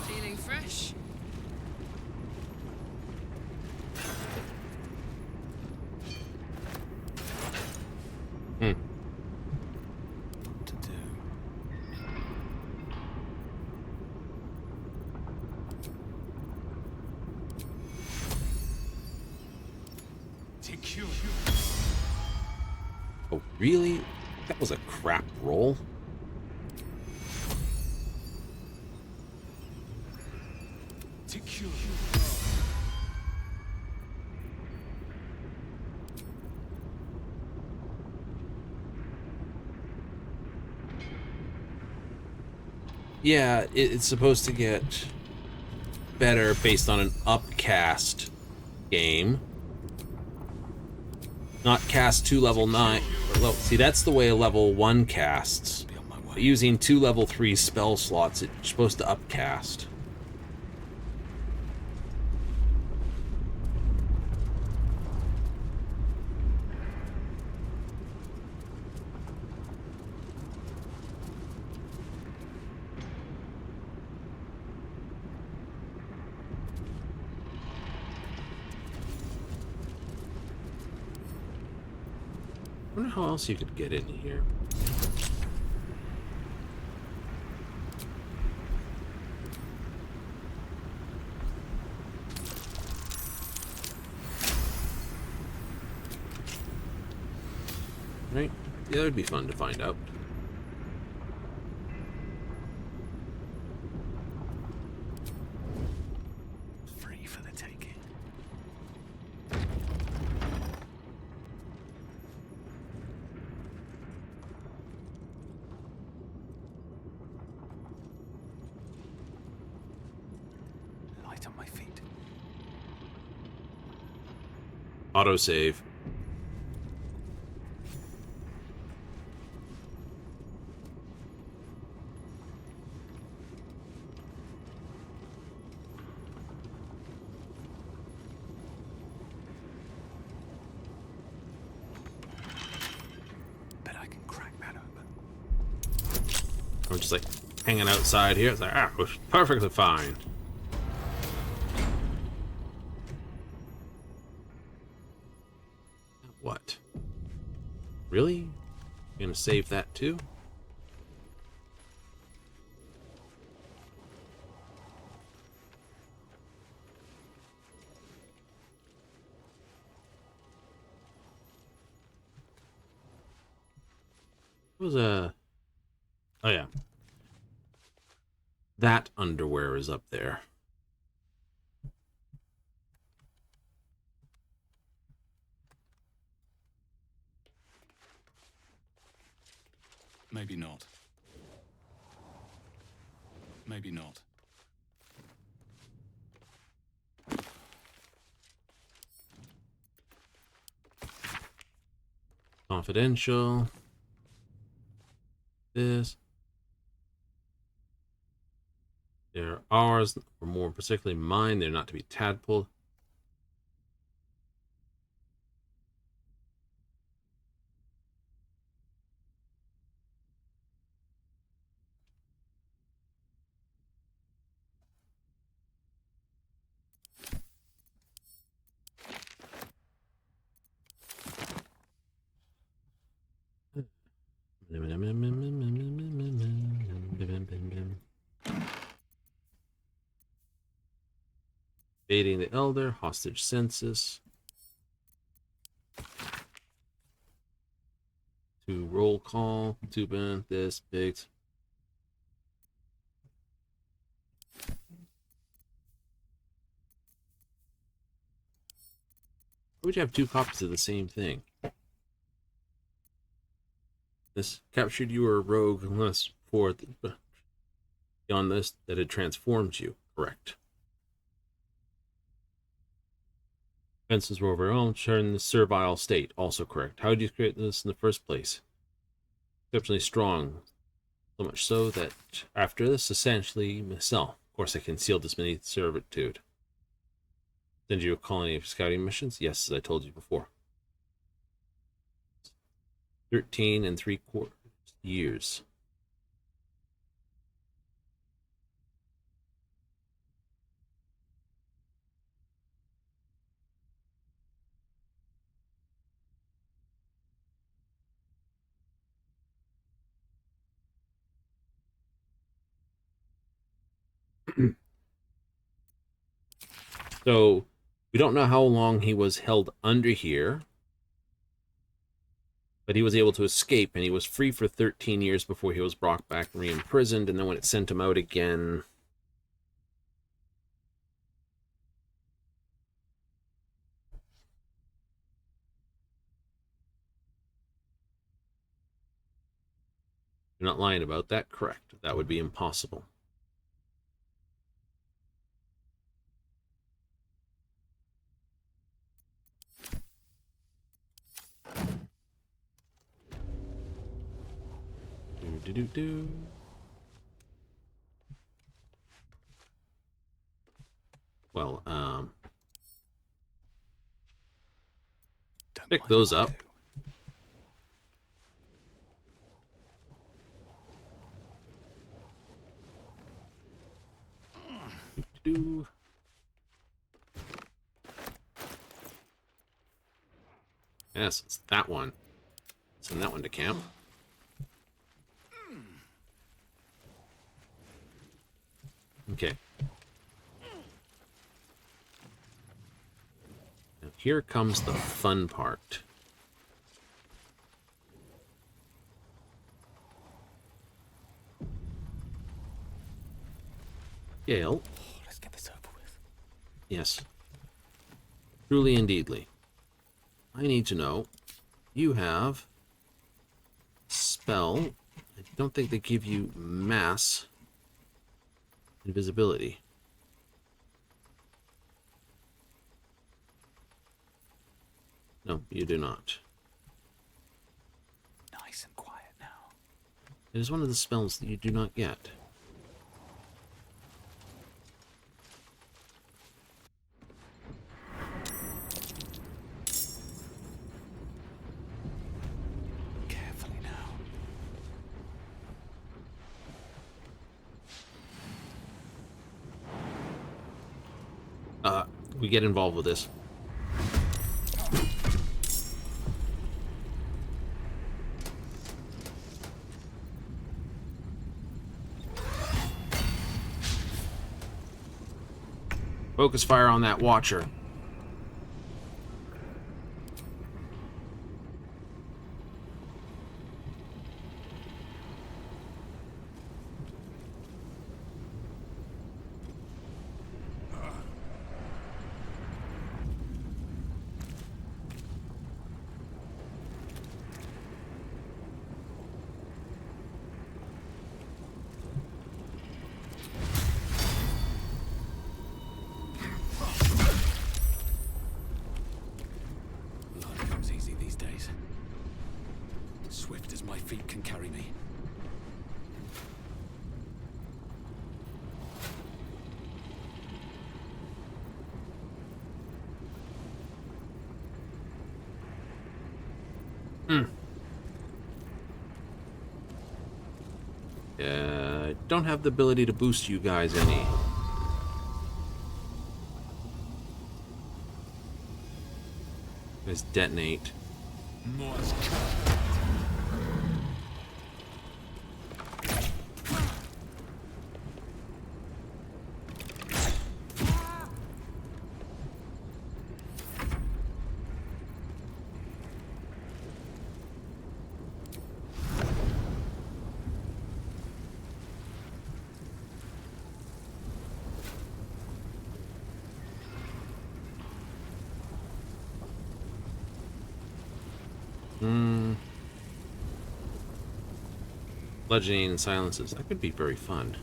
Feeling fresh? Hmm. What to do? Oh, really? That was a crap roll. Yeah, it's supposed to get better based on an upcast game. Not cast 2 level 9. See, that's the way a level 1 casts. But using 2 level 3 spell slots, it's supposed to upcast. I wonder how else you could get in here. Right? Yeah, that would be fun to find out. Free for the taking. Light on my feet. Autosave. Bet I can crack that open. I'm just like hanging outside here. It's like, ah, it was perfectly fine. What? Really? You gonna save that too? What was a... Oh yeah. That underwear is up there. Maybe not. Maybe not. Confidential. This. They're ours, or more particularly mine. They're not to be tadpole. Baiting the Elder, hostage census. To roll call, Tubin, this, Biggs. Would you have two copies of the same thing? This captured you were a rogue unless for beyond this that had transformed you. Correct. Fences were overwhelmed, sharing the servile state. Also correct. How did you create this in the first place? Exceptionally strong. So much so that after this, essentially myself. Of course, I concealed this beneath servitude. Send you a colony of scouting missions? Yes, as I told you before. 13 3/4 years. So we don't know how long he was held under here, but he was able to escape, and he was free for 13 years before he was brought back and re-imprisoned, and then when it sent him out again... You're not lying about that? Correct. That would be impossible. Do. Well, pick those up. Do. Yes, it's that one. Send that one to camp. Okay. Now here comes the fun part. Gale. Let's get this over with. Yes. Truly indeedly. I need to know. You have spell. I don't think they give you mass invisibility. No, you do not. Nice and quiet now. It is one of the spells that you do not get. Carefully now. We get involved with this. Focus fire on that watcher. Nothing comes easy these days. Swift as my feet can carry me. I don't have the ability to boost you guys any. Let's detonate. Bludgeoning and silences. That could be very fun.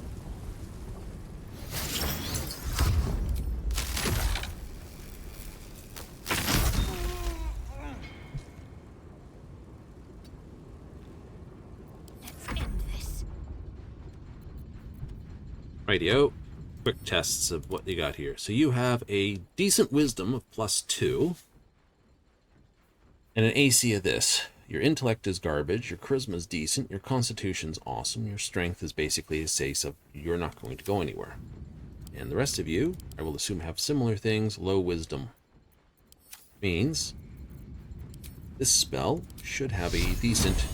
Let's end this. Rightio. Quick tests of what you got here. So you have a decent wisdom of +2. And an AC of this. Your intellect is garbage, your charisma is decent, your constitution's awesome, your strength is basically a case of you're not going to go anywhere. And the rest of you, I will assume, have similar things, low wisdom. Means this spell should have a decent...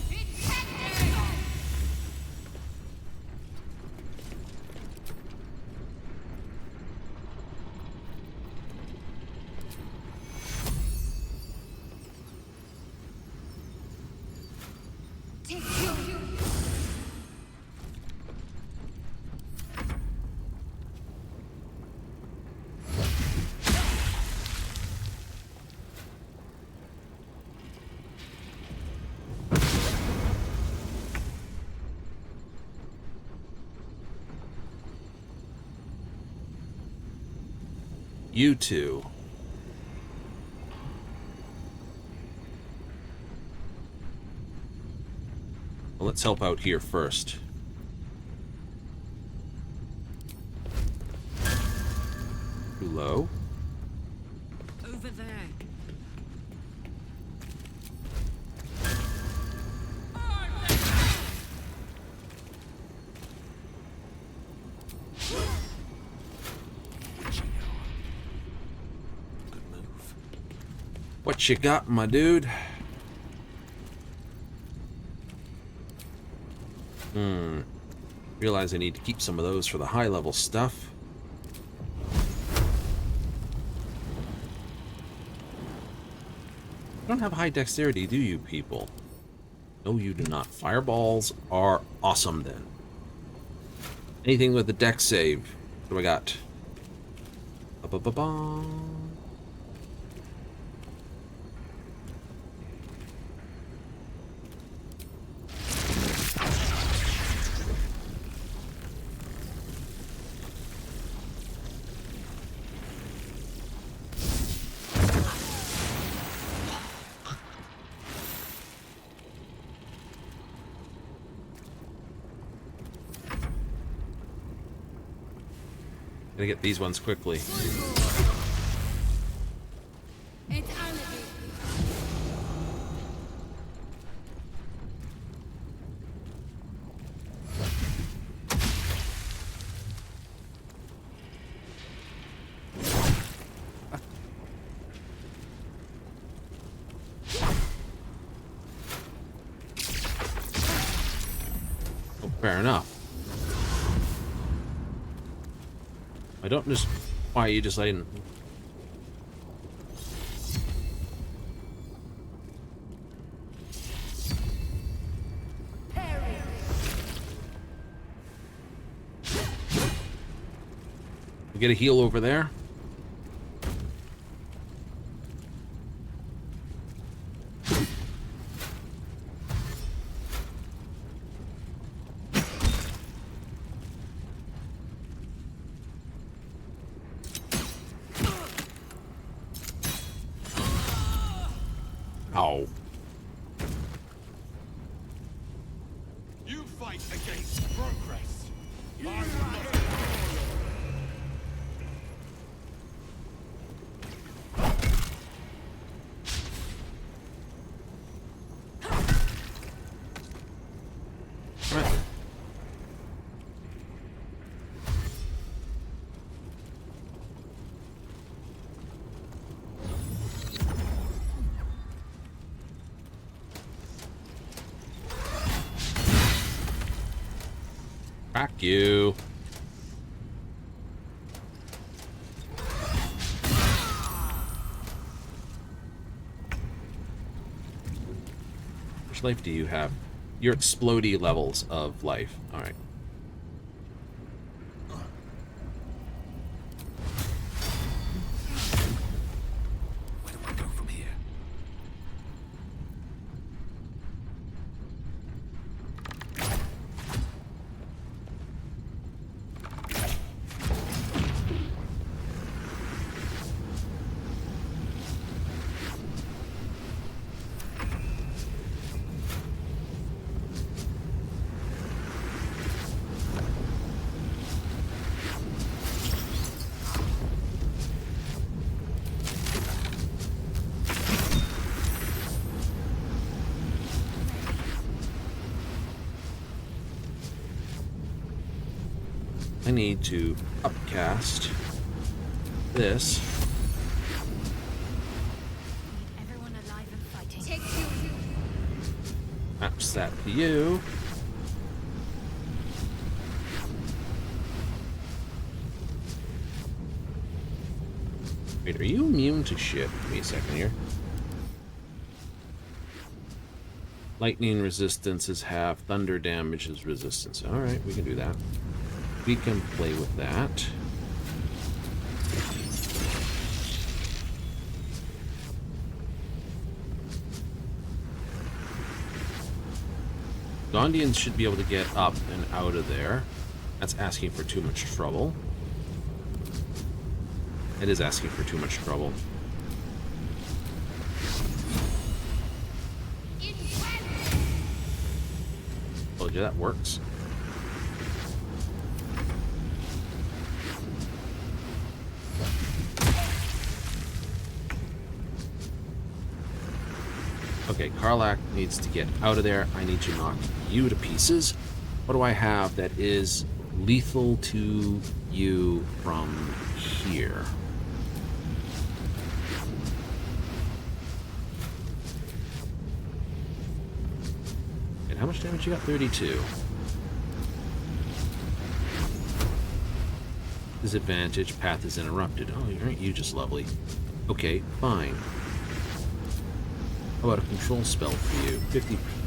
You two. Well, let's help out here first. Too low. Over there. What you got, my dude? Realize I need to keep some of those for the high level stuff. You don't have high dexterity, do you, people? No, you do not. Fireballs are awesome, then. Anything with a dex save. What do I got? Ba-ba-ba-ba. Gotta get these ones quickly. Oh, fair enough. I don't just... Why are you just letting... We get a heal over there. Ow. You fight against progress. I will not. Crack you. Which life do you have? Your explodey levels of life. Alright. Where do I go from here? need to upcast this. Everyone alive and fighting. Take you. Match that to you. Wait, are you immune to shit? Wait a second here. Lightning resistance is half, thunder damage is resistance. Alright, we can do that. We can play with that. Gondians should be able to get up and out of there. That's asking for too much trouble. It is asking for too much trouble. Oh, yeah, that works. Okay, Karlak needs to get out of there. I need to knock you to pieces. What do I have that is lethal to you from here? And how much damage you got? 32. Disadvantage, path is interrupted. Oh, aren't you just lovely? Okay, fine. How about a control spell for you?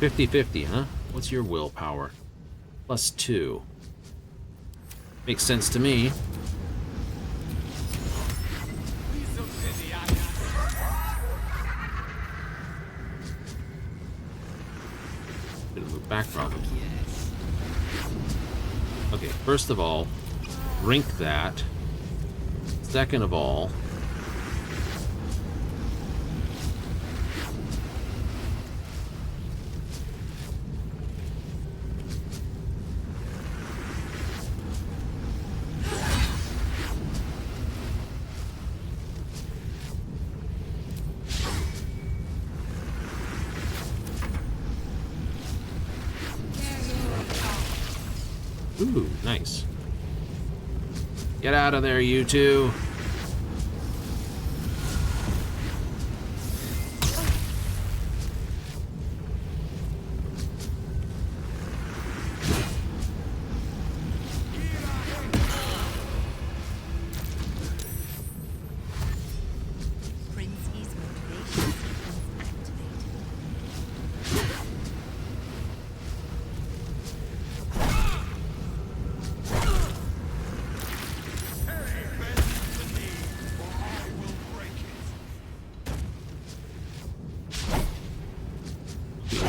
50-50, huh? What's your willpower? +2. Makes sense to me. Gonna move back, probably. Okay, first of all, rink that. Second of all, ooh, nice. Get out of there, you two.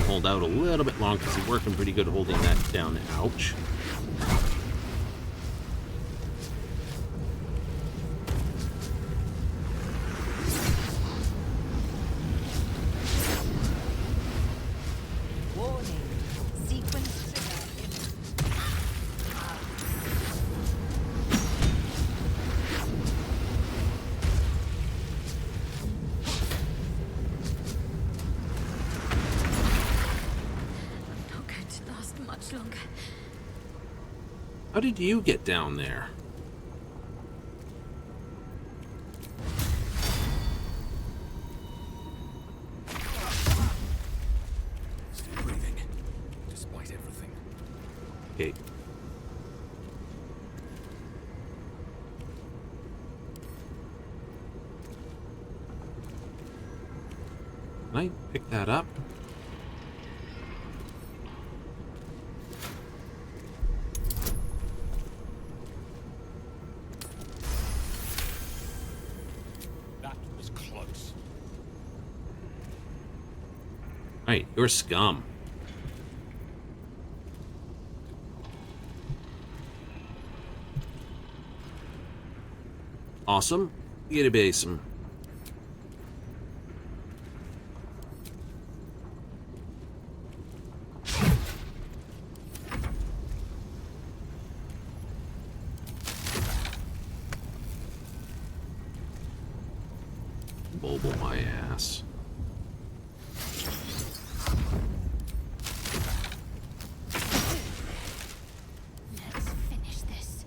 Hold out a little bit long because he's working pretty good holding that down. Ouch. Warning. Sequence trigger. Much longer. How did you get down there? Still breathing, despite everything. Okay. Can I pick that up? Right, you're scum. Awesome. Get a basin. Bobo my ass. Let's finish this.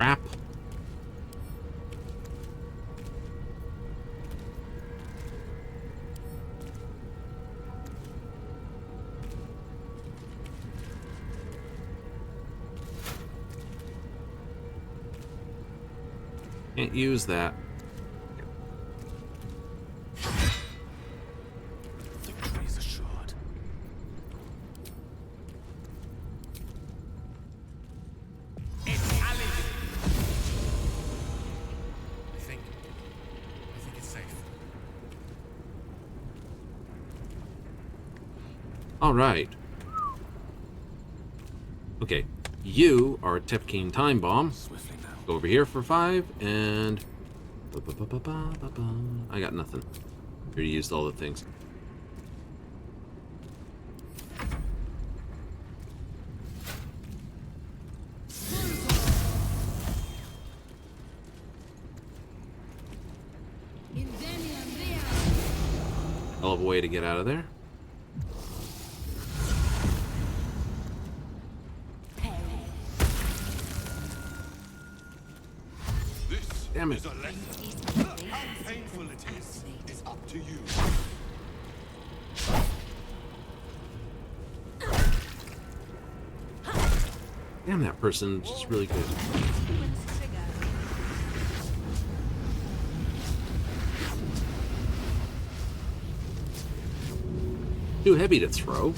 Crap. Can't use that. Victory is assured. I think it's safe. All right. Okay, you are a Tepkeen time bomb. Swiftly now. Go over here for 5, and I got nothing. You used all the things. Hell of a way to get out of there. Damn it. How painful it is up to you. Damn, that person is really good. Too heavy to throw.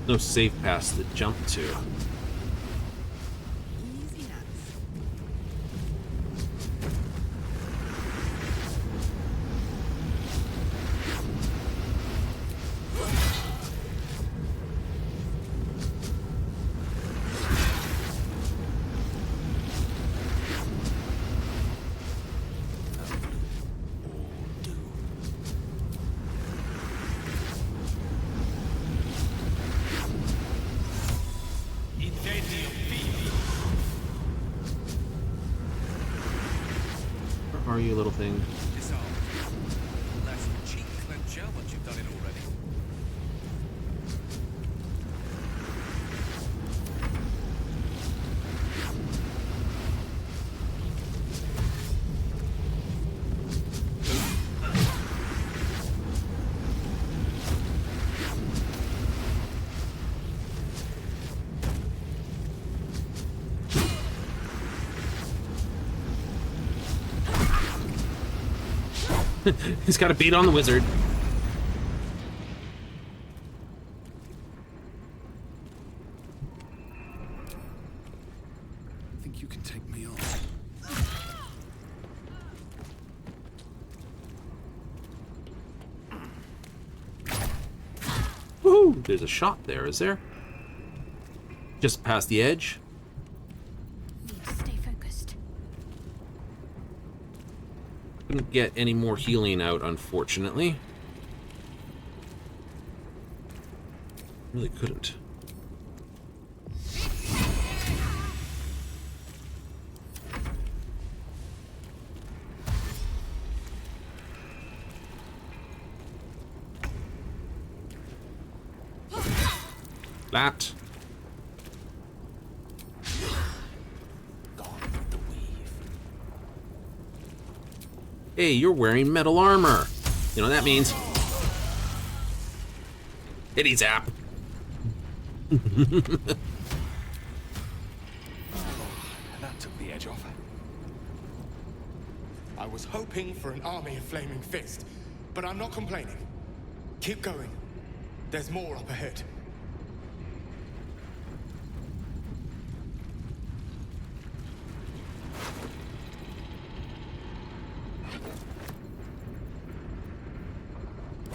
No safe pass to jump to. Where are you, little thing? Disarmed. That's a cheek clencher once you've done it already. He's got a beat on the wizard. I think you can take me on. Woohoo! There's a shot there, is there? Just past the edge. Need to stay focused. Couldn't get any more healing out, unfortunately. Really couldn't. That. Hey, you're wearing metal armor. You know what that means? Hitty zap. That took the edge off. I was hoping for an army of Flaming Fist, but I'm not complaining. Keep going. There's more up ahead.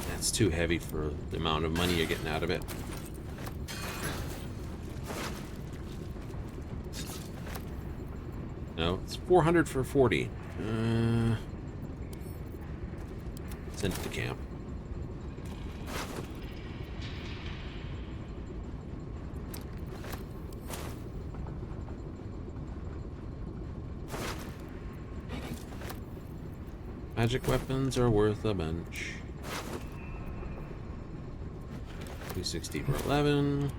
That's too heavy for the amount of money you're getting out of it. No, it's 400 for 40. Send it to camp. Magic weapons are worth a bunch. 260 for 11.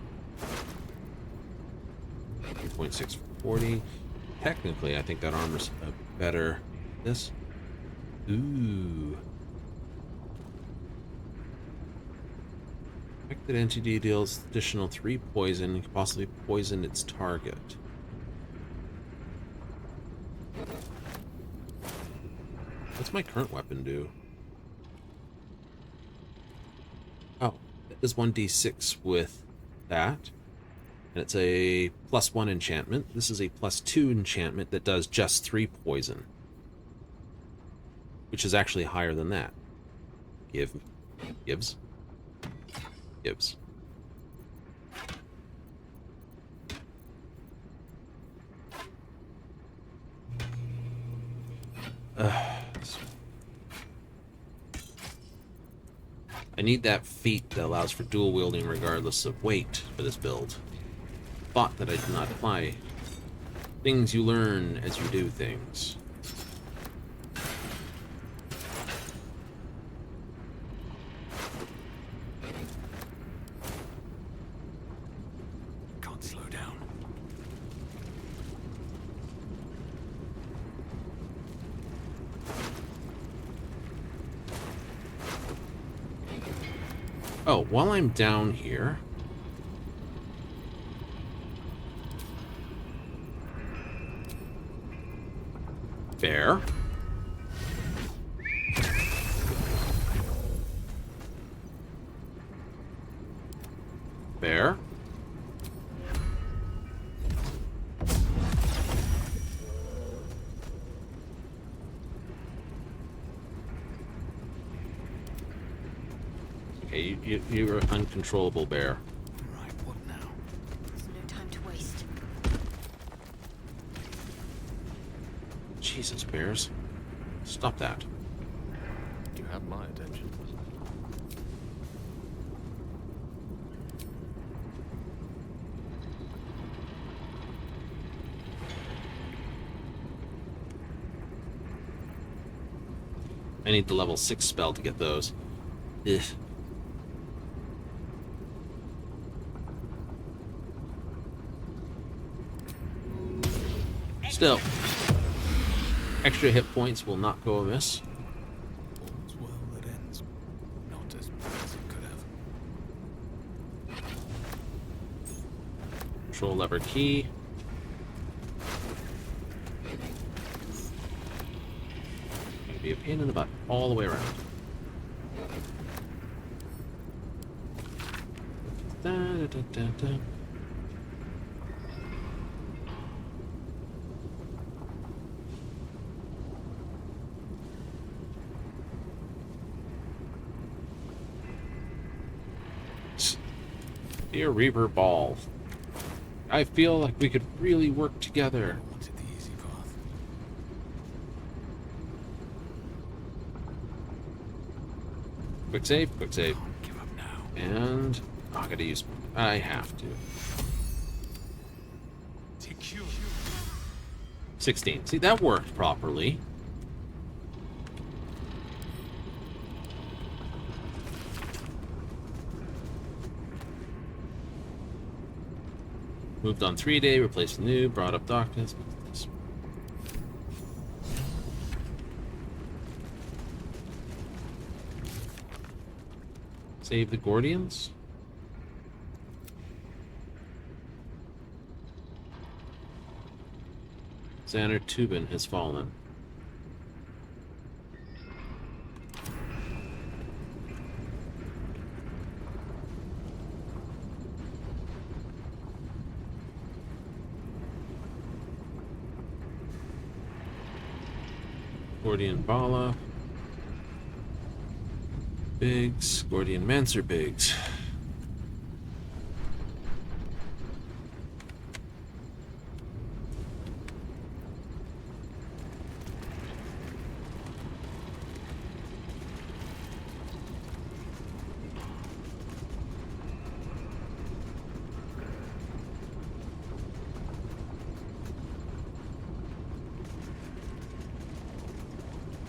2.6 for 40. Technically, I think that armor's better. This? Ooh. Affected entity deals additional 3 poison and can possibly poison its target. What's my current weapon do? Oh, it does 1d6 with that. And it's a +1 enchantment. This is a +2 enchantment that does just 3 poison. Which is actually higher than that. Gives. I need that feat that allows for dual wielding regardless of weight for this build. Thought that I did not apply. Things you learn as you do things. Can't slow down. Oh, while I'm down here... Bear. Bear. Okay, you're an uncontrollable bear. Right, what now? There's no time to waste. Jesus, bears. Stop that. You have my attention. I need the level 6 spell to get those. Ugh. Still, extra hit points will not go amiss. All's well that ends. Not as bad as it could have. Control lever key. Gonna be a pain in the butt all the way around. Da, da, da, da, da. Dear Reaver Ball, I feel like we could really work together. I wanted the easy path. Quick save, quick save. Can't give up now. And oh, I gotta use. I have to. 16. See, that worked properly. Moved on 3-day, replaced new, brought up darkness. Save the Gordians? Xander Tubin has fallen. Gordian Bala. Biggs. Gordian Mancer Biggs.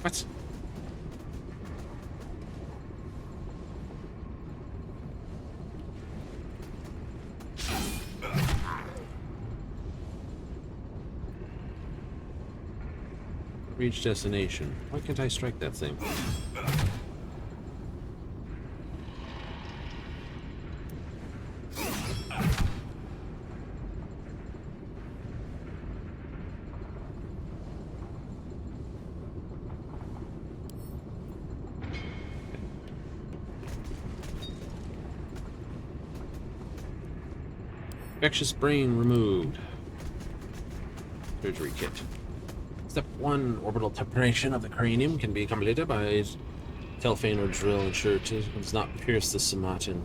What? Reach destination. Why can't I strike that thing? Infectious brain removed. Surgery kit. Step 1, orbital preparation of the cranium can be completed by telephane or drill ensured to does not pierce the somatin.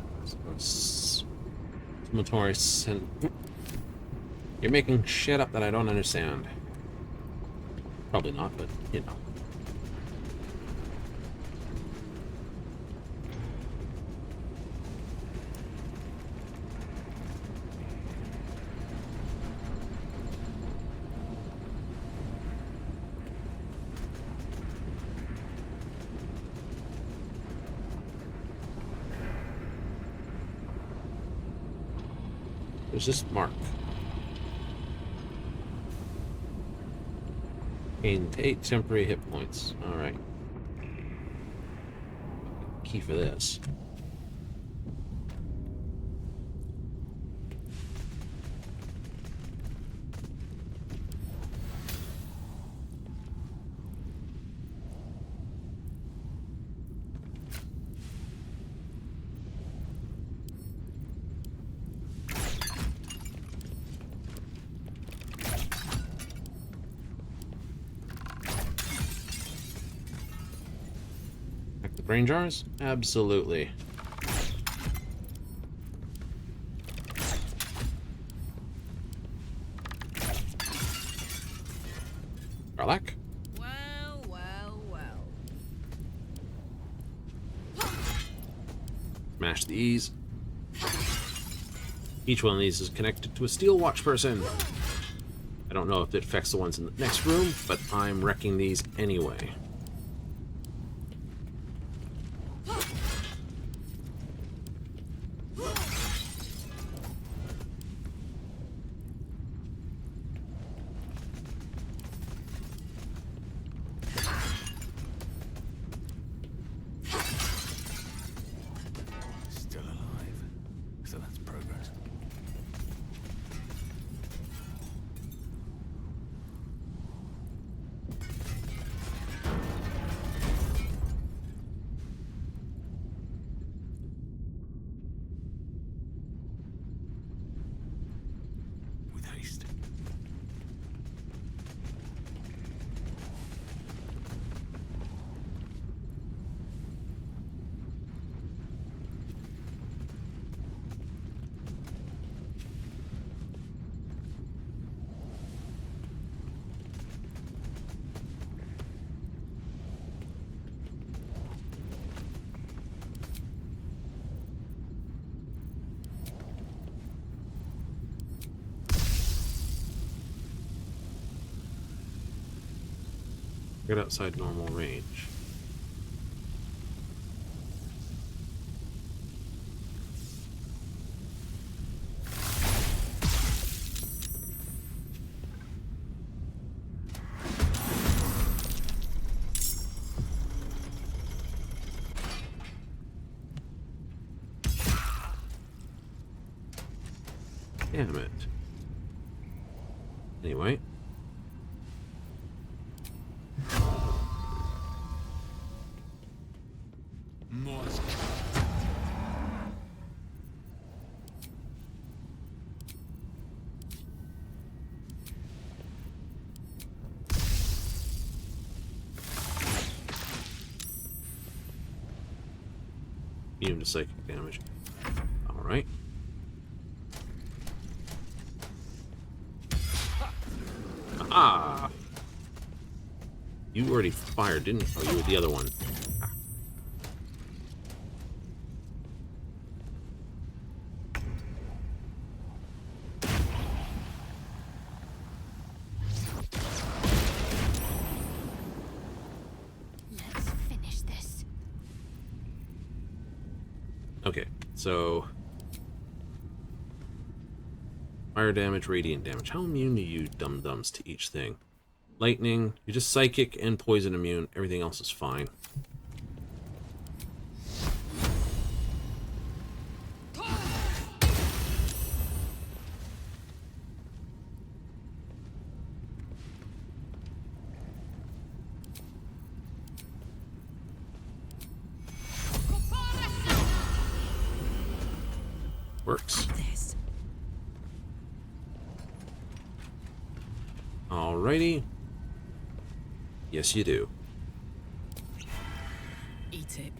You're making shit up that I don't understand. Probably not, but you know. There's this mark. Gained 8 temporary hit points. Alright. Key for this. Brain jars? Absolutely. Garlac? Well, well, well. Smash these. Each one of these is connected to a steel watch person. I don't know if it affects the ones in the next room, but I'm wrecking these anyway. Get outside normal range. Damn it. Anyway. Immune to psychic damage. Alright. Ah! You already fired, didn't you? Oh, you were the other one. Ah. Let's finish this. Okay, so fire damage, radiant damage. How immune are you dum-dums to each thing? Lightning, you're just psychic and poison immune. Everything else is fine. Works. Alrighty. Yes, you do. Eat it.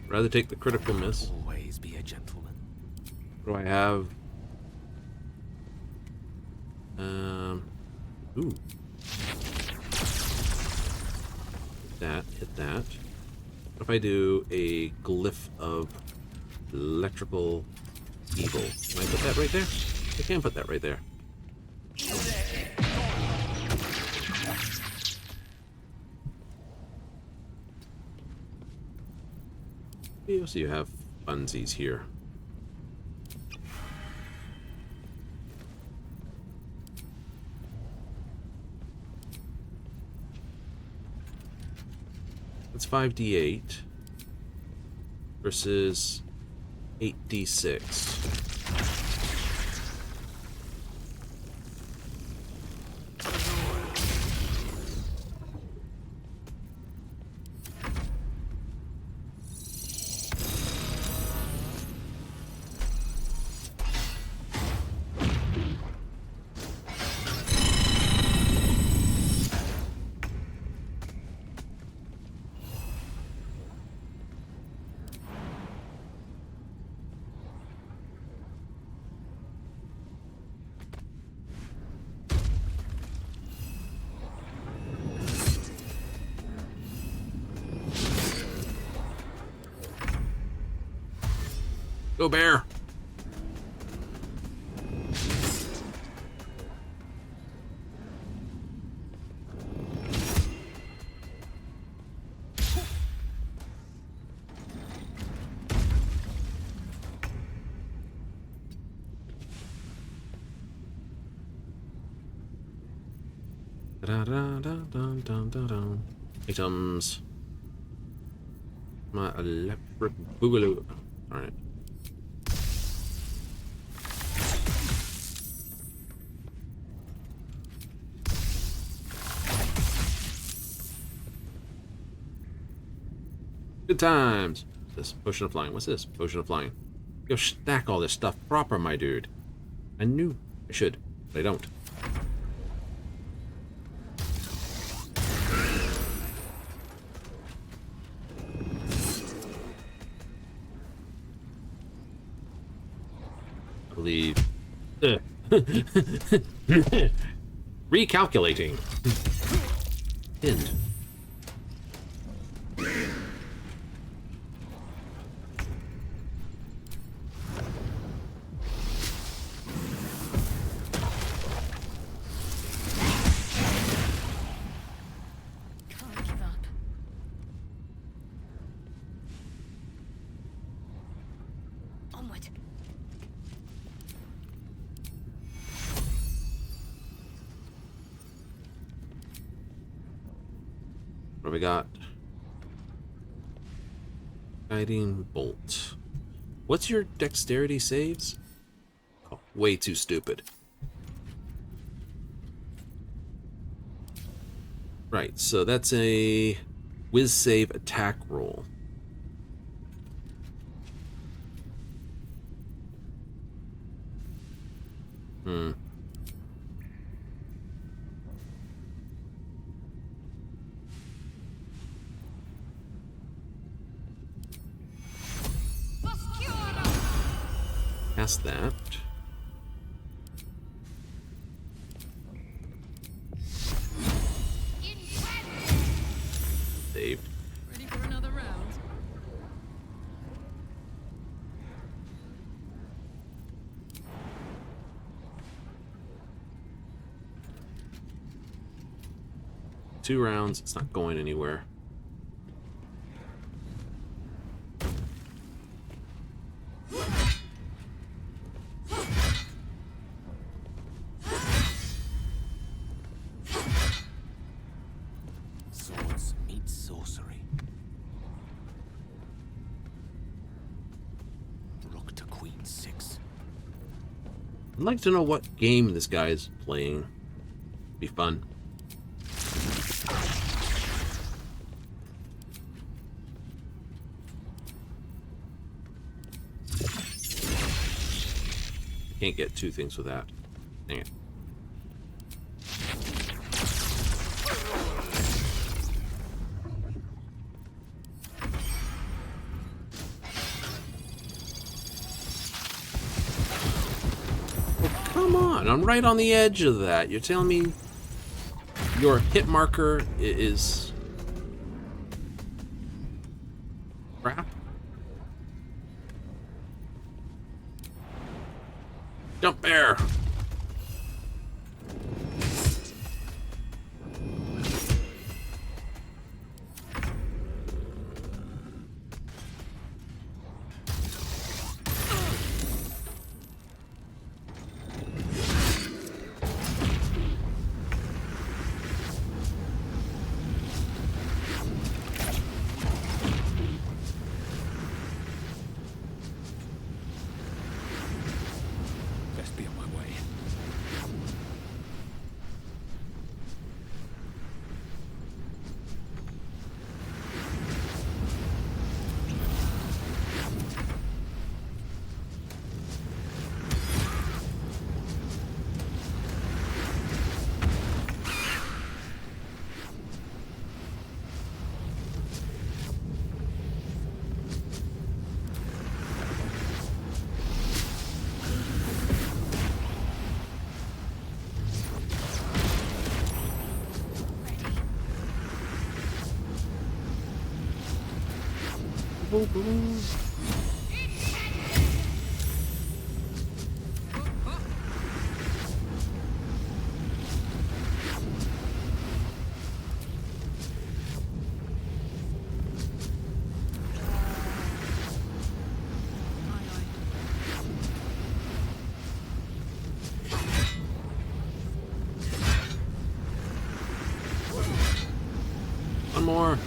Rather take the critical miss. Always be a gentleman. What do I have? Ooh. Hit that. What if I do a glyph of electrical evil? Can I put that right there? I can put that right there. So you have funsies here. That's 5d8 versus 8d6. Go bear! Da da da da da da da. Items. My electric boogaloo. Alright. Good times. This potion of flying. What's this? Potion of flying. Go stack all this stuff proper, my dude. I knew I should, but I don't. I believe. Recalculating. Pinned. What do we got? Guiding bolt. What's your dexterity saves? Oh, way too stupid. Right, so that's a whiz save attack roll. Hmm. Past that. Saved. Ready for another round? Two rounds, it's not going anywhere. Swords meet sorcery. Rook to queen 6. I'd like to know what game this guy is playing. Be fun. Can't get two things with that. Dang it. Oh, come on. I'm right on the edge of that. You're telling me your hit marker is crap? Jump bear! Best be on my way. One more.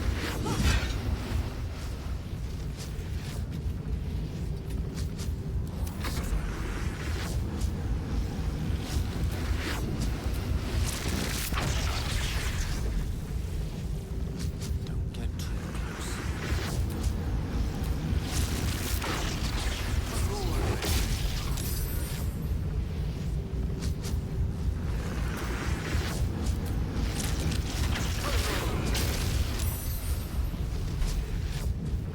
Don't get too close.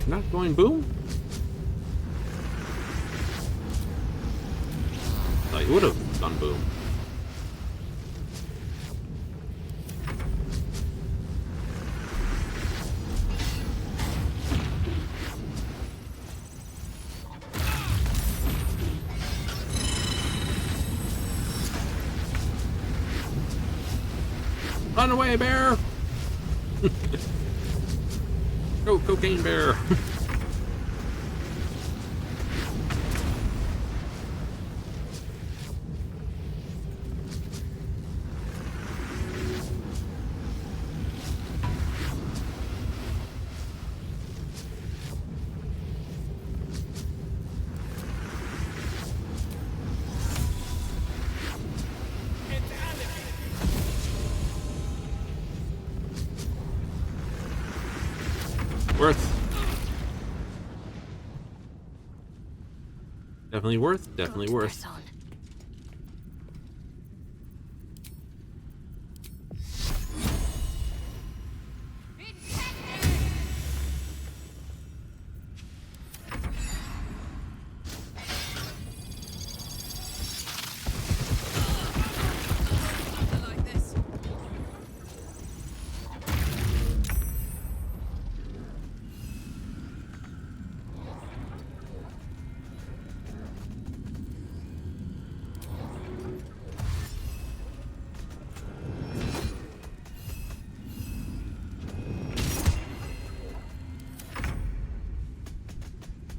Not going boom? Thought you would have done boom. Run away, bear! Go, cocaine bear! Definitely worth. Definitely worth.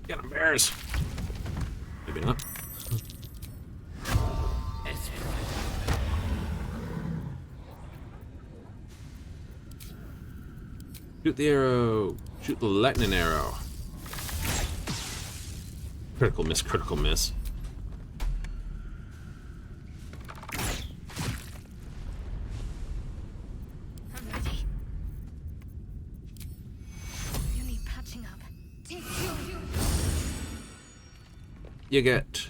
Get him, bears. Maybe not. Shoot the arrow. Shoot the lightning arrow. Critical miss, critical miss. I'm ready. You need patching up. Take you. You get.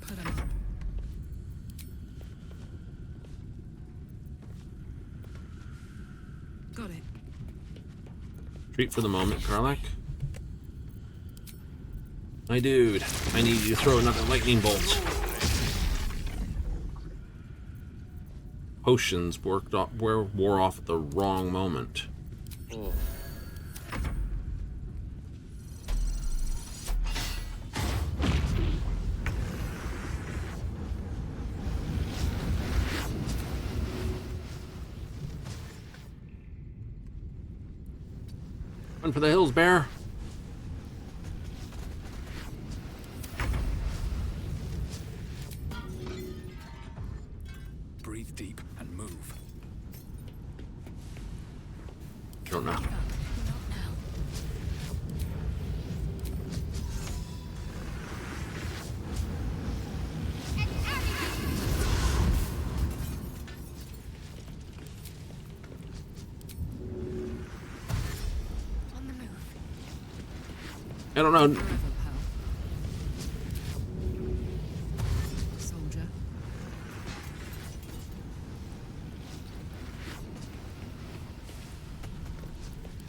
Put 'em up. Got it. Treat for the moment, Karlach. My dude, I need you to throw another lightning bolt. Potions wore off at the wrong moment. Oh. Run for the hills, bear. Breathe deep and move. Don't know. On the move. I don't know. Soldier.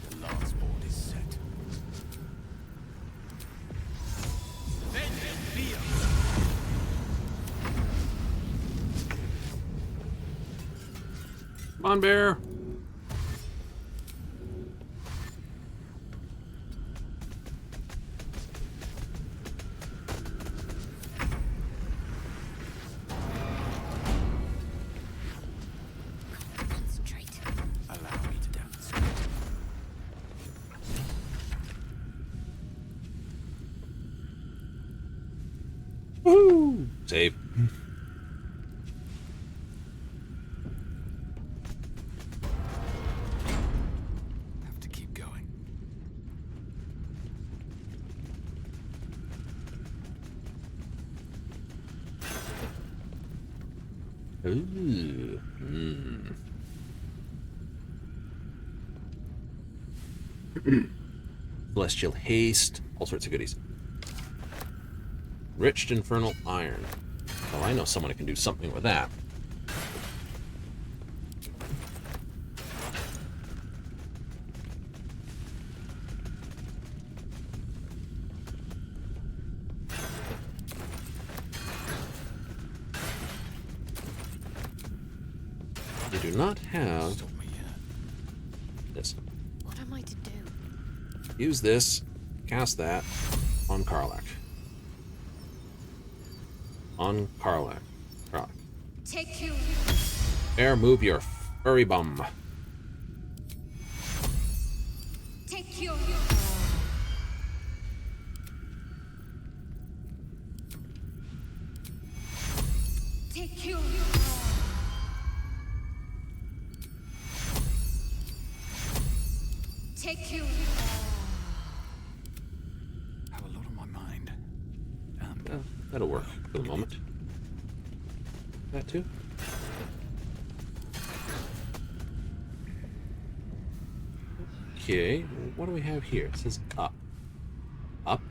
The last board is set. Come on, bear. Concentrate. Allow me to demonstrate. Woo! Save. Have to keep going. Ooh. Celestial haste. All sorts of goodies. Rich infernal iron. Well, I know someone who can do something with that. We do not have this. What am I to do? Use this, cast that on Karlach. On Karlach. Karlach. Take you. Bear, move your furry bum. Take you. Take you. Take you. Have a lot on my mind. That'll work for the moment. That too. Okay, what do we have here? It says up. Up?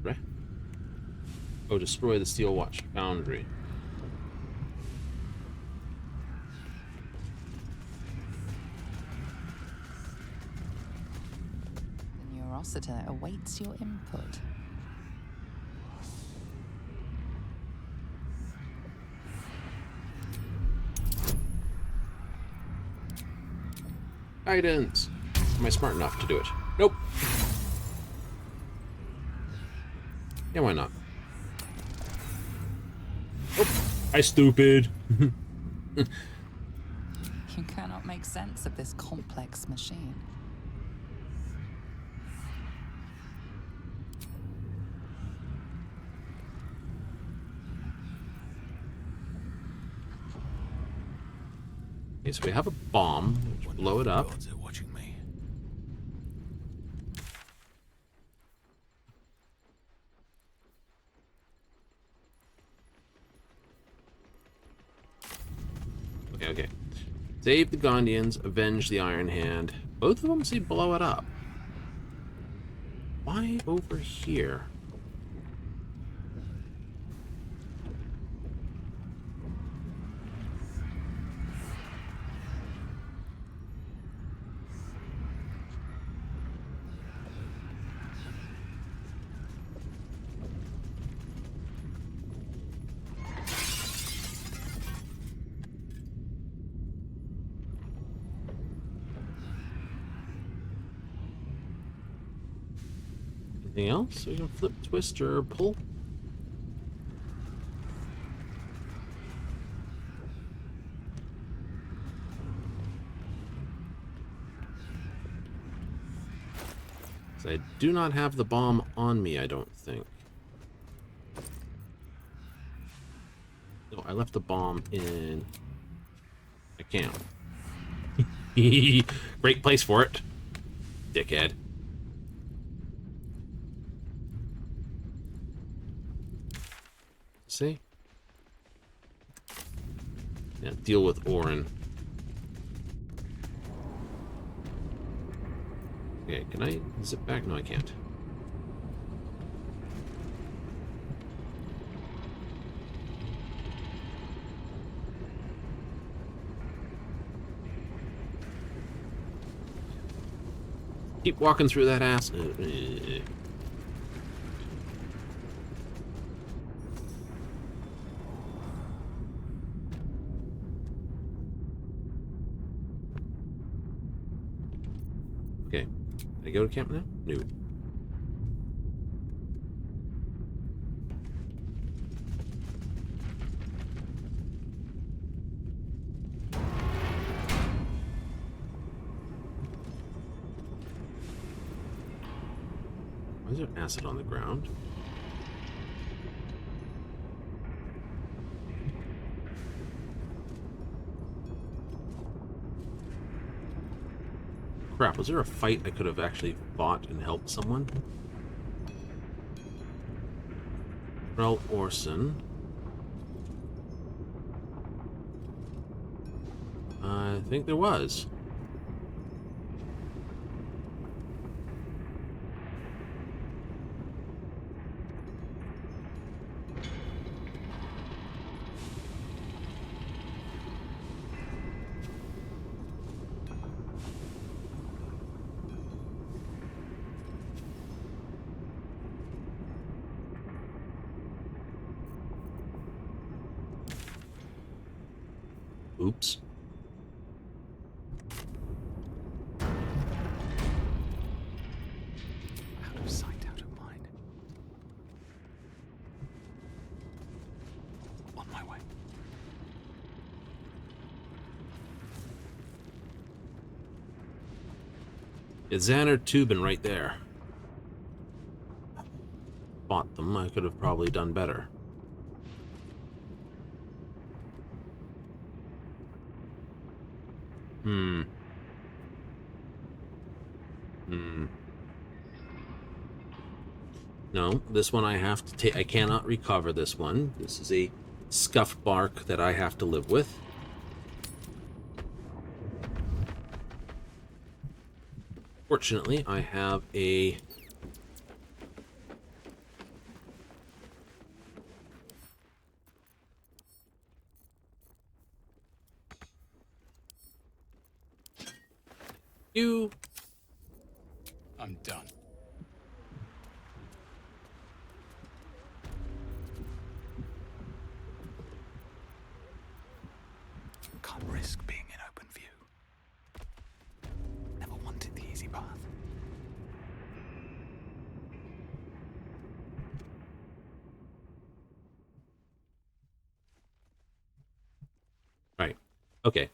Right. Oh, destroy the Steel Watch Foundry. The Neurositer awaits your input. Guidance. Am I smart enough to do it? Nope. Yeah, why not? Oh, I stupid. You cannot make sense of this complex machine. Okay, so we have a bomb. Let's blow it up. Gods are watching me. Okay, okay. Save the Gondians, avenge the Iron Hand. Both of them say blow it up. Why over here? Anything else? We can flip, twist, or pull. So I do not have the bomb on me, I don't think. No, I left the bomb in a camp. Great place for it, dickhead. See? Yeah, deal with Orin. Okay, can I zip back? No, I can't. Keep walking through that ass. Okay. Can I go to camp now? No. Why is there acid on the ground? Crap, was there a fight I could have actually fought and helped someone? Rel Orson. I think there was. Oops. Out of sight, out of mind. On my way. It's Xander Tubin right there. Fought them, I could have probably done better. No, this one I have to take. I cannot recover this one. This is a scuffed bark that I have to live with. Fortunately, I have a... You... I'm done. Can't risk being in open view. Never wanted the easy path. Right. Okay.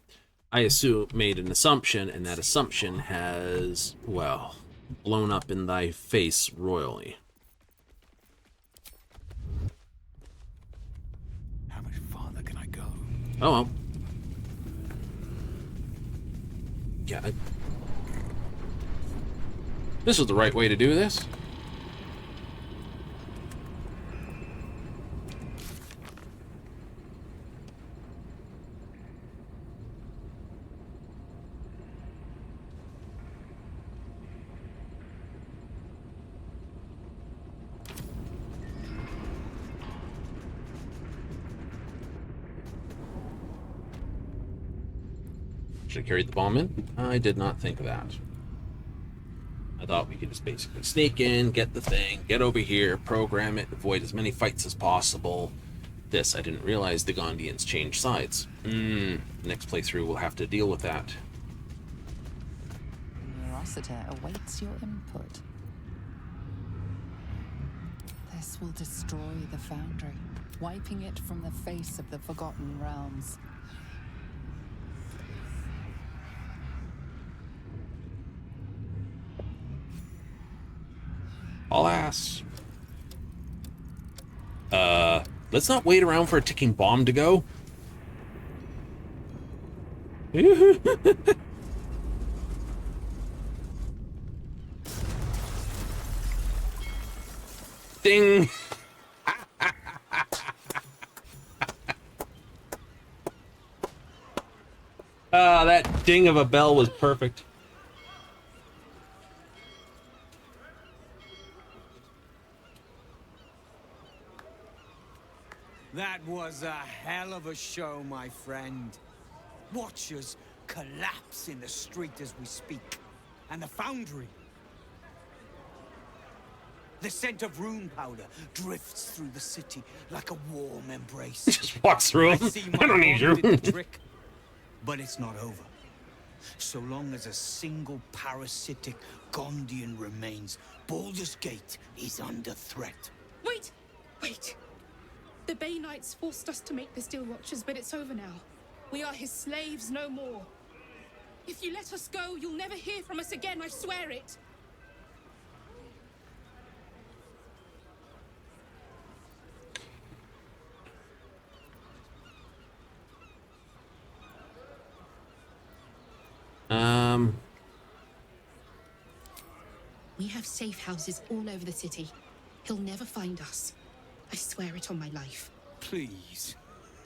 I made an assumption, and that assumption has, well, blown up in thy face royally. How much farther can I go? Oh, well. Yeah. This is the right way to do this. Should have carried the bomb in. I did not think of that. I thought we could just basically sneak in, get the thing, get over here, program it, avoid as many fights as possible. This, I didn't realize the Gondians changed sides. Next playthrough we'll have to deal with that. Rossiter awaits your input. This will destroy the Foundry, wiping it from the face of the Forgotten Realms. Alas. Let's not wait around for a ticking bomb to go. Ding! Ah, that ding of a bell was perfect. That was a hell of a show, my friend. Watchers collapse in the street as we speak. And the Foundry. The scent of rune powder drifts through the city like a warm embrace. Just walks through them. I don't need you. Trick, but it's not over. So long as a single parasitic Gondian remains, Baldur's Gate is under threat. Wait! Wait! The Bay Knights forced us to make the Steel Watchers, but it's over now. We are his slaves no more. If you let us go, you'll never hear from us again, I swear it. We have safe houses all over the city. He'll never find us. I swear it on my life. Please.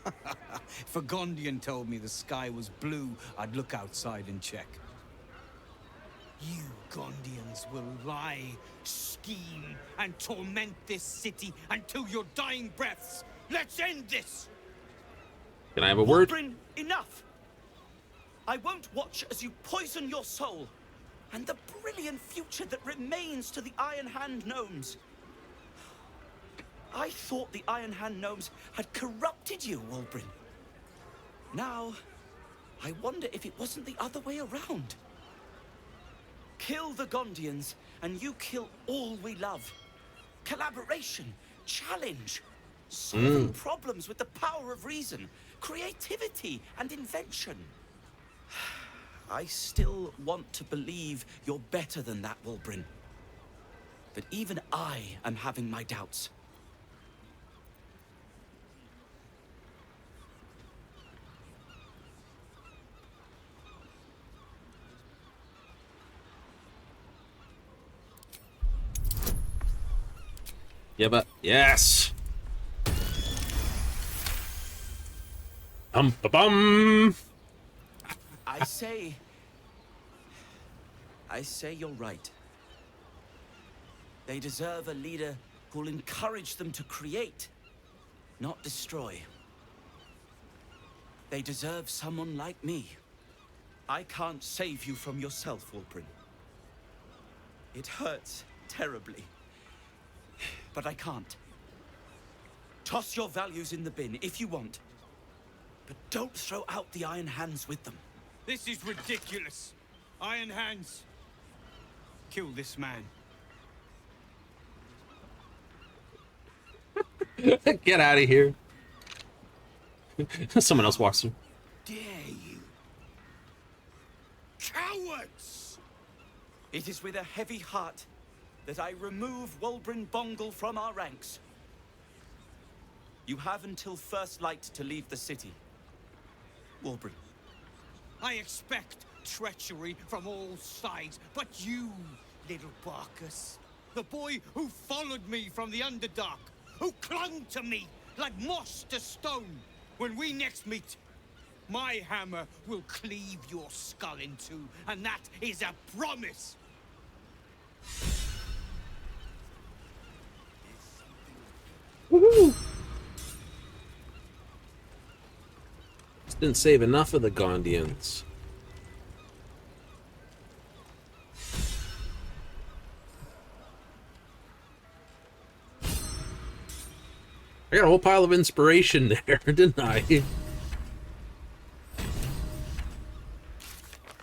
If a Gondian told me the sky was blue, I'd look outside and check. You Gondians will lie, scheme, and torment this city until your dying breaths. Let's end this! Can I have a word? Bryn, enough! I won't watch as you poison your soul and the brilliant future that remains to the Iron Hand gnomes. I thought the Iron Hand gnomes had corrupted you, Wulbrin. Now, I wonder if it wasn't the other way around. Kill the Gondians, and you kill all we love. Collaboration, challenge, solving problems with the power of reason, creativity, and invention. I still want to believe you're better than that, Wulbrin. But even I am having my doubts. Yeah, but yes. Bum. I say, I say you're right. They deserve a leader who'll encourage them to create, not destroy. They deserve someone like me. I can't save you from yourself, Wulbren. It hurts terribly, but I can't. Toss your values in the bin if you want, but don't throw out the Iron Hands with them. This is ridiculous. Iron Hands. Kill this man. Get out of here. Someone else walks through. Dare you? Cowards! It is with a heavy heart that I remove Wulbren Bongal from our ranks. You have until first light to leave the city. Wulbren. I expect treachery from all sides, but you, little Barkus, the boy who followed me from the Underdark, who clung to me like moss to stone, when we next meet, my hammer will cleave your skull in two, and that is a promise. Woohoo! Just didn't save enough of the Gondians. I got a whole pile of inspiration there, didn't I?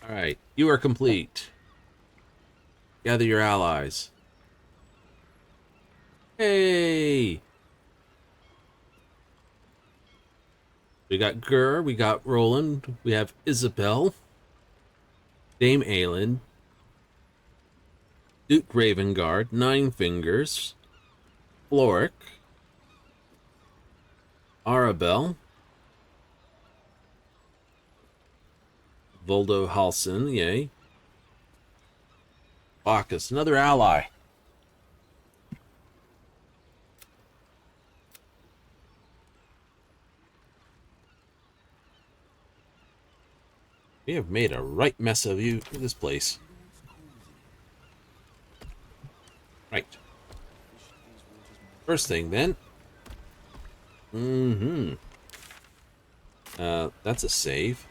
Alright, you are complete. Gather your allies. Hey! We got Gur, we got Roland, we have Isabel, Dame Aelin, Duke Ravengard, Nine Fingers, Floric, Arabelle, Voldo Halsin, yay. Bacchus, another ally. We have made a right mess of this place. Right. First thing then. That's a save.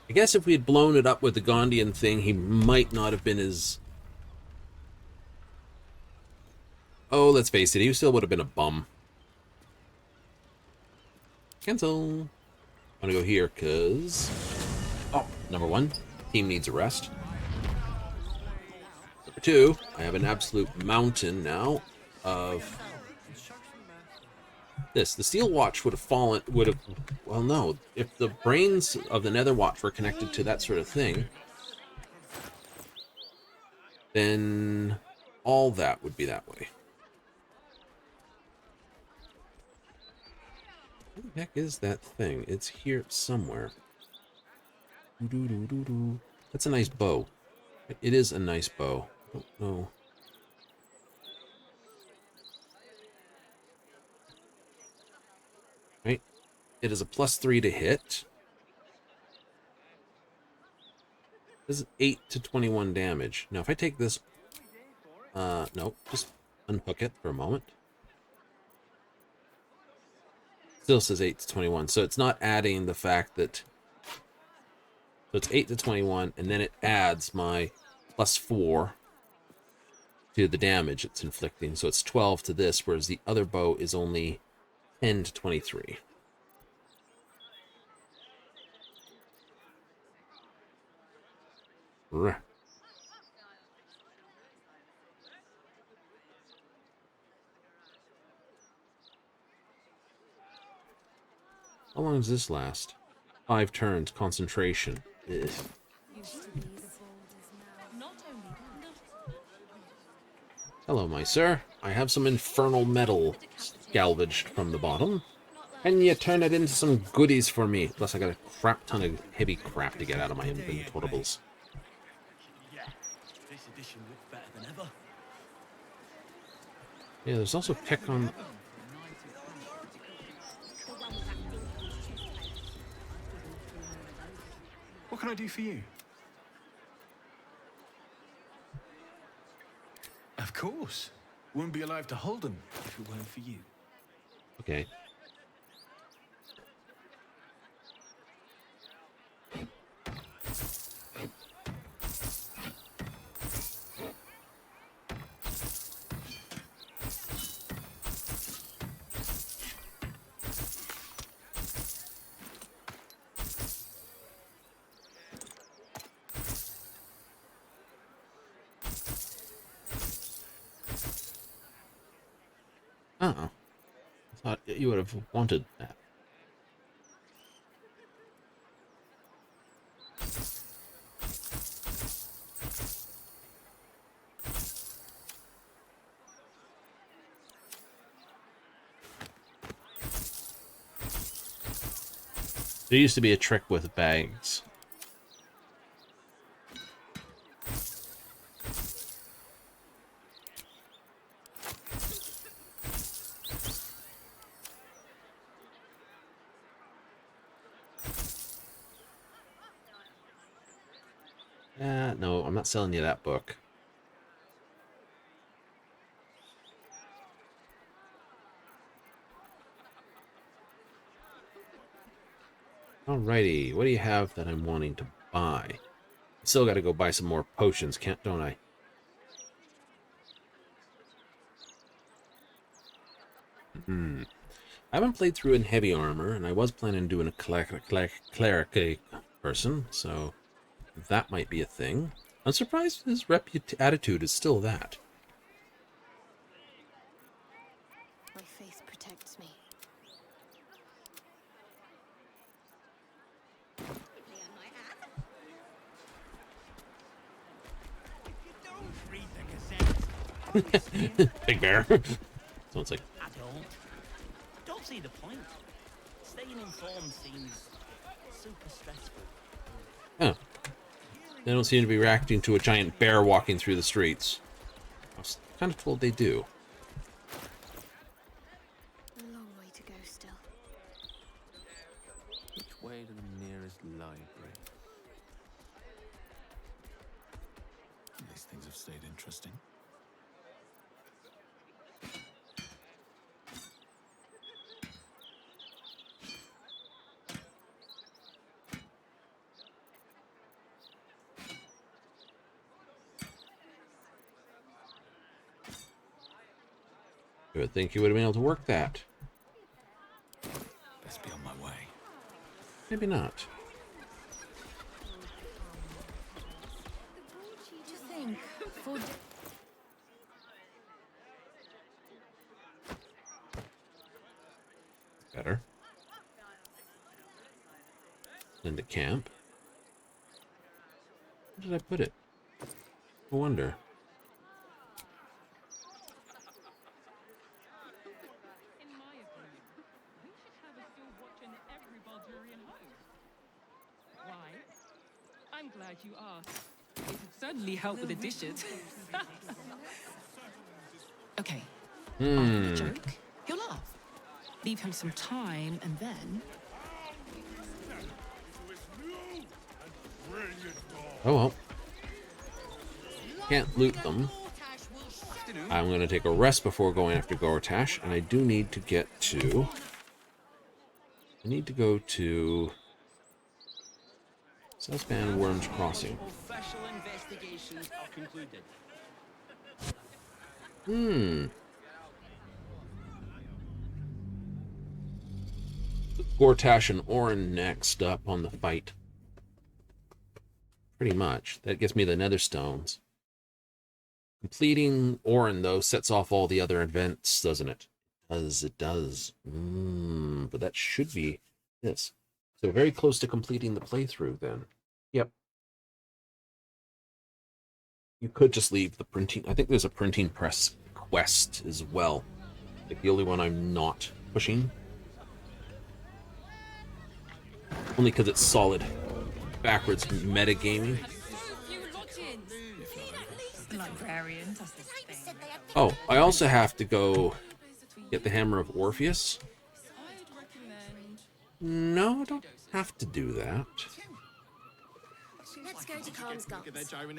I guess if we had blown it up with the Gondian thing, he might not have been as... Oh, let's face it, he still would have been a bum. Cancel. I'm gonna go here, because... Oh, number one, team needs a rest. Number two, I have an absolute mountain now of... This. The Steel Watch would have fallen, well, no. If the brains of the Nether Watch were connected to that sort of thing, then all that would be that way. Where the heck is that thing? It's here somewhere. That's a nice bow. It is a nice bow. I don't know. Right? It is a +3 to hit. This is 8 to 21 damage. Now, if I take this... no, just unhook it for a moment. Still says 8 to 21, so it's not adding the fact that... So it's 8 to 21, and then it adds my +4 to the damage it's inflicting. So it's 12 to this, whereas the other bow is only 10 to 23. Ruh. How long does this last? 5 turns, concentration. Ugh. Hello, my sir. I have some infernal metal salvaged from the bottom. Can you turn it into some goodies for me? Plus, I got a crap ton of heavy crap to get out of my inventorables. This edition looks better than ever. Yeah, there's also pick on... What can I do for you? course. Wouldn't be alive to hold them if it weren't for you. Okay. Oh. I thought you would have wanted that. There used to be a trick with bags. No, I'm not selling you that book. Alrighty, what do you have that I'm wanting to buy? Still got to go buy some more potions, don't I? I haven't played through in heavy armor, and I was planning on doing a cleric person, so that might be a thing. I'm surprised his attitude is still that. My faith protects me. Big bear. Sounds like. I don't see the point. Staying informed seems super stressful. Oh. They don't seem to be reacting to a giant bear walking through the streets. I was kind of told they do. A long way to go still. Which way to the nearest library? These things have stayed interesting. I would think you would have been able to work that. Best be on my way. Maybe not. To think, for Better. Into camp. Where did I put it? I wonder. I'm glad you asked. It would certainly help with the dishes. Okay. After the joke, he'll laugh. Leave him some time, and then... Oh well. Can't loot them. I'm going to take a rest before going after Gortash, and I do need to get to... I need to go to... Southbound Worms Crossing. Official investigations are concluded. Gortash and Orin next up on the fight. Pretty much. That gets me the Nether Stones. Completing Orin, though, sets off all the other events, doesn't it? It does. But that should be this. So very close to completing the playthrough, then. Yep. You could just leave the printing. I think there's a printing press quest as well. Like the only one I'm not pushing. Only because it's solid. Backwards metagaming. Oh, I also have to go get the Hammer of Orpheus. No, I don't have to do that. Let's go to Calm's Gulch.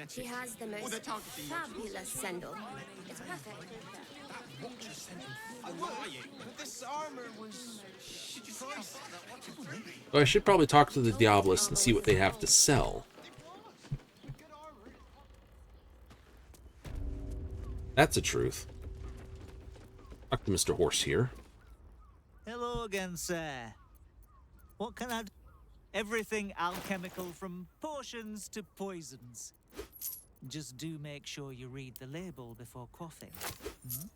She has the most fabulous sendal. It's perfect. This armor was... So I should probably talk to the Diabolist and see what they have to sell. That's a truth. Talk to Mr. Horse here. Hello again, sir. What can I do? Everything alchemical from potions to poisons. Just do make sure you read the label before quaffing. Hmm?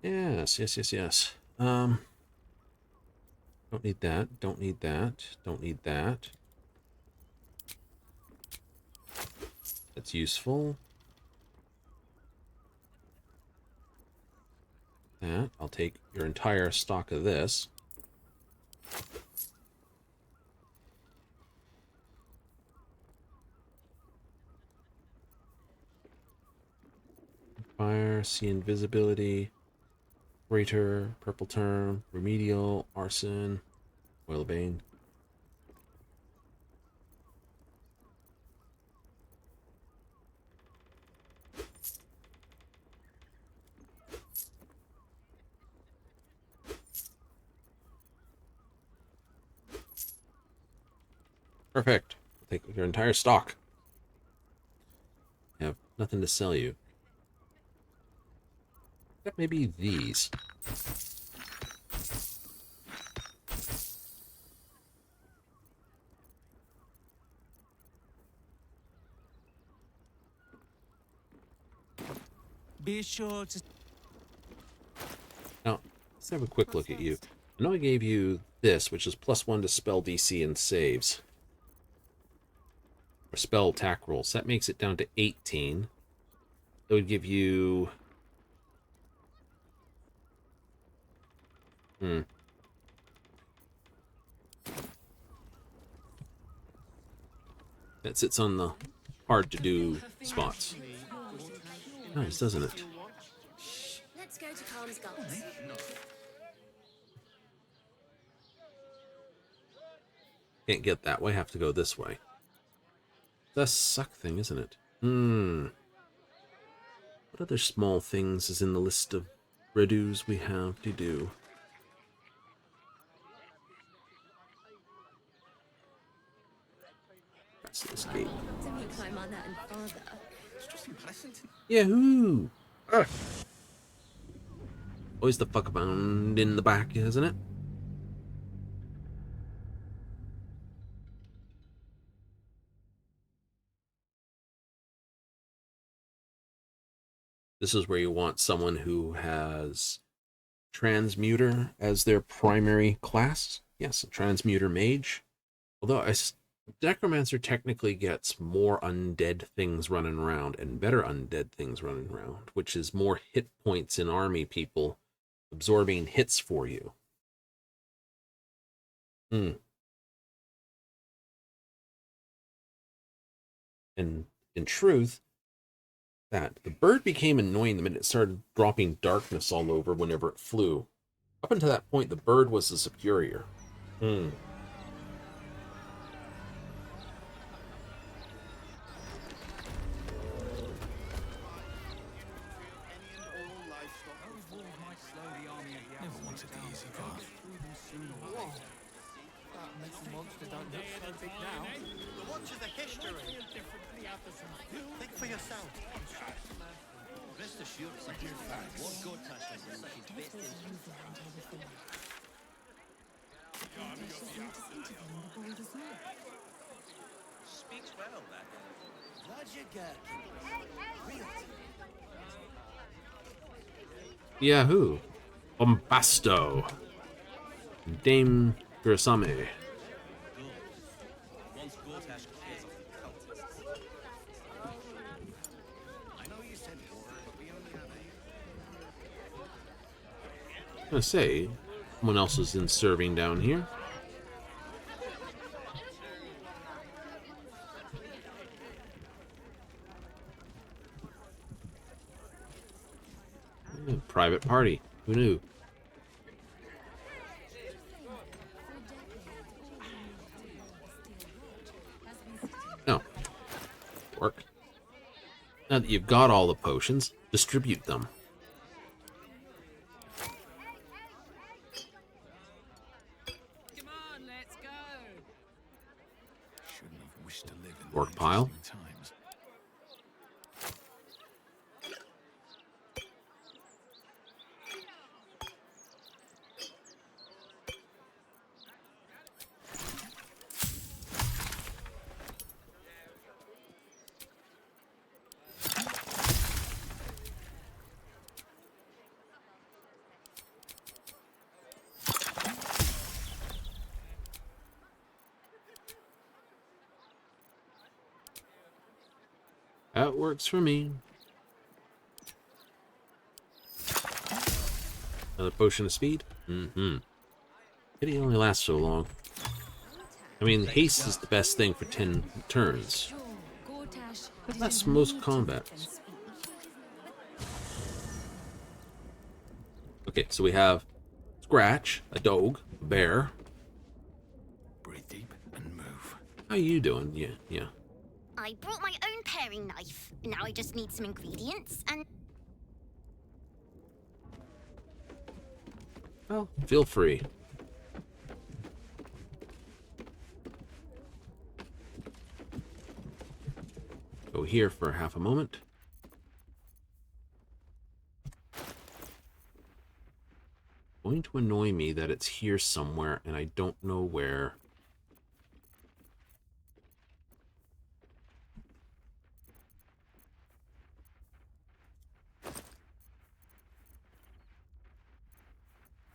Yes. Don't need that. Don't need that. Don't need that. That's useful. That. I'll take your entire stock of this. Fire, see invisibility, greater, purple term, remedial, arson, oil bane. Perfect. I'll take your entire stock. I have nothing to sell you. Except maybe these. Be sure to... Now, let's have a quick look at you. I know I gave you this, which is +1 to spell DC and saves. Or spell attack rolls. That makes it down to 18. That would give you... That sits on the hard-to-do spots. Nice, doesn't it? Let's go to Calm's Gulch. Can't get that way, have to go this way. The suck thing, isn't it? What other small things is in the list of redos we have to do? That's this gate. To meet my mother and father. Yahoo! Ugh. Always the fuck around in the back, isn't it? This is where you want someone who has Transmuter as their primary class. Yes, a Transmuter Mage. Although Necromancer technically gets more undead things running around and better undead things running around, which is more hit points in army people absorbing hits for you. And in truth, that the bird became annoying the minute it started dropping darkness all over whenever it flew. Up until that point, the bird was the superior. The Watchers are history. Think for yourself. Rest assured, what good touches is looking best Speaks well, that. Roger Gherkin. Yahoo! Bombasto! Dame Grisame. I was gonna say, someone else is in serving down here. Private party. Who knew? No. Work. Now that you've got all the potions, distribute them. Come on, let's go. Shouldn't have wished to live in Work pile. interesting times. That works for me. Another potion of speed? Mm-hmm. Pity only lasts so long. I mean, haste is the best thing for 10 turns. But that's most combats. Okay, so we have Scratch, a dog, a bear. Breathe deep and move. How you doing? Yeah. I brought my own paring knife. Now I just need some ingredients and... Well, feel free. Go here for half a moment. Going to annoy me that it's here somewhere and I don't know where.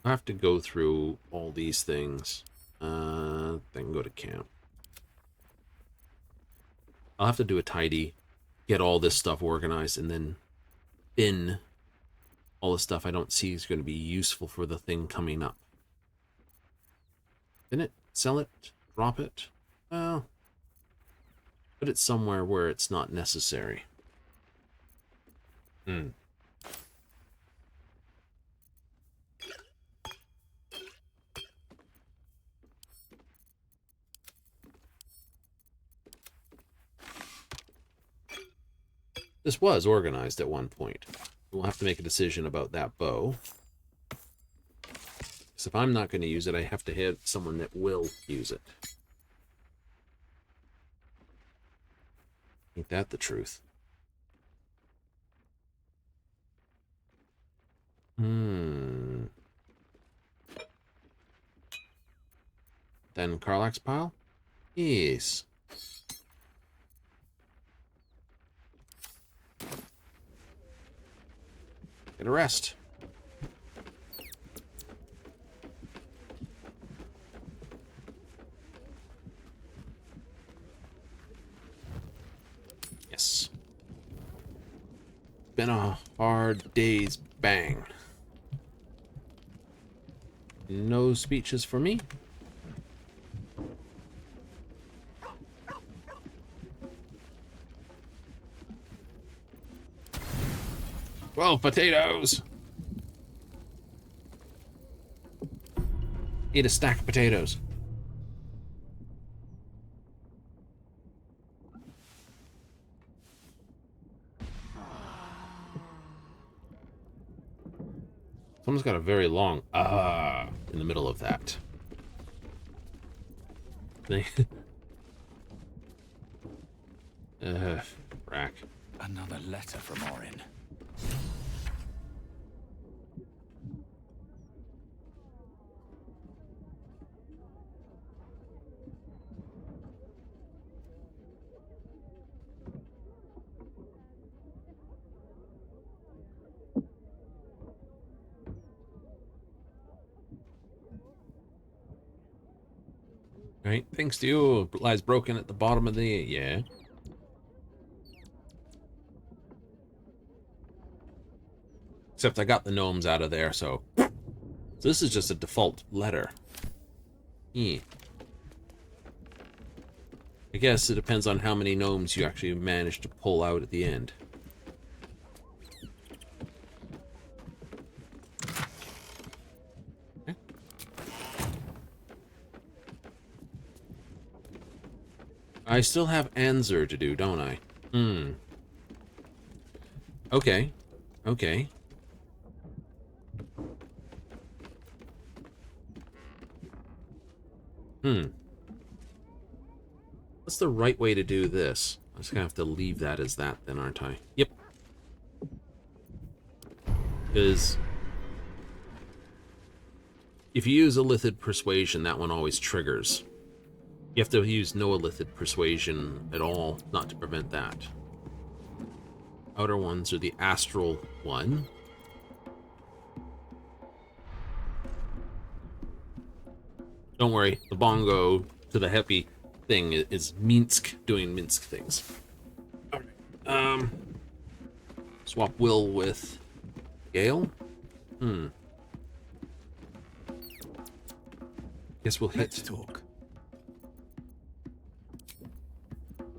I have to go through all these things. Then go to camp. I'll have to do a tidy, get all this stuff organized, and then bin all the stuff I don't see is going to be useful for the thing coming up. Bin it, sell it, drop it. Well, put it somewhere where it's not necessary. This was organized at one point. We'll have to make a decision about that bow. Because if I'm not going to use it, I have to have someone that will use it. Ain't that the truth? Then Karlach's pile? Yes. Get a rest. Yes. Been a hard day's bang. No speeches for me. Well, potatoes. Eat a stack of potatoes. Someone's got a very long in the middle of that. Rack. Another letter from Orin. Right, thanks to you, lies broken at the bottom of the... yeah. Except I got the gnomes out of there, so... this is just a default letter. I guess it depends on how many gnomes you actually manage to pull out at the end. I still have Anzur to do, don't I? Okay. Okay. What's the right way to do this? I'm just gonna have to leave that as that then, aren't I? Yep. Because if you use Illithid Persuasion, that one always triggers. You have to use no Illithid Persuasion at all, not to prevent that. Outer ones are the Astral one. Don't worry, the bongo to the happy thing is Minsk doing Minsk things. Alright. Swap Will with Gale. Guess we'll hit. Let's talk.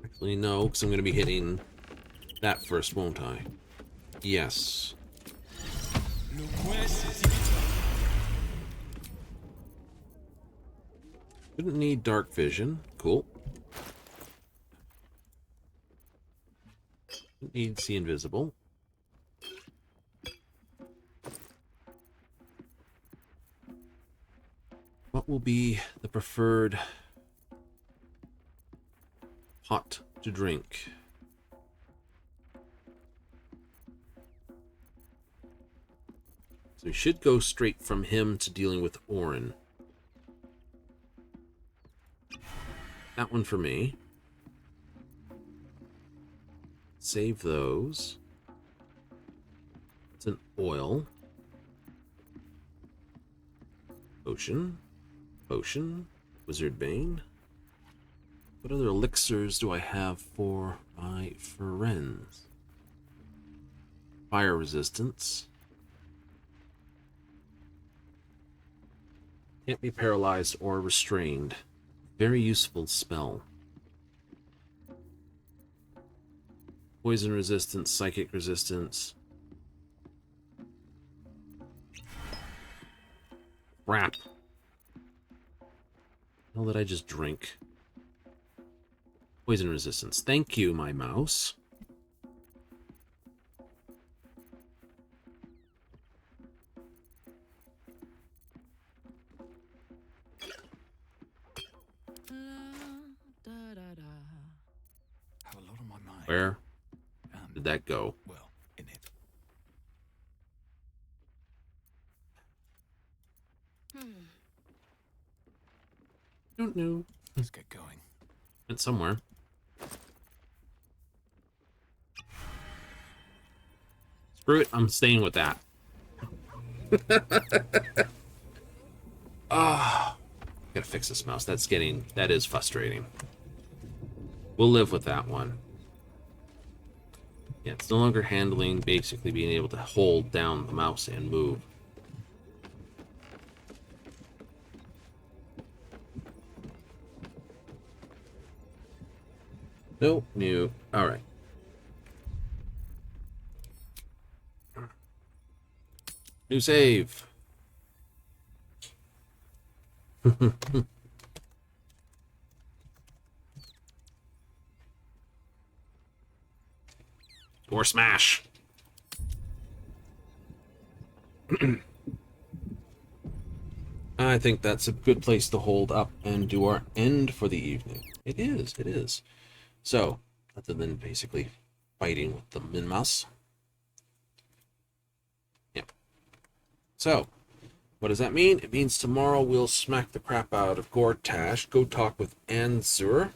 Actually, no, because I'm going to be hitting that first, won't I? Yes. Didn't need dark vision. Cool. Didn't need see invisible. What will be the preferred pot to drink? So we should go straight from him to dealing with Orin. That one for me. Save those. It's an oil. Potion. Potion. Wizard Bane. What other elixirs do I have for my friends? Fire resistance. Can't be paralyzed or restrained. Very useful spell. Poison resistance, psychic resistance. Crap. Hell did I just drink? Poison resistance. Thank you, my mouse. Have a lot on my mind. Where did that go? Well, in it. Don't know. Let's get going. Went somewhere. Screw it, I'm staying with that. Gotta fix this mouse. That is frustrating. We'll live with that one. Yeah, it's no longer handling, basically being able to hold down the mouse and move. Nope, new. Alright. New save. Or smash. I think that's a good place to hold up and do our end for the evening. It is, it is. So, other than basically fighting with the Minmas. Yep. So, what does that mean? It means tomorrow we'll smack the crap out of Gortash, go talk with Anzur,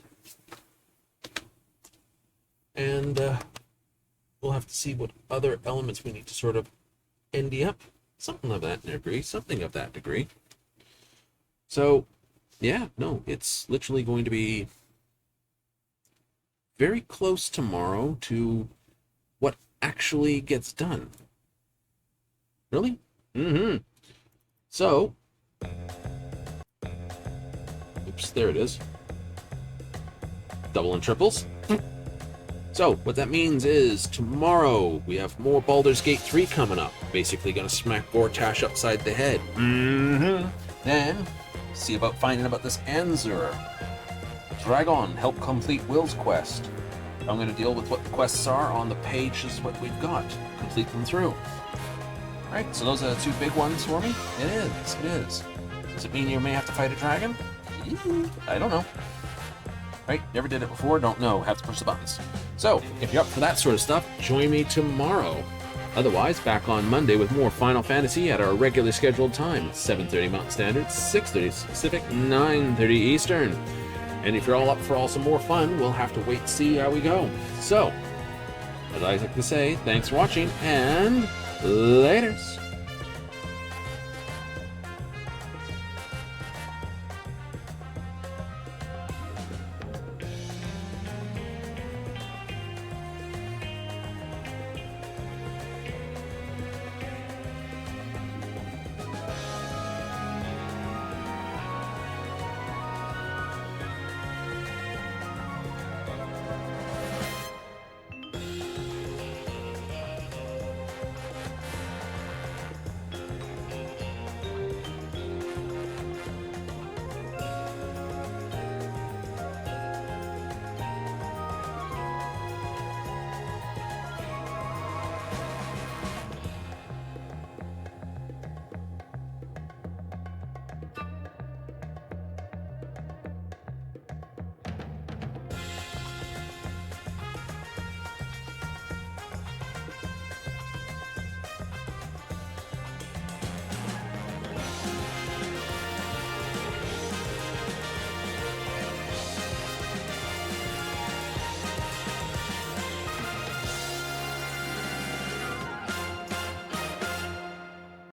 and we'll have to see what other elements we need to sort of endy up. Something of that degree. Something of that degree. So, yeah, no, it's literally going to be very close tomorrow to what actually gets done. Really? Mm-hmm. So, oops, there it is. Double and triples. So, what that means is, tomorrow, we have more Baldur's Gate 3 coming up. Basically gonna smack Gortash upside the head. Mm-hmm. Then, see about finding about this Anzur. Dragon, help complete Will's quest. I'm going to deal with what the quests are on the page is what we've got. Complete them through. Alright, so those are the two big ones for me? It is, it is. Does it mean you may have to fight a dragon? I don't know. Right, never did it before, don't know, have to push the buttons. So, if you're up for that sort of stuff, join me tomorrow. Otherwise, back on Monday with more Final Fantasy at our regularly scheduled time, 7:30 Mountain Standard, 6:30 Pacific, 9:30 Eastern. And if you're all up for some more fun, we'll have to wait and see how we go. So, as I like to say, thanks for watching, and laters.